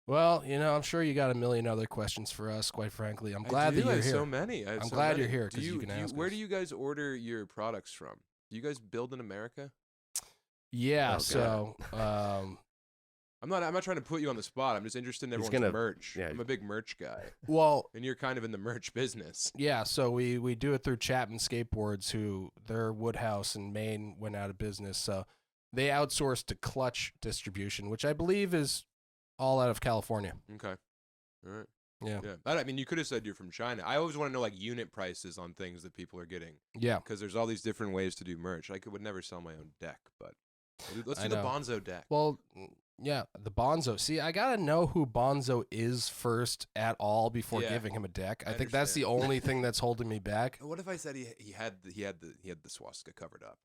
Well, you know, I'm sure you got a million other questions for us. Quite frankly, I'm glad that I you're have here. so many. I'm glad you're here because you can ask Where us. do you guys order your products from? Do you guys build in America? Yeah. Oh, so, I'm not trying to put you on the spot. I'm just interested in everyone's gonna- merch. yeah. I'm a big merch guy, well, and you're kind of in the merch business. yeah. So we do it through Chapman Skateboards, who their Woodhouse in Maine went out of business. So they outsourced to Clutch Distribution, which I believe is all out of California. Okay. All right. Yeah. Yeah. I mean, you could have said you're from China. I always want to know like unit prices on things that people are getting Yeah. because there's all these different ways to do merch. would never sell my own deck, but let's I do the know. Bonzo deck. Well, yeah, the Bonzo. See, I gotta know who Bonzo is first at all before Yeah. giving him a deck. I I think that's the understand. only thing that's holding me back. What if I said he had the swastika covered up?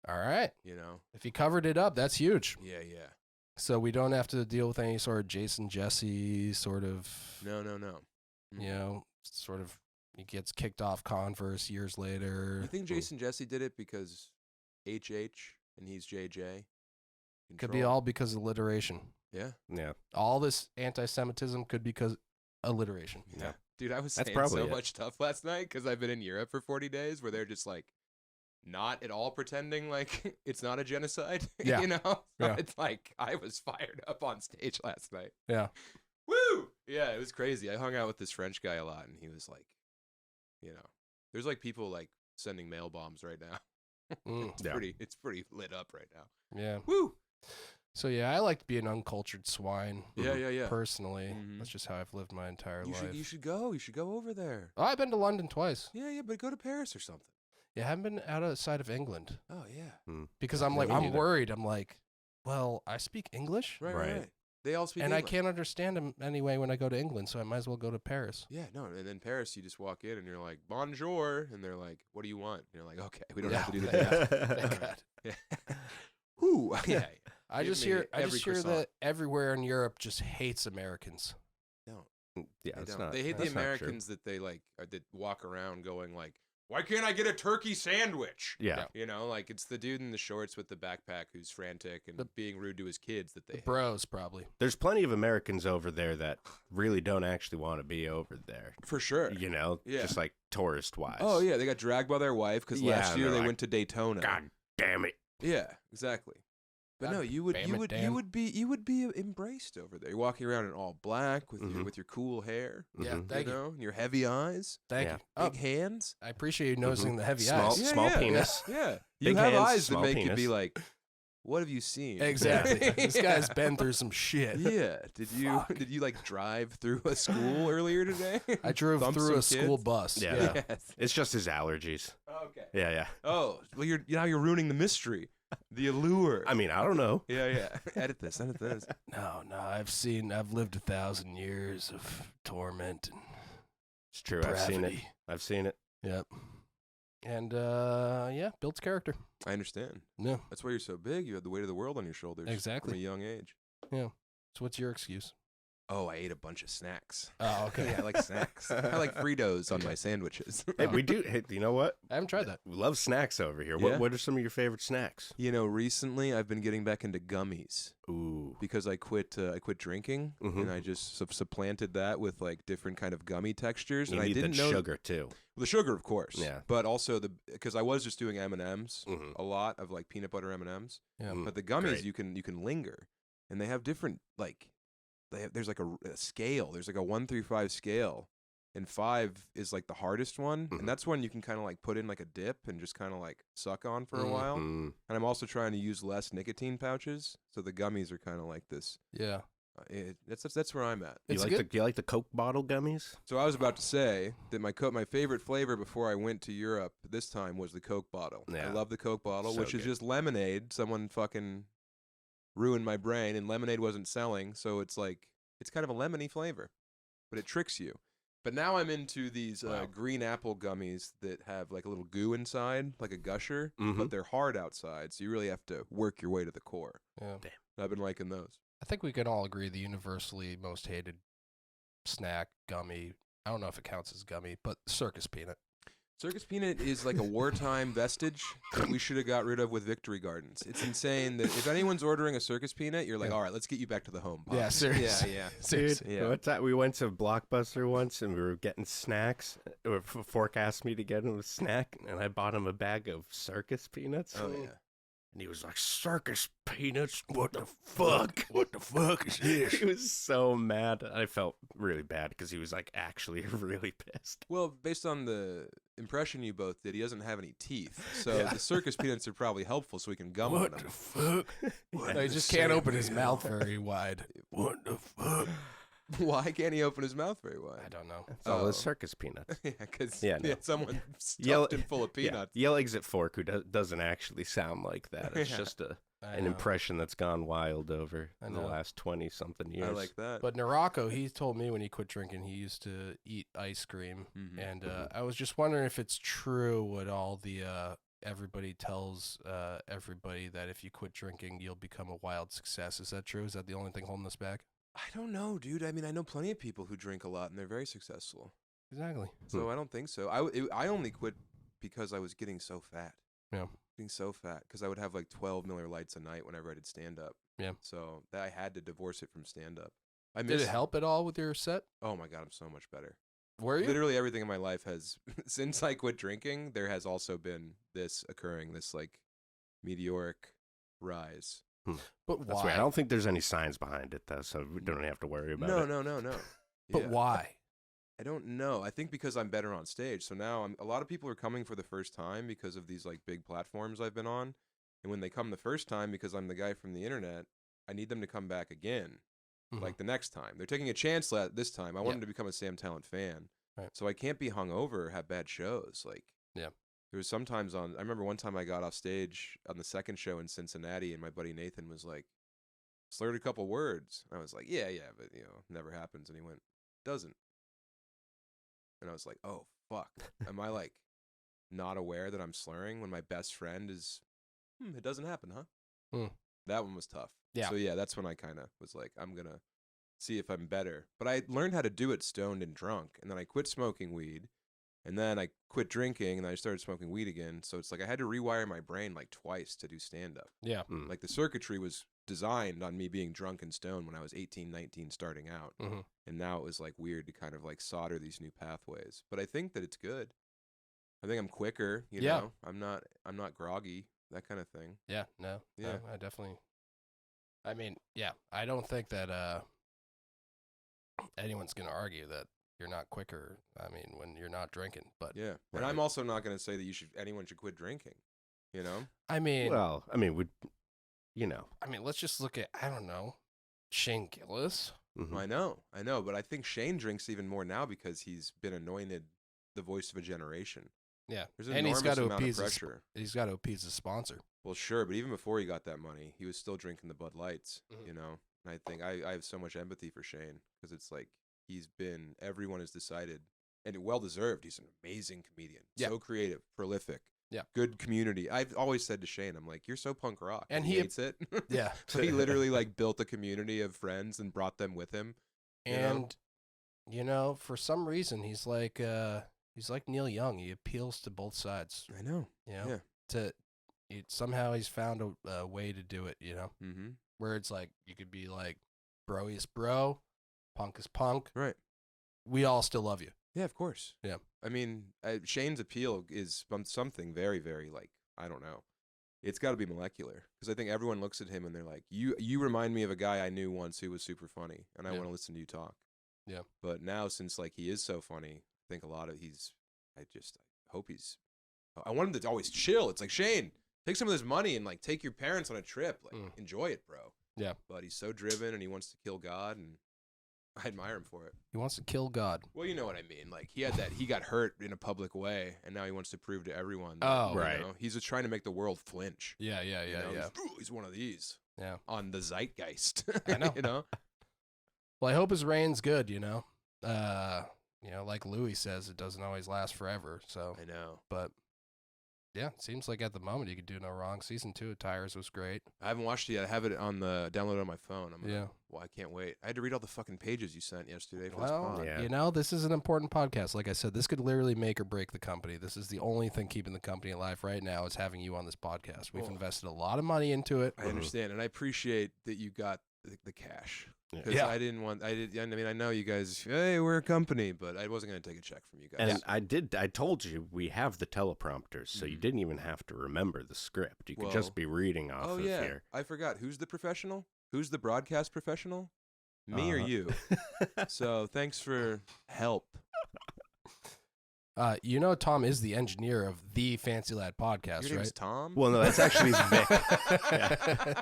All right. You know? If he covered it up, that's huge. Yeah. So we don't have to deal with any sort of Jason Jesse sort of, No. you know, sort of he gets kicked off Converse years later. You think Jason Jesse did it because HH and he's JJ? Could be Control? all because of alliteration. Yeah. Yeah. All this anti-Semitism could be because alliteration. Yeah. Dude, I was That's saying probably so it. much stuff last night because I've been in Europe for 40 days where they're just like not at all pretending like it's not a genocide. Yeah. You know? So Yeah. it's like I was fired up on stage last night. Yeah. Woo! Yeah, it was crazy. I hung out with this French guy a lot and he was like, you know, there's like people like sending mail bombs right now. Mm, It's pretty lit up right now. yeah. Woo! So yeah, I like to be an uncultured swine. Yeah. Personally, Mhm. that's just how I've lived my entire You life. should go. You should go over there. Oh, I've been to London twice. Yeah, but go to Paris or something. Yeah, I haven't been outside of England Oh yeah. because I'm like, me I'm neither. worried. I'm like, well, I speak English, Right. They all speak and I English. can't understand them anyway when I go to England, so I might as well go to Paris. Yeah, no, and in Paris you just walk in and you're like, bonjour, and they're like, what do you want? And you're like, okay, we don't have to do the dance. Thank God. Yeah. Whoo, yeah. I Give just me hear every that croissant. everywhere in Europe just hates Americans. No, Yeah, they it's don't. not. They hate the that's not true. Americans that they like that walk around going like, why can't I get a turkey sandwich? Yeah. You know, like it's the dude in the shorts with the backpack who's frantic and being rude to his kids that they The hate. bros, probably. There's plenty of Americans over there that really don't actually want to be over there. For sure. You know, Yeah. just like tourist-wise. Oh yeah, they got dragged by their wife because Yeah, last year they're they like, went to Daytona. God damn it. Yeah, exactly. But God no, you would damn it, Dan. you would be embraced over there. You're walking around in all black with Mhm. your cool hair. Yeah, Mhm. thank you you. know, and your heavy eyes, Thank Yeah. you. Oh, big hands. I appreciate you noticing the heavy Small- eyes. Small penis. Yeah, you Big have hands, eyes that small make you be penis. like, what have you seen? Exactly. This guy's been through some shit. Yeah. Did Fuck. you like drive through a school earlier today? I drove Thump through some a school kids? bus. Yeah. Yes. It's just his allergies. Okay. Yeah. Oh, well, you're ruining the mystery, the allure. I mean, I don't know. Yeah. Edit this. No, I've lived 1,000 years of torment and It's true. I've seen it. depravity. I've seen it. Yep. And yeah, builds character. I understand. Yeah. That's why you're so big. You have the weight of the world on your shoulders. Exactly. From a young age. So what's your excuse? Oh, I ate a bunch of snacks. Oh, okay. Yeah, I like snacks. I like Fritos on my sandwiches. Hey, we do. Hey, you know what? I haven't tried that. We love snacks over here. Yeah? What are some of your favorite snacks? You know, recently I've been getting back into gummies Ooh. because I quit drinking Mhm. and I just supplanted that with like different kind of gummy textures. You and I need didn't that know sugar too. the sugar, of course. Yeah. But also because I was just doing M&Ms, Mhm. a lot of like peanut butter M&Ms. Yeah. Mm, But the gummies great. you can linger, and they have different like there's like a scale. There's like a 1 through 5 scale, and 5 is like the hardest one, Mhm. and that's one you can kind of like put in like a dip and just kind of like suck on for a while. Mm. And I'm also trying to use less nicotine pouches, so the gummies are kind of like this. Yeah. That's where I'm at. It's You good. like the Coke bottle gummies? So I was about to say that my favorite flavor before I went to Europe this time was the Coke bottle. I Yeah. love the Coke bottle, So which is good. just lemonade. Someone fucking ruined my brain, and lemonade wasn't selling, so it's like it's kind of a lemony flavor, but it tricks you. But now I'm into these Wow. green apple gummies that have like a little goo inside, like a gusher, Mhm. but they're hard outside, so you really have to work your way to the core. Yeah. I've been liking those. I think we can all agree the universally most hated snack, gummy. I don't know if it counts as gummy, but circus peanut. Circus peanut is like a wartime vestige that we should have got rid of with Victory Gardens. It's insane that if anyone's ordering a circus peanut, you're like, Yeah. all right, let's get you back to the home. Pop." Yeah, seriously. Yeah. Dude, Seriously. Yeah. one time we went to Blockbuster once and we were getting snacks. Fork asked me to get him a snack, and I bought him a bag of circus peanuts. Oh yeah. And he was like, circus peanuts? What the fuck? What the fuck is this? He was so mad. I felt really bad because he was like actually really pissed. Well, based on the impression you both did, he doesn't have any teeth, so Yeah. the circus peanuts are probably helpful, so we can gum on What them. the fuck? Yeah. No, he just can't open his mouth very wide. What the fuck? Why can't he open his mouth very wide? I don't know. It's all Oh. those circus peanuts. Yeah, because Yeah, no. someone stuffed Yell- him full of Yeah, peanuts. Yell Exit Fork, who doesn't actually sound like that. It's Yeah. just I an know. impression that's gone wild over I the know. last 20-something years. I like that. But Narako, he told me when he quit drinking, he used to eat ice cream. Mhm. And I was just wondering if it's true what all the everybody tells everybody that if you quit drinking, you'll become a wild success. Is that true? Is that the only thing holding us back? I don't know, dude. I mean, I know plenty of people who drink a lot and they're very successful. Exactly. So I don't think so. I only quit because I was getting so fat. Yeah. Getting so fat because I would have like 12 Miller Lights a night whenever I did stand up. Yeah. So that I had to divorce it from stand up. Did it help at all with your set? Oh my god, I'm so much better. Were you? Literally everything in my life has since I quit drinking, there has also been this occurring, this like meteoric rise. But why? That's weird. I don't think there's any science behind it, though, so we don't have to worry about No, it. no. But Yeah. why? I don't know. I think because I'm better on stage. So now a lot of people are coming for the first time because of these like big platforms I've been on. And when they come the first time because I'm the guy from the internet, I need them to come back again. Mhm. Like the next time. They're taking a chance this time. I want Yeah. them to become a Sam Tallent fan. Right. So I can't be hungover or have bad shows. Like Yeah. there was sometimes I remember one time I got off stage on the second show in Cincinnati and my buddy Nathan was like, slurred a couple words. I was like, yeah, but never happens. And he went, doesn't. And I was like, oh, fuck. Am I like not aware that I'm slurring when my best friend is, it doesn't happen, huh? Hmm. That one was tough. Yeah. So, yeah, that's when I kind of was like, I'm going to see if I'm better. But I learned how to do it stoned and drunk. And then I quit smoking weed. And then I quit drinking, and I started smoking weed again. So it's like I had to rewire my brain like twice to do stand-up. Yeah. Like the circuitry was designed on me being drunk and stoned when I was 18, 19 starting out. Mm-hmm. And now it was like weird to kind of like solder these new pathways. But I think that it's good. I think I'm quicker, you know. I'm not groggy, that kind of thing. Yeah, no, I definitely. I mean, yeah, I don't think that anyone's gonna argue that you're not quicker. I mean, when you're not drinking, but Yeah, and I'm also not going to say that anyone should quit drinking. You know. I mean, you know, let's just look at I don't know, Shane Gillis. mhm. I know, but I think Shane drinks even more now because he's been anointed the voice of a generation. Yeah, There's an and enormous he's got to amount of appease pressure. He's got to appease his sponsor. Well, sure, but even before he got that money, he was still drinking the Bud Lights, Mhm. you know? And I think I have so much empathy for Shane because it's like everyone has decided, and well-deserved, he's an amazing comedian. Yeah. So creative, prolific. Yeah. Good community. I've always said to Shane, I'm like, you're so punk rock. And he he- hates it. Yeah, So he literally like built a community of friends and brought them with him. You know? and you know, for some reason, he's like Neil Young. He appeals to both sides. I know. You know, somehow he's found a way to do it. You know, Mm-hmm. where it's like you could be like, bro is bro, punk is punk. Right. We all still love you. Yeah, of course. Yeah. I mean, Shane's appeal is something very, very like, I don't know. It's got to be molecular because I think everyone looks at him and they're like, you remind me of a guy I knew once who was super funny, and I Yeah. want to listen to you talk. Yeah. But now, since like he is so funny, I think a lot of I hope I want him to always chill. It's like, Shane, take some of this money and like take your parents on a trip. Like, enjoy it, bro. Yeah. But he's so driven and he wants to kill God, and I admire him for it. He wants to kill God. Well, you know what I mean. Like he got hurt in a public way, and now he wants to prove to everyone. Oh, you right. know, he's just trying to make the world flinch. Yeah, you know? He's one of these. Yeah. On the zeitgeist. I know. You know. Well, I hope his reign's good. You know, like Louis says, it doesn't always last forever. So, I know. but yeah, it seems like at the moment you could do no wrong. Season 2 of Tires was great. I haven't watched it yet. I have it on the download on my phone. Yeah. Well, I can't wait. I had to read all the fucking pages you sent yesterday for this Well, pod. Yeah. you know, this is an important podcast. Like I said, this could literally make or break the company. This is the only thing keeping the company alive right now is having you on this podcast. We've Well, invested a lot of money into it. I understand, and I appreciate that you got the cash. Because Yeah. I know you guys, hey, we're a company, but I wasn't going to take a check from you guys. And I told you we have the teleprompters, so you didn't even have to remember the script. You could Well, just be reading off of here. I forgot. Who's the professional? Who's the broadcast professional? Me or you? So thanks for help. You know, Tom is the engineer of the Fancy Lad podcast, Your name's right? Tom? Well, no, that's actually Vic. Yeah.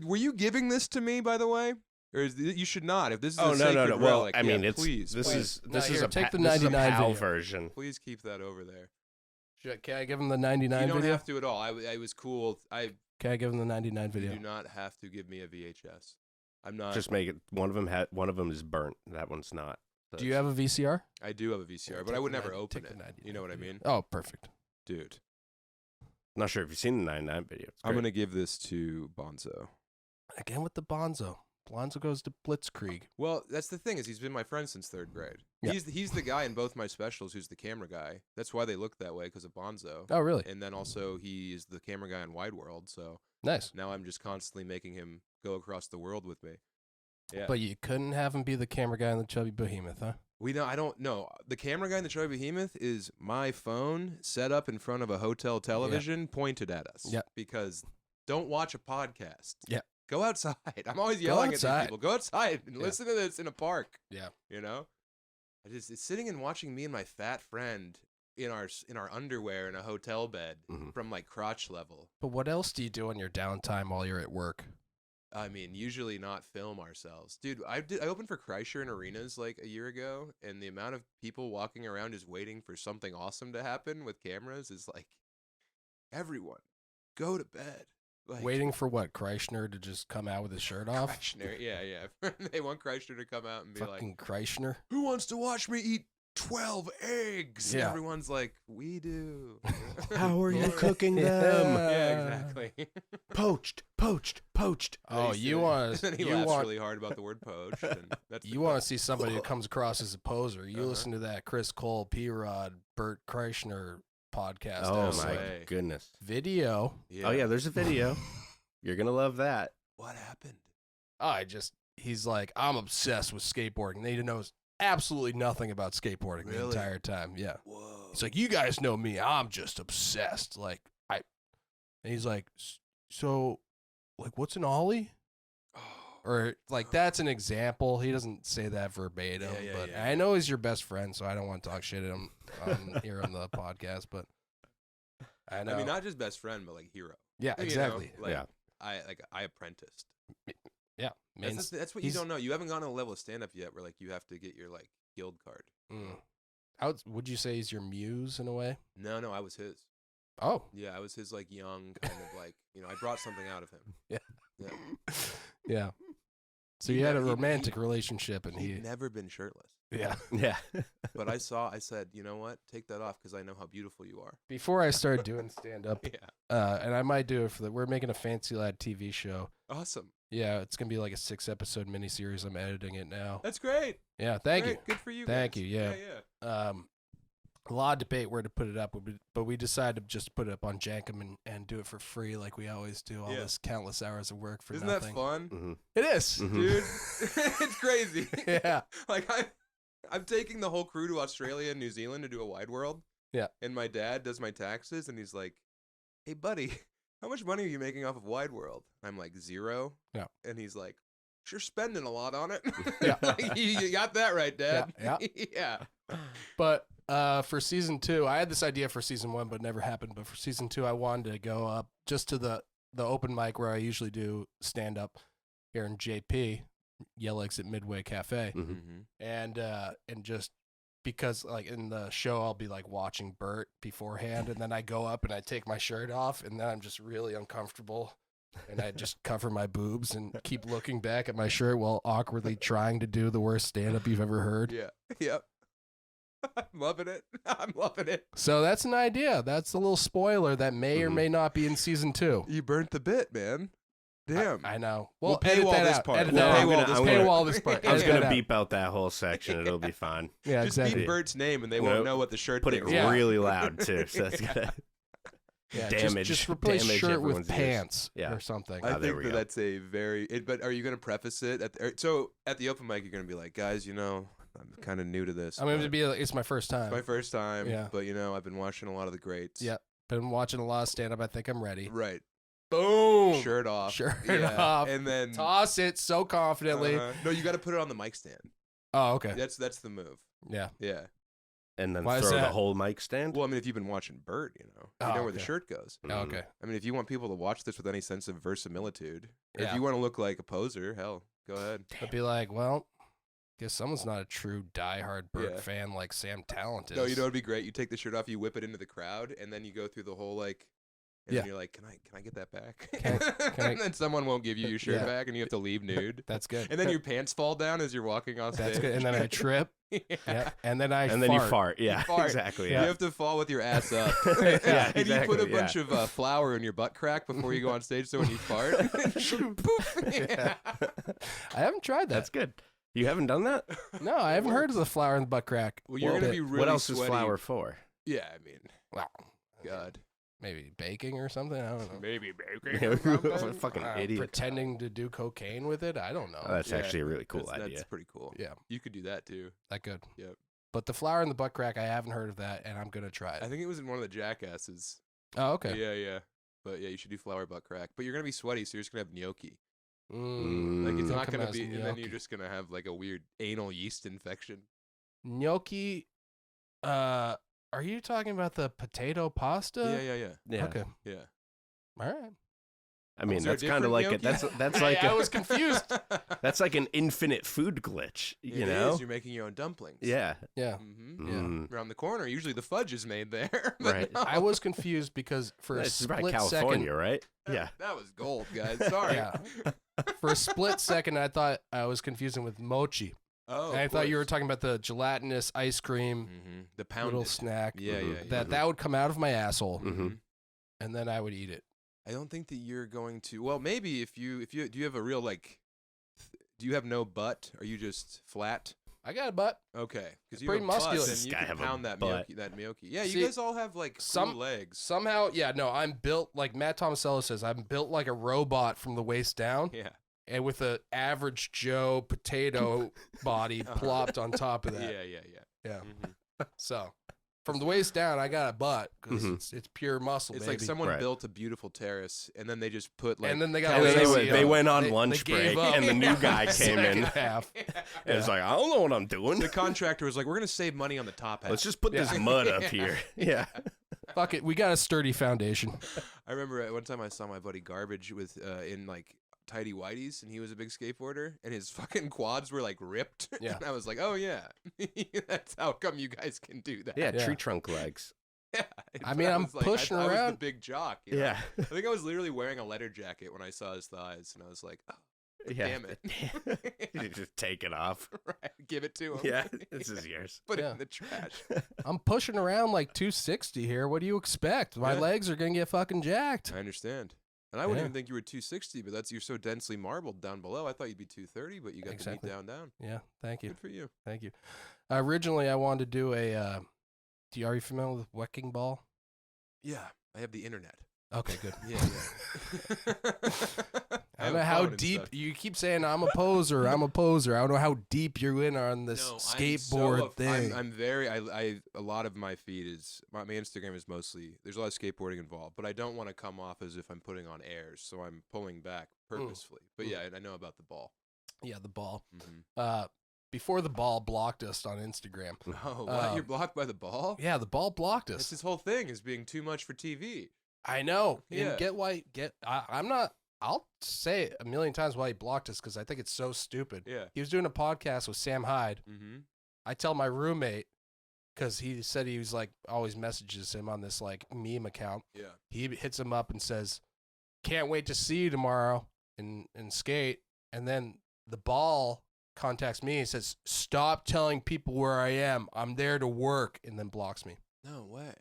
Were you giving this to me, by the way? Or you should not. If this is Oh a no. sacred Well, relic, I mean, yeah, it's please, this please, No, is here, a take the this is a 99 PAL video. version. please keep that over there. Can I give him the 99 You don't video? have to at all. I was cool. Can I give him the 99 You video? do not have to give me a VHS. I'm not. Just make it. One of them is burnt. That one's not. Do you have a VCR? I do have a VCR, Yeah, but I take would the never 90 open take it. the 99 You know what I video. mean, Oh, perfect. dude? Not sure if you've seen the 99 video. It's I'm great. gonna give this to Bonzo. Again with the Bonzo. Bonzo goes to Blitzkrieg. Well, that's the thing is he's been my friend since 3rd grade. Yeah. He's the guy in both my specials who's the camera guy. That's why they look that way because of Bonzo. Oh, really? And then also he is the camera guy in Wide World. So Nice. now I'm just constantly making him go across the world with me. Yeah. But you couldn't have him be the camera guy in the Chubby Behemoth, huh? I don't know. The camera guy in the Troy Behemoth is my phone set up in front of a hotel television pointed at us. Yeah. Because don't watch a podcast. Yeah. Go outside. I'm always yelling at these outside. people. Go outside and Yeah. listen to this in a park. Yeah. You know? It's sitting and watching me and my fat friend in our underwear in a hotel bed Mhm. from like crotch level. But what else do you do on your downtime while you're at work? I mean, usually not film ourselves. Dude, I opened for Kreischer in arenas like a year ago, and the amount of people walking around just waiting for something awesome to happen with cameras is like, everyone, go to bed. Like, Waiting for what? Kreischer to just come out with his shirt off? Kreischer, yeah. They want Kreischer to come out and be Fucking like, Kreischer. who wants to watch me eat 12 eggs? Yeah. And everyone's like, we do. How are you Yeah. cooking Yeah. them? Yeah, exactly. Poached. Oh, you want And then he you laughs want really hard about the word poached. And that's you want to see somebody who comes across as a poser. You listen to that Chris Cole, P-Rod, Bert Kreischer podcast. Oh episode. my way. goodness. Video. Oh yeah, there's a video. You're gonna love that. What happened? He's like, I'm obsessed with skateboarding. He knows absolutely nothing about skateboarding the Really? entire time. Yeah. Whoa. He's like, you guys know me. I'm just obsessed. And he's like, so, like, what's an ollie? Oh. Or like that's an example. He doesn't say that verbatim, Yeah, but yeah. I know he's your best friend, so I don't want to talk shit at him here on the podcast. But I know. I mean, not just best friend, but like hero. yeah, You know, exactly. like, Yeah. I apprenticed. Yeah, That's what you don't know. You haven't gone to a level of stand up yet where like you have to get your like guild card. Would you say he's your muse in a way? No, I was his. Oh, Yeah, I was his like young kind of like I brought something out of him. yeah. So He you had a ne- he- romantic relationship, and He'd he never been shirtless. yeah. Yeah. But I said, you know what? Take that off because I know how beautiful you are. Before I started doing stand up, Yeah. and I might do it we're making a Fancy Lad TV show. Awesome. Yeah, it's gonna be like a 6-episode miniseries. I'm editing it now. That's great. Yeah, thank you. Great. Good for you. Thank guys. you, yeah. Yeah. A lot of debate where to put it up, but we decided to just put it up on Jankum and do it for free like we always do. All Yeah. this countless hours of work for Isn't nothing. that fun? Mhm. It is. Mhm. Dude, it's crazy. Yeah. Like I'm taking the whole crew to Australia and New Zealand to do a wide world. Yeah. And my dad does my taxes and he's like, "Hey buddy, how much money are you making off of wide world?" I'm like, "0." Yeah. And he's like, "You're spending a lot on it." Yeah. Like, you got that right, Dad. Yeah, Yeah. But for season 2, I had this idea for season 1, but it never happened. But for season 2, I wanted to go up just to the open mic where I usually do stand up here in JP, Yell Exit Midway Cafe, Mhm. Mm-hmm. and just because like in the show I'll be like watching Bert beforehand, and then I go up and I take my shirt off, and then I'm just really uncomfortable. And I just cover my boobs and keep looking back at my shirt while awkwardly trying to do the worst stand-up you've ever heard. Yeah. Yep. I'm loving it. I'm loving it. So that's an idea. That's a little spoiler that may or Mhm. may not be in season 2. You burnt the bit, man. Damn. I know. We'll Well, edit paywall that this out. part. Edit We'll that out. paywall this part. Paywall this part. I was Edit gonna that out. beep out that whole section. It'll be fine. Yeah, Just exactly. beat Bert's name and they Nope. won't know what the shirt Put thing it is. Yeah. really loud too. So that's gonna Yeah, damage. Just replace damage shirt with everyone's ears. pants Yeah. or something. I Oh, there think we that go. that's a very. But are you going to preface it so at the open mic? You're going to be like, guys, I'm kind of new to this. I'm going to but be like, it's my first time. it's my first time. Yeah. But I've been watching a lot of the greats. Yeah. Been watching a lot of stand-up. I think I'm ready. Right. Boom. Shirt off. Shirt Yeah. off. And then Toss it so confidently. No, you got to put it on the mic stand. Oh, okay. That's the move. Yeah. Yeah. and then Why is throw the that? whole mic stand. Well, I mean, if you've been watching Bert, you know Oh, where the okay. shirt goes. Oh, okay. I mean, if you want people to watch this with any sense of verisimilitude, or if Yeah. you want to look like a poser, hell, go ahead. I'd be like, well, guess someone's not a true diehard Bert Yeah. fan like Sam Tallent is. No, it'd be great. You take the shirt off, you whip it into the crowd, and then you go through the whole like, and Yeah. then you're like, can I get that back? Can I- and then someone won't give you your shirt Yeah. back, and you have to leave nude. That's good. And then your pants fall down as you're walking off stage. That's good. And then I trip. yeah. Yeah. And then I and fart. then you fart. Yeah, fart. exactly. You Yeah. have to fall with your ass up. Yeah, and you put a exactly, bunch of flour in your butt crack before you go on stage, so when you fart, poof. Yeah. I haven't tried that. That's good. You haven't done that? No, I haven't heard of the flour in the butt crack. Well, you're Well, gonna be really what else sweaty. is flour for? Yeah, I mean, Wow. God, Maybe baking or something. I don't know. maybe baking. Yeah, or something. fucking idiot. Pretending to do cocaine with it. I don't know. Oh, that's Yeah, actually a really cool That's idea. pretty cool. Yeah. You could do that too. That good. Yep. But the flour in the butt crack, I haven't heard of that, and I'm gonna try I it. think it was in one of the jackasses. Oh, okay. Yeah. But yeah, you should do flour butt crack. But you're gonna be sweaty, so you're just gonna have gnocchi. Mm. Like it's Mm. not Come gonna as be, and then gnocchi. you're just gonna have like a weird anal yeast infection. Gnocchi. Are you talking about the potato pasta? Yeah. Yeah. Okay. Yeah. All right. I mean, Is there a that's kind of different like it. gnocchi? That's like I was confused. that's like an infinite food glitch. You It know? is. You're making your own dumplings. Yeah. Mm-hmm. Yeah. Mm. Around the corner, usually the fudge is made there. but Right. no. I was confused because for a This is probably split California, second, right? Yeah. That was gold, guys. Sorry. Yeah. for a split second, I thought I was confusing with mochi. Oh, And I thought you were talking about the gelatinous ice cream the little pounded. snack Yeah, Mhm. yeah. that would come out of my asshole, Mhm. and then I would eat it. I don't think that you're going to. Well, maybe if you do you have a real like, do you have no butt? Are you just flat? I got a butt. Okay, because you Pretty have a butt, muscular. then This you guy can have a pound that butt. gnocchi. Yeah, See, you guys all have like cool legs. Somehow, yeah, no, I'm built like Matt Tomasello says. I'm built like a robot from the waist down, Yeah. and with a average Joe potato body plopped on top of that. Yeah. Yeah. Mhm. So, from the waist down, I got a butt because Mhm. it's pure muscle. It's baby. like someone Right. built a beautiful terrace, and then they just put like. And then they got And then lazy they on- went on they lunch gave break, up. and the new guy The came in. second half. And it's like, I don't know what I'm doing. The contractor was like, "We're gonna save money on the top half." Let's just put this mud up here. Yeah. Fuck it, we got a sturdy foundation. I remember one time I saw my buddy Garbage with in like tidy whities, and he was a big skateboarder, and his fucking quads were like ripped. Yeah. And I was like, "Oh yeah, that's how come you guys can do that." Yeah, Yeah. tree trunk legs. Yeah. I mean, I I'm was like, pushing I was the around. big jock. You know? Yeah. I think I was literally wearing a leather jacket when I saw his thighs, and I was like, "Oh, Yeah. damn it." You just take it off. right, give it to him. Yeah, this is yours. Put it Yeah. in the trash. I'm pushing around like 260 here. What do you expect? My Yeah. legs are gonna get fucking jacked. I understand. And I wouldn't Yeah. even think you were 260, but you're so densely marbled down below. I thought you'd be 230, but you got Exactly. the meat down. Yeah, thank you, Good for you. thank you. Originally, I wanted to do a. Are you familiar with Wrecking Ball? Yeah, I have the internet. Okay, good. Yeah. I don't know how deep you keep saying I'm a poser. I'm a poser. I don't know how deep you're in on this skateboard thing. I'm very. I a lot of my feed is my Instagram is mostly. There's a lot of skateboarding involved, but I don't want to come off as if I'm putting on airs, so I'm pulling back purposefully. But yeah, I know about the ball. Yeah, the ball. Mm-hmm. Before the ball blocked us on Instagram. Oh, what? You're blocked by the ball? Yeah, the ball blocked That's us. his whole thing is being too much for TV. I know. Yeah. And I'm not. I'll say it a million times why he blocked us because I think it's so stupid. Yeah. He was doing a podcast with Sam Hyde. Mm-hmm. I tell my roommate because he said he was like always messages him on this like meme account. Yeah. He hits him up and says, "Can't wait to see you tomorrow and skate." And then the ball contacts me and says, "Stop telling people where I am. I'm there to work," and then blocks me. No way.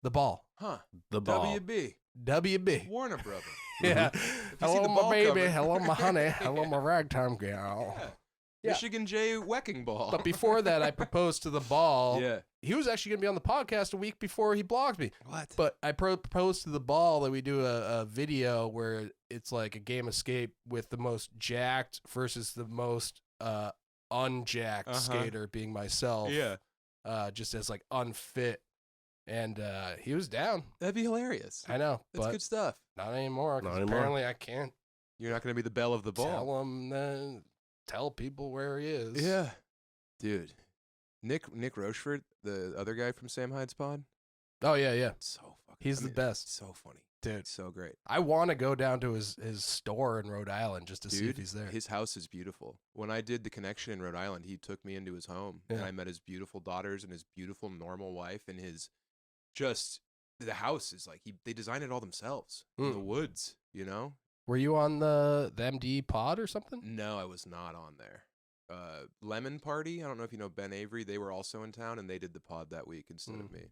The ball. Huh. The ball. WB. WB. Warner Brother. Yeah. you see Hello, the my ball baby. cover. Hello, my honey. Hello, my ragtime gal. Yeah. Yeah. Michigan J Wrecking Ball. But before that, I proposed to the ball. yeah. He was actually going to be on the podcast a week before he blocked me. What? But I proposed to the ball that we do a video where it's like a game escape with the most jacked versus the most unjacked skater being myself. Yeah. Just as like unfit. And he was down. That'd be hilarious. I know, That's but good stuff. not anymore. 'Cause Not anymore. apparently I can't You're not going to be the belle of the ball. tell people where he is. Yeah. Dude. Nick Rochefort, the other guy from Sam Hyde's pod. Oh, yeah. So fucking He's the best. So funny. Dude. So great. I want to go down to his store in Rhode Island just to see if Dude, he's there. his house is beautiful. When I did the connection in Rhode Island, he took me into his home, and Yeah. I met his beautiful daughters and his beautiful normal wife, and his just the house is like they designed it all themselves in the woods. You know? Were you on the MD pod or something? No, I was not on there. Lemon Party. I don't know if you know Ben Avery. They were also in town, and they did the pod that week instead of me.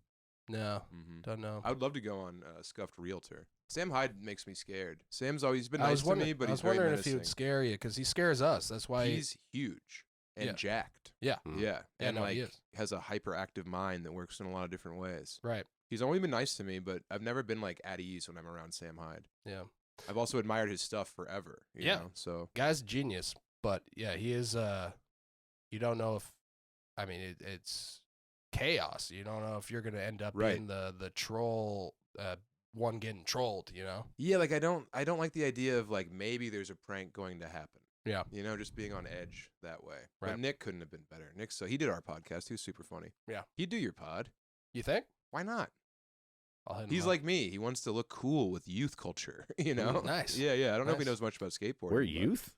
No, Mm-hmm. don't know. I would love to go on Scuffed Realtor. Sam Hyde makes me scared. Sam's always been I nice was to wondering, me, but I he's was very wondering if menacing. he would scare you because he scares us. That's why He's huge and Yeah. jacked. Yeah. Mm. Yeah, Yeah, and no, like he is. has a hyperactive mind that works in a lot of different ways. Right. He's only been nice to me, but I've never been like at ease when I'm around Sam Hyde. Yeah. I've also admired his stuff forever. You Yeah. know? So Guy's a genius, but yeah, he is. You don't know if, I mean, it's chaos. You don't know if you're gonna end up Right. being the troll, one getting trolled. You know. yeah, like I don't like the idea of like maybe there's a prank going to happen. Yeah. You know, just being on edge that way. Right. But Nick couldn't have been better. Nick, so he did our podcast. He was super funny. Yeah. He'd do your pod. You think? Why not? I'll hit him He's up. like me. He wants to look cool with youth culture. You know. Nice. Yeah, yeah. I don't know if he Nice. knows much about skateboarding. We're but youth.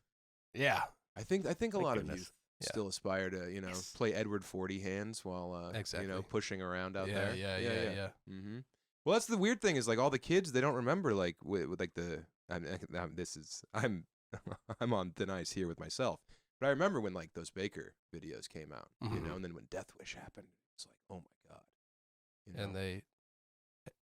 Yeah. I think a Thank lot goodness. of youth Yeah. still aspire to play Edward 40 hands while Exactly. pushing around out Yeah, there. yeah. Mm-hmm. Well, that's the weird thing is like all the kids they don't remember like with like the I'm I'm on thin ice here with myself, but I remember when like those Baker videos came out, you Mhm. know, and then when Death Wish happened, it's like oh my god, you know? And they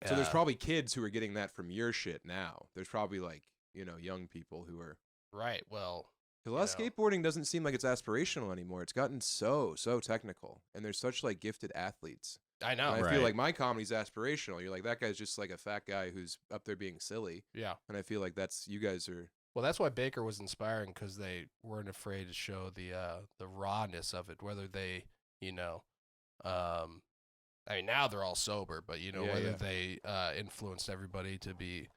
So there's probably kids who are getting that from your shit now. There's probably like, young people who are. Right. Well, A lot of skateboarding doesn't seem like it's aspirational anymore. It's gotten so technical, and there's such like gifted athletes. I know. And I feel like my comedy's aspirational. You're like, that guy's just like a fat guy who's up there being silly. Yeah. And I feel like you guys are. Well, that's why Baker was inspiring, because they weren't afraid to show the rawness of it. Whether they, I mean, now they're all sober, but whether they influenced everybody to be,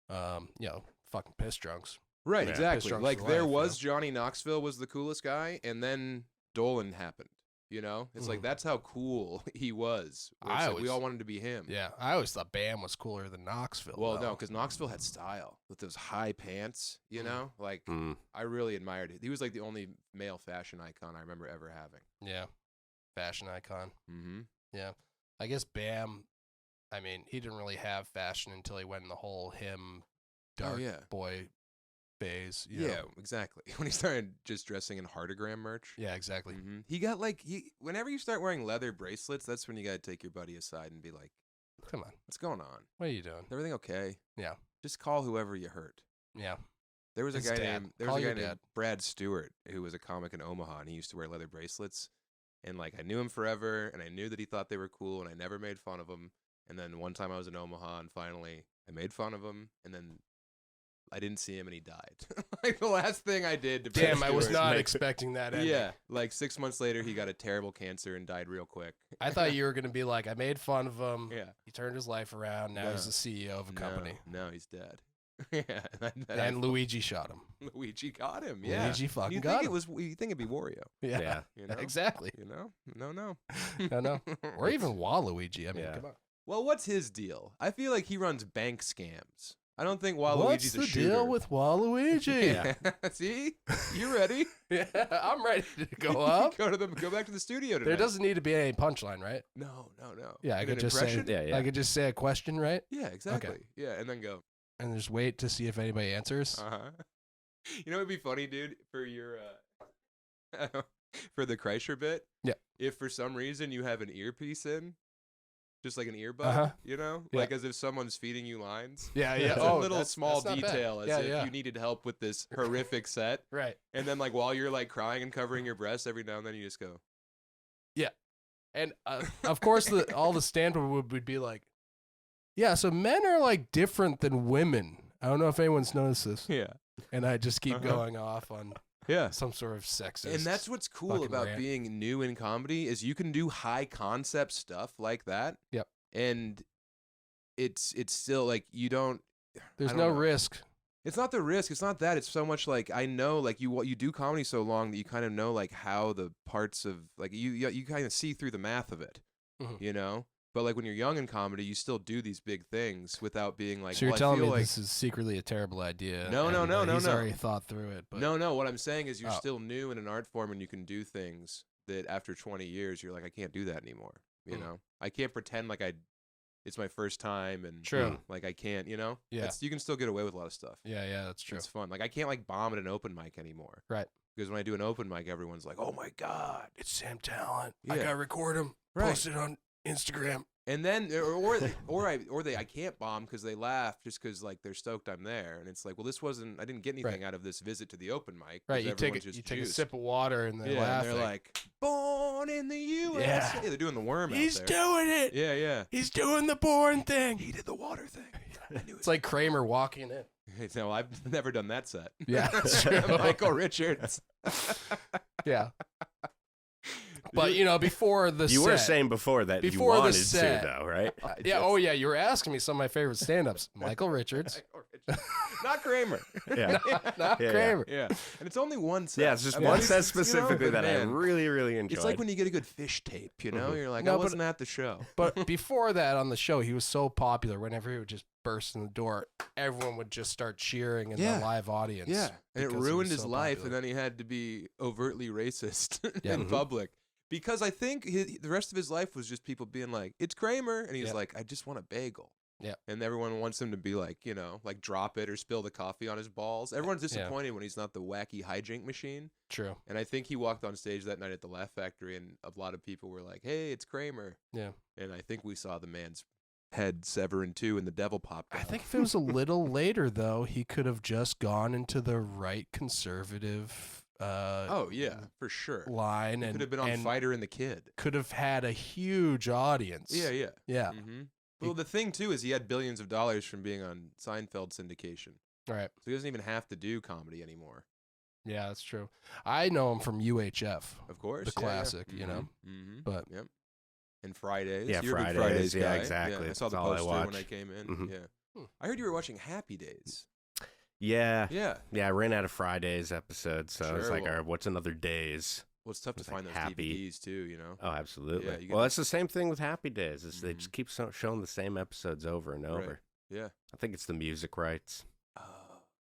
fucking piss drunks. Right, Yeah. exactly. Drunks Like for there life, was Johnny Knoxville was the coolest guy, and then Dolan happened. It's like that's how cool he was. Where it's like we all wanted to be him. Yeah, I always thought Bam was cooler than Knoxville. Well, though. no, because Knoxville had style with those high pants. Like Mm. I really admired it. He was like the only male fashion icon I remember ever having. Yeah, fashion icon. Mm-hmm. Yeah, I guess Bam. I mean, he didn't really have fashion until he went in the whole dark boy phase. Yeah, exactly. When he started just dressing in Heartogram merch. Yeah, exactly. Mm-hmm. He got whenever you start wearing leather bracelets, that's when you got to take your buddy aside and be like, Come on, what's going on? what are you doing? Is everything okay? Yeah. Just call whoever you hurt. Yeah. There was His a guy dad. named Call your named dad. Brad Stewart who was a comic in Omaha, and he used to wear leather bracelets. And like I knew him forever, and I knew that he thought they were cool, and I never made fun of him. And then one time I was in Omaha, and finally I made fun of him, and then I didn't see him, and he died. Like the last thing I did to Brad Damn, I was Stewart. not expecting that ending. Yeah, like 6 months later, he got a terrible cancer and died real quick. I thought you were gonna be like, I made fun of him. Yeah. He turned his life around. Now No. he's the CEO of a company. No, he's dead. Yeah, And Luigi shot him. Luigi got him. Yeah, Luigi fucking you got think him. you think it'd be Wario? Yeah. Yeah. Exactly. No. No. Or even Waluigi. I mean, Yeah. come on. Well, what's his deal? I feel like he runs bank scams. I don't think What's Waluigi's the a shooter. deal with Waluigi? Yeah. See, you ready? Yeah, I'm ready to go up. Go back to the studio tonight. There doesn't need to be any punchline, right? No. Yeah, I In could an just impression? say. Yeah. I could just say a question, right? Yeah, exactly. Yeah, and then go. And just wait to see if anybody answers. You know what'd be funny, dude, for your for the Kreischer bit? Yeah. If for some reason you have an earpiece in, just like an earbud, Uh-huh. Yeah. Like as if someone's feeding you lines. Yeah, It's Oh, a little that's small not bad. detail as Yeah, if yeah. you needed help with this horrific set. Right. And then like while you're like crying and covering your breasts, every now and then you just go, And of course, all the stand-up would be like, yeah, so men are like different than women. I don't know if anyone's noticed this. yeah. And I just keep Uh-huh. going off on Yeah. some sort of sexist. And that's what's cool fucking about rant. being new in comedy is you can do high concept stuff like that. Yep. And it's still like you don't. There's I no don't know. risk. It's not the risk. It's not that. It's so much like I know like you do comedy so long that you kind of know like how the parts of like you kind of see through the math of it, Mhm. But like when you're young in comedy, you still do these big things without being like. So you're well, I telling feel me like, this is secretly a terrible idea? No, and, no. He's already thought through it. But No. What I'm saying is you're Oh. still new in an art form and you can do things that after 20 years you're like I can't do that anymore. I can't pretend like it's my first time and True. like I can't. Yeah. You can still get away with a lot of stuff. Yeah, that's true. It's fun. Like I can't like bomb at an open mic anymore. Right. Because when I do an open mic, everyone's like, "Oh my god!" It's Sam Tallent. I Yeah. gotta record him. Right. Post it on Instagram. And then, I can't bomb because they laugh just because like they're stoked I'm there, and it's like, well, this wasn't. I didn't get anything out of this visit to the open mic. 'cause Right. You take everyone's just a juiced. sip of water and they're Yeah, laughing. and they're like, "Born in the USA." Yeah, they're doing the worm He's out there. doing it. Yeah. He's doing the born thing. He did the water thing. It's like Kramer walking in. No, I've never done that set. Yeah, that's true. Michael Richards. Yeah. But before the You set, were saying before that Before you the wanted set. to, though, right? yeah. Oh yeah, you were asking me some of my favorite stand-ups. Michael Richards, Not Kramer. Yeah. not Yeah. Kramer. Yeah, and it's only one set. Yeah, it's just I mean, one it's- set it's, specifically but that I man, really, really enjoyed. It's like when you get a good fish tape, You're like, No, I but- wasn't at the show. But before that, on the show, he was so popular. Whenever he would just burst in the door, everyone would just start cheering in Yeah. the live audience. Yeah, and it because he ruined was his so life, popular. and then he had to be overtly racist Yeah. in public. Because I think the rest of his life was just people being like, "It's Kramer," and he's Yeah. like, "I just want a bagel." Yeah. And everyone wants him to be like, like drop it or spill the coffee on his balls. Everyone's disappointed when he's not the wacky hijink machine. True. And I think he walked on stage that night at the Laugh Factory, and a lot of people were like, "Hey, it's Kramer." Yeah. And I think we saw the man's head severing too, and the devil popped out. I think if it was a little later, though, he could have just gone into the right conservative oh yeah, for sure. line He and could have been on and Fighter and the Kid. could have had a huge audience. Yeah. Yeah. Mm-hmm. Well, the thing too is he had billions of dollars from being on Seinfeld syndication, Right. so he doesn't even have to do comedy anymore. Yeah, that's true. I know him from UHF. Of course, The classic, you know. Mm-hmm. But yep. And Fridays. Yeah, You're a big Fridays, Fridays yeah, guy. exactly. Yeah, I saw the That's all I poster when watch. I came in. Mhm. Yeah. I heard you were watching Happy Days. Yeah. Yeah. Yeah, I ran out of Fridays episodes, so I was Sure, like, well- all right, what's another Days? Well, it's tough to It's like find those Happy. DVDs too, you know. Oh, absolutely. Yeah, you Well, get- it's the same thing with Happy Days. Is They Mhm. just keep showing the same episodes over and over. Yeah. I think it's the music rights. Oh.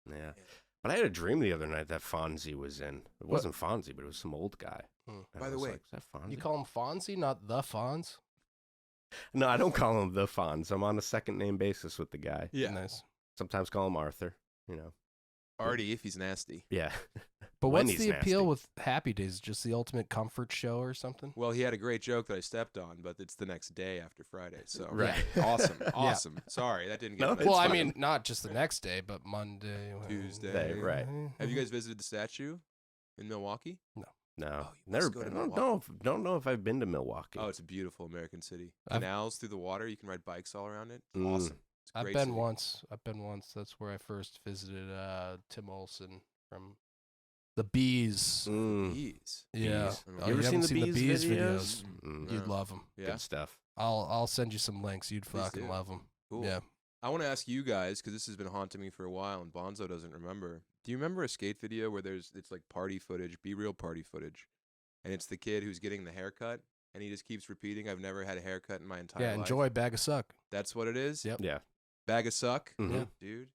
Yeah. Yeah. But I had a dream the other night that Fonzie was in. It wasn't Fonzie, but it was some old guy. Hmm. And By I the was way, like, is that Fonzie? You call him Fonzie, not the Fonz? No, I don't call him the Fonz. I'm on a second name basis with the guy. Yeah. Nice. Sometimes call him Arthur. You know. Artie, if he's nasty. Yeah. But When what's he's the appeal nasty. with Happy Days? Just the ultimate comfort show or something? Well, he had a great joke that I stepped on, but it's the next day after Friday. So Right. awesome. Awesome. Sorry, that didn't get No, me. it's Well, I fine. mean, not just the next day, but Monday, Tuesday, right. Have you guys visited the statue in Milwaukee? No. you must Never go to been. Milwaukee. Don't know if I've been to Milwaukee. Oh, it's a beautiful American city. I've- Canals through the water. You can ride bikes all around it. Mm. Awesome. It's a I've great been city. once. That's where I first visited Tim Olson from the Bees. Mm. Bees. Yeah. Bees. Oh, You ever haven't seen the Bees videos? No. You'd love them. Yeah. Good stuff. I'll send you some links. You'd Please fucking do. love them. Cool. Yeah. I want to ask you guys, because this has been haunting me for a while, and Bonzo doesn't remember. Do you remember a skate video where it's like party footage, be real party footage, and it's the kid who's getting the haircut, and he just keeps repeating, "I've never had a haircut in my entire Yeah. life." Enjoy Bag of Suck. That's what it is. Yep. Yeah. Bag of suck, Mhm. Yeah. dude.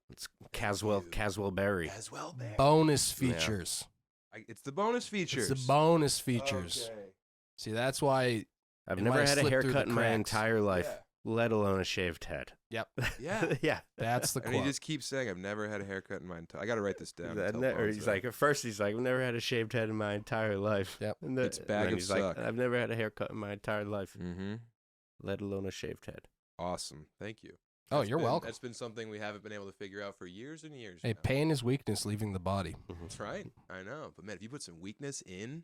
It's Caswell Berry. As well, man. Bonus features. It's the bonus features. It's the bonus features. Okay. See, that's why. I've It never might had a slip through haircut the in my cracks. entire life, let alone a shaved head. Yep. Yeah. Yeah. That's the And he quote. just keeps saying, "I've never had a haircut in my entire." I got to write this down. and That tell ne- or he's Bonzo. like, at first he's like, I've never had a shaved head in my entire life. Yep. And It's and bag then of he's suck. like, I've never had a haircut in my entire life, Mm-hmm. let alone a shaved head. Awesome. Thank you. Oh, That's you're been- welcome. That's been something we haven't been able to figure out for years and years. Hey, now. pain is weakness leaving the body. That's right. I know. But man, if you put some weakness in,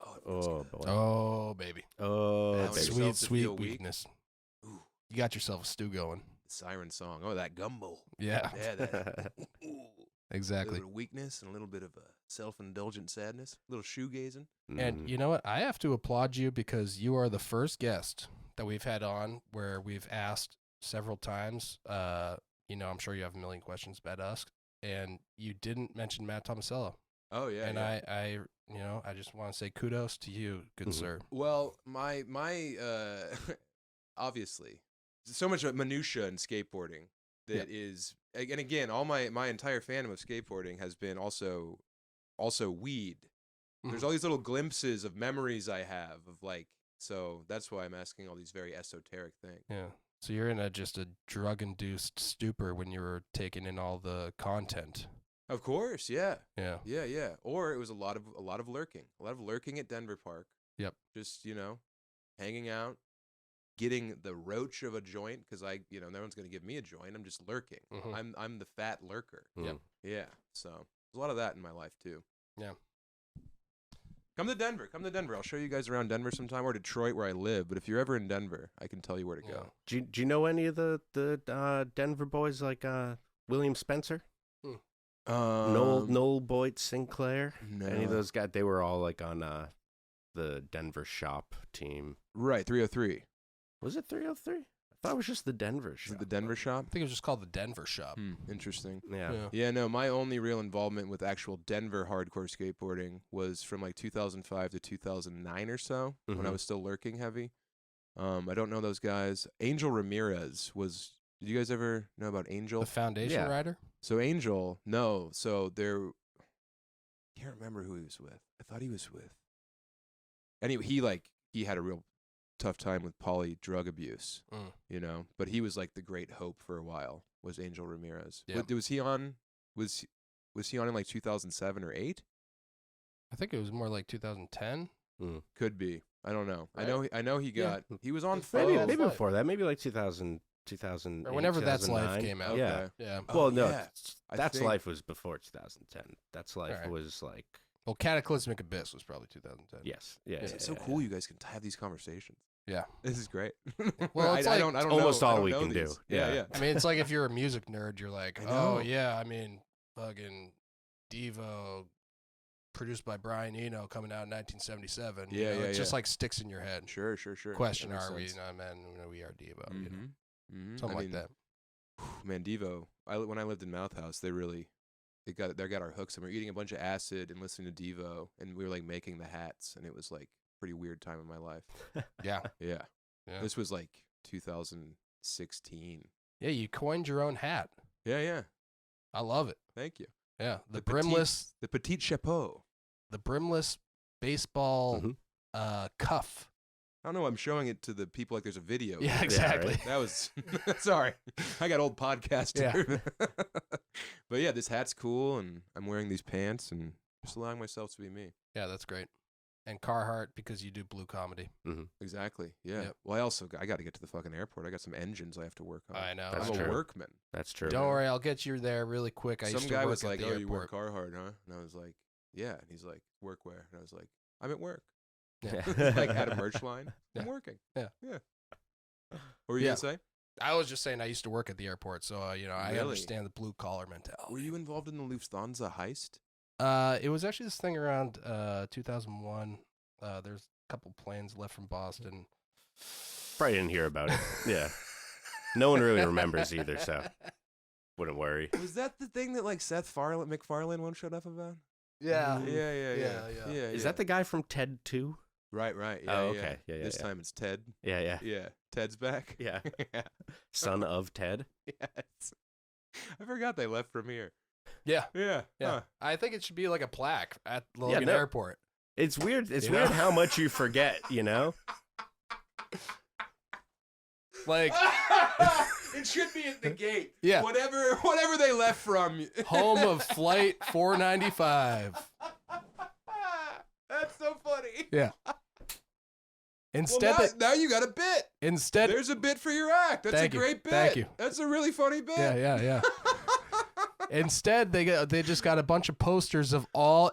oh, it feels Oh, good. boy. Oh, baby. Oh, Now That it's baby. yourself sweet, to sweet feel weak. weakness. Ooh, You got yourself a stew going. siren song. Oh, that gumbo. Yeah, Yeah, that. Ooh. A exactly. little bit of weakness and a little bit of self-indulgent sadness. A little shoegazing. And you know what? I have to applaud you because you are the first guest that we've had on where we've asked several times. I'm sure you have a million questions about us, and you didn't mention Matt Tomasello. Oh yeah. And yeah. I just want to say kudos to you, good Mhm. sir. Well, my obviously, so much minutia in skateboarding that is, and again, all my entire fandom of skateboarding has been also weed. There's Mhm. all these little glimpses of memories I have of like, so that's why I'm asking all these very esoteric things. Yeah. So you're in just a drug-induced stupor when you were taking in all the content. Of course, yeah. Yeah. Yeah. Or it was a lot of lurking at Denver Park. Yep. Just hanging out, getting the roach of a joint because no one's gonna give me a joint. I'm just lurking. Mhm. I'm the fat lurker. Yep. Yeah. So there's a lot of that in my life too. Yeah. Come to Denver. I'll show you guys around Denver sometime, or Detroit where I live. But if you're ever in Denver, I can tell you where to Yeah. go. Do you know any of the Denver boys like William Spencer, Noel Boyd Sinclair? No. Any of those guys? They were all like on the Denver shop team. Right, 303. Was it 303? I thought it was just the Denver Is shop. it the Denver shop? I think it was just called the Denver Shop. Interesting. Yeah. Yeah, no, my only real involvement with actual Denver hardcore skateboarding was from like 2005 to 2009 or so, when I Mhm. was still lurking heavy. I don't know those guys. Angel Ramirez was. Did you guys ever know about Angel? The Foundation Yeah. Rider? So Angel, no. So there, can't remember who he was with. I thought he was with. Anyway, he had a real tough time with poly drug abuse, but he was like the great hope for a while. Was Angel Ramirez? Yeah. Was he on? Was he on in like 2007 or 8? I think it was more like 2010. Could be. I don't know. Right. I know he got. He was on Maybe Foe. Maybe, That's maybe life. before that. Maybe like 2000, Or whenever That's Life 2009. came out. Yeah. Okay. Yeah. Oh, Well, no, yeah. I That's think- Life was before 2010. That's Life Alright. was like Well, Cataclysmic Abyss was probably 2010. yes, yeah. Yeah. It's so cool. You guys can have these conversations. Yeah. This is great. Well, it's like- I don't almost know, I all don't we know can do. these. Yeah. Yeah. I mean, it's like if you're a music nerd, you're like, I oh know. yeah, I mean, fucking Devo, produced by Brian Eno, coming out in 1977. You Yeah, know, yeah, it just yeah. like sticks in your head. Sure. Question: That makes Are we? sense. No, man, we are Devo. You know, Mhm. something I like mean, that. Man, Devo. When I lived in Mouth House, they got our hooks, and we were eating a bunch of acid and listening to Devo, and we were like making the hats, and it was like a pretty weird time in my life. Yeah, Yeah. Yeah. This was like 2016. yeah. You coined your own hat. Yeah. I love it. Thank you. Yeah, the petite- brimless, the petit chapeau. baseball Mhm. cuff. I don't know. I'm showing it to the people like there's a video. Yeah, here. exactly. right. That was sorry. I got old podcast. Yeah. But yeah, this hat's cool, and I'm wearing these pants, and just allowing myself to be me. Yeah, that's great. And Carhartt because you do blue comedy. Exactly. Yeah. Yep. Well, I got to get to the fucking airport. I got some engines I have to work on. I know. That's I'm true. a workman. That's true. Don't worry, I'll get you there really quick. I Some used to guy work was at like, the "Oh, airport. you work Carhartt, huh?" And I was like, "Yeah." And he's like, "Workwear," and I was like, "I'm at work." Yeah. Like had a merch line. I'm Yeah. working. Yeah. What were you Yeah. gonna say? I was just saying I used to work at the airport, so I Really? understand the blue collar mentality. Were you involved in the Lufthansa heist? It was actually this thing around 2001. There's a couple planes left from Boston. Probably didn't hear about it. Yeah. No one really remembers either, so wouldn't worry. Was that the thing that like MacFarlane won't shut up about? Yeah. Yeah. Is that the guy from Ted 2? Right. Yeah, Oh, okay. Yeah, This time it's Ted. Yeah. Yeah. Ted's back. Yeah. Yeah. Son of Ted. Yes. I forgot they left from here. Yeah. Yeah. Yeah. Huh. I think it should be like a plaque at Logan no. Airport. It's weird. It's You weird know? how much you forget, you know? Like, It should be at the gate. Yeah. Whatever they left from. home of Flight 495. That's so funny. Yeah. Instead, Well, now you got a bit. instead, There's a bit for your act. That's Thank a you. great bit. Thank you. That's a really funny bit. yeah. Instead, they just got a bunch of posters of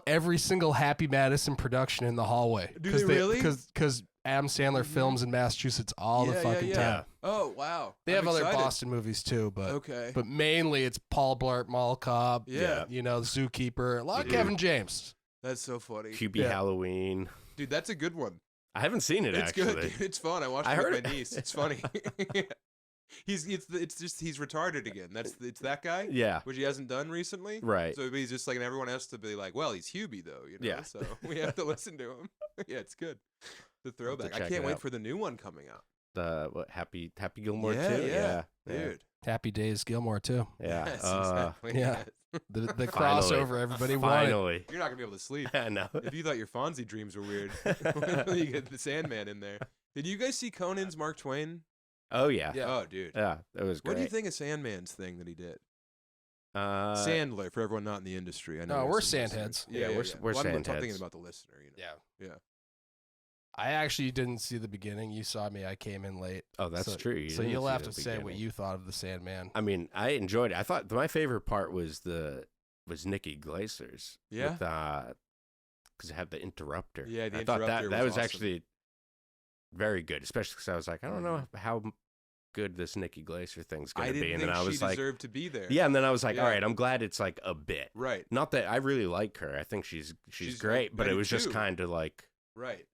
every single Happy Madison production in the hallway. Do they really? Because Adam Sandler films in Massachusetts all the fucking time. Oh wow. They have I'm other excited. Boston movies too, but Okay. but mainly it's Paul Blart Mall Cop. Yeah. You know, Zookeeper. A lot of Mhm. Kevin James. That's so funny. QB Yeah. Halloween. Dude, that's a good one. I haven't seen it, It's actually. good. Dude. It's fun. I watched I it heard with my it. niece. It's funny. Yeah. He's retarded again. It's that guy. Yeah. Which he hasn't done recently. Right. So he's just like, and everyone has to be like, well, he's Hubie though, you know. Yeah. So we have to listen to him. Yeah, it's good. The throwback. I check can't it wait out. for the new one coming out. Happy Gilmore Yeah, too? yeah. Dude. Happy Days Gilmore too. Yeah. Yes, exactly. yeah. yes. The Finally. crossover everybody wanted. Finally. You're not gonna be able to sleep. I know. If you thought your Fonzie dreams were weird, you get the Sandman in there. Did you guys see Conan's Mark Twain? Oh, yeah. Yeah. Oh, dude. Yeah, that was great. What do you think of Sandman's thing that he did? Sand. Sandler, for everyone not in the industry. I know No, there's we're some listeners. sandheads. Yeah, we're Well, I'm sandheads. thinking about the listener. You know. Yeah. Yeah. I actually didn't see the beginning. You saw me. I came in late. Oh, that's So- true. So didn't you'll see have the to say what beginning. you thought of the Sandman. I mean, I enjoyed it. I thought my favorite part was Nikki Glaser's. Yeah? Because it had the interrupter. Yeah, the I thought interrupter that was was awesome. actually very good, especially because I was like, I don't know how good this Nikki Glaser thing's I going to didn't be. And think then I she was like, deserved to be there. yeah, and then I was like, Yeah. all right, I'm glad it's like a bit. Right. Not that I really like her. I think she's She's great, but I it do was just too. kind of like Right.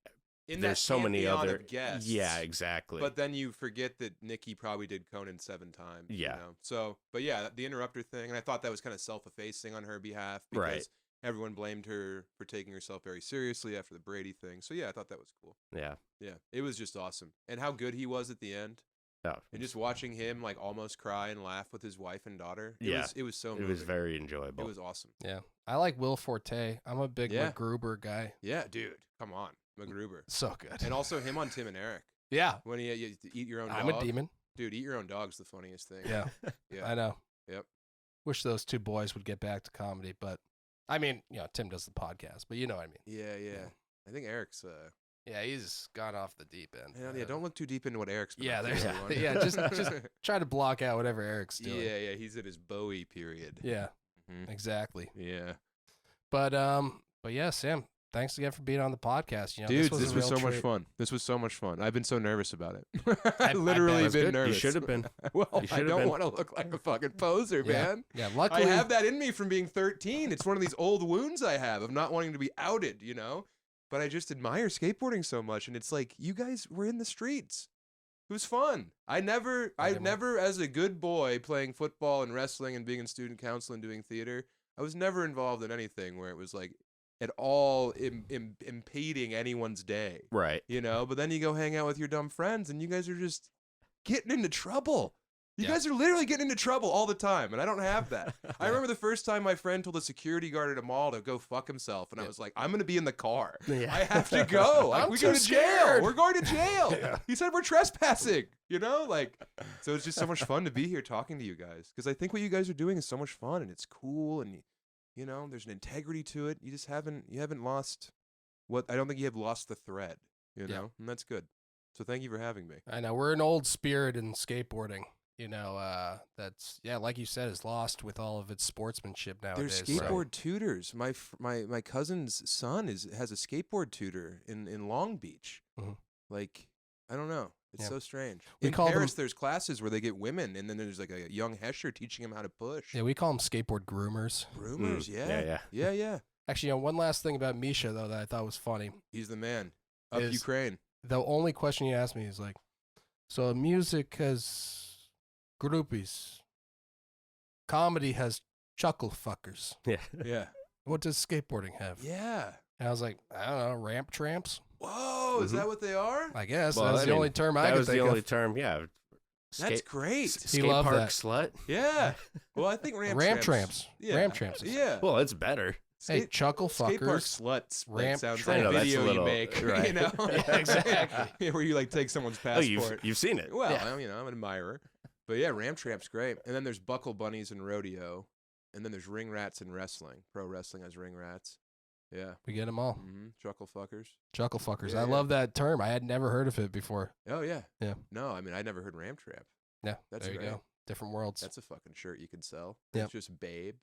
In there's that so many pantheon other of guests. Yeah, exactly. But then you forget that Nikki probably did Conan 7 times. Yeah. You know? So, but yeah, the interrupter thing, and I thought that was kind of self-effacing on her behalf because Right. everyone blamed her for taking herself very seriously after the Brady thing. So yeah, I thought that was cool. yeah. Yeah, it was just awesome, and how good he was at the end, Oh, and just watching him like almost cry and laugh with his wife and daughter. Yeah. It was so. it Moving. was very enjoyable. It was awesome. Yeah. I like Will Forte. I'm a big Yeah. MacGruber guy. Yeah, dude, come on, MacGruber, So good. and also him on Tim and Eric yeah. when he you eat your own. I'm dog. a demon. Dude. Eat your own dog's the funniest thing. Yeah. Yeah. I know. Yep. Wish those two boys would get back to comedy, but I mean, Tim does the podcast, but you know what I mean. Yeah. Yeah. I think Eric's Yeah, he's gone off the deep end. Yeah, don't look too deep into what Eric's been Yeah, up to, there's everyone. yeah. Just try to block out whatever Eric's doing. Yeah, he's at his Bowie period. Yeah, Mhm. exactly. Yeah. But yeah, Sam, thanks again for being on the podcast. You know, Dude, this this a was real so much treat. fun. This was so much fun. I've been so nervous about it. I I've literally bet. been Good. nervous. You should have been. Well, You I should have don't been. want to look like a fucking poser, Yeah. man. Yeah, I luckily have that in me from being 13. It's one of these old wounds I have of not wanting to be outed, you know? But I just admire skateboarding so much, and it's like, you guys were in the streets. It was fun. I've never, as a good boy playing football and wrestling and being in student council and doing theater, I was never involved in anything where it was like at all impeding anyone's day, Right. you know? But then you go hang out with your dumb friends, and you guys are just getting into trouble. You Yeah. guys are literally getting into trouble all the time, and I don't have that. I remember the first time my friend told a security guard at a mall to go fuck himself, and I was like, I'm going to be in the car. Yeah. I have to go. Like, I'm we too go to jail. scared. We're going to jail. Yeah. He said we're trespassing, you know? Like, so it's just so much fun to be here talking to you guys, because I think what you guys are doing is so much fun, and it's cool, and, you know, there's an integrity to it. You just haven't lost I don't think you have lost the thread, you know? And that's good. So thank you for having me. I know we're an old spirit in skateboarding. You know, that's like you said, is lost with all of its sportsmanship nowadays. There's skateboard tutors. My cousin's son has a skateboard tutor in Long Beach. Mhm. Like, I don't know. It's Yeah. so strange. We In call Paris, them- there's classes where they get women, and then there's like a young Hesher teaching them how to push. Yeah, we call them skateboard groomers. Groomers, Yeah. yeah. Actually, you know, one last thing about Misha though that I thought was funny. He's the man of Is- Ukraine. The only question he asked me is like, so music has groupies, comedy has chuckle fuckers. Yeah. Yeah, What does skateboarding have? yeah. And I was like, I don't know, ramp tramps. Whoa, is that what they are? I guess Well, that's I the mean, only term I That could was the think only of. term. Yeah. That's great. He Skate loved park that. slut. Yeah. Well, I think ramp Ramp tramps. tramps. Yeah. Ramp tramps. Yeah. Well, it's better. Hey, Skate- chuckle Skate park fuckers. sluts Ramp sounds tramp. like I a know, that's video a little- you make, right. you know? Yeah, exactly. Yeah, where you like take someone's Oh, passport. you've seen it. Well, Yeah. you know, I'm an admirer. But yeah, ramp tramp's great. And then there's buckle bunnies and rodeo. And then there's ring rats and wrestling. Pro wrestling has ring rats. Yeah. We get them all. Chuckle fuckers. Chuckle fuckers. Yeah, I yeah. love that term. I had never heard of it before. Oh, yeah. Yeah. No, I mean, I never heard ramp tramp. Yeah, That's there you great. go. Different worlds. That's a fucking shirt you could sell. Yep. It's just babes.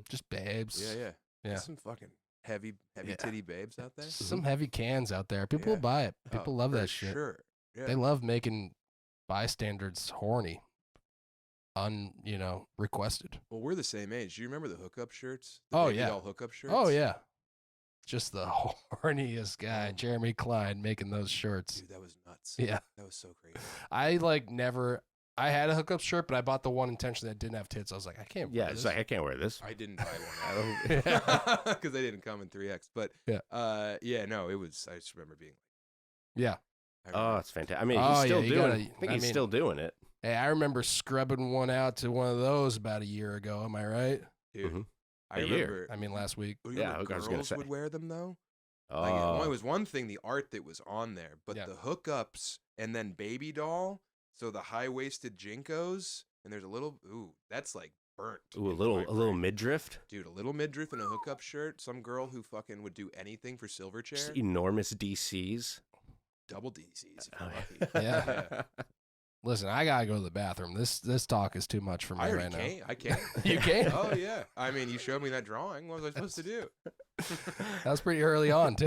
Just babes. Yeah, yeah. Yeah. There's some fucking heavy Yeah. titty babes out there. Some heavy cans out there. People Yeah. buy it. Oh, People love for that shit. Sure. Yeah. They love making bystanders horny. Requested. Well, we're the same age. Do you remember the hookup shirts? The Oh, baby yeah. doll hookup shirts. Oh yeah. Just the horniest guy, Jeremy Klein, making those shirts. Dude, that was nuts. Yeah. That was so crazy. I had a hookup shirt, but I bought the one intentionally that didn't have tits. I was like, I can't Yeah, wear it's this. like I can't wear this. I didn't buy I one don't- because they didn't come in 3X. But Yeah. no, it was. I just remember being. Yeah. I Oh, remember- it's fantastic. I mean, Oh, he's yeah, still you doing. gotta- I think I he's mean- still doing it. Hey, I remember scrubbing one out to one of those about a year ago. Am I right? dude. Mhm. I A year. remember. I mean, last week. You Yeah, remember I was gonna girls say. would wear them though. Oh, Like, it was one thing, the art that was on there, but Yeah. the hookups and then baby doll. So the high waisted jinkos, and there's a little. Ooh, that's like burnt. ooh, a in little my brain. midriff. Dude, a little midriff in a hookup shirt. Some girl who fucking would do anything for Silverchair. Just enormous DCs. Double DCs. If Oh, you're lucky. Yeah. Listen, I gotta go to the bathroom. This talk is too much for me I right already now. can't. I can't. You can't? Oh yeah. I mean, you showed me that drawing. What was I supposed to do? That was pretty early on too.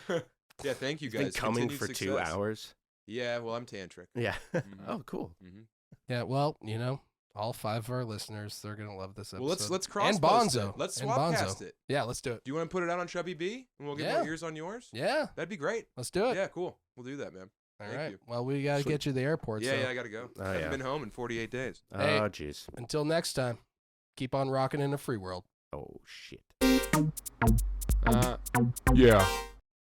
Yeah. Yeah. Thank you It's been guys. coming Continued for success. 2 hours. Yeah. Well, I'm tantric. Yeah. Mhm. Oh, cool. Mm-hmm. Yeah, well, all 5 of our listeners, they're gonna love this episode. Well, let's cross and post Bonzo. it. Let's And swap Bonzo. cast it. Yeah, let's do it. Do you want to put it out on Chubby B and we'll get Yeah. more ears on yours? Yeah, That'd be great. let's do it. Yeah. Cool. We'll do that, man. All Thank right. you. Well, we gotta Sweet. get you to the airport. Yeah. so Yeah. I gotta go. Oh, I haven't yeah. been home in 48 days. Hey. Oh, jeez. Until next time, keep on rocking in the free world. Oh, shit. Yeah.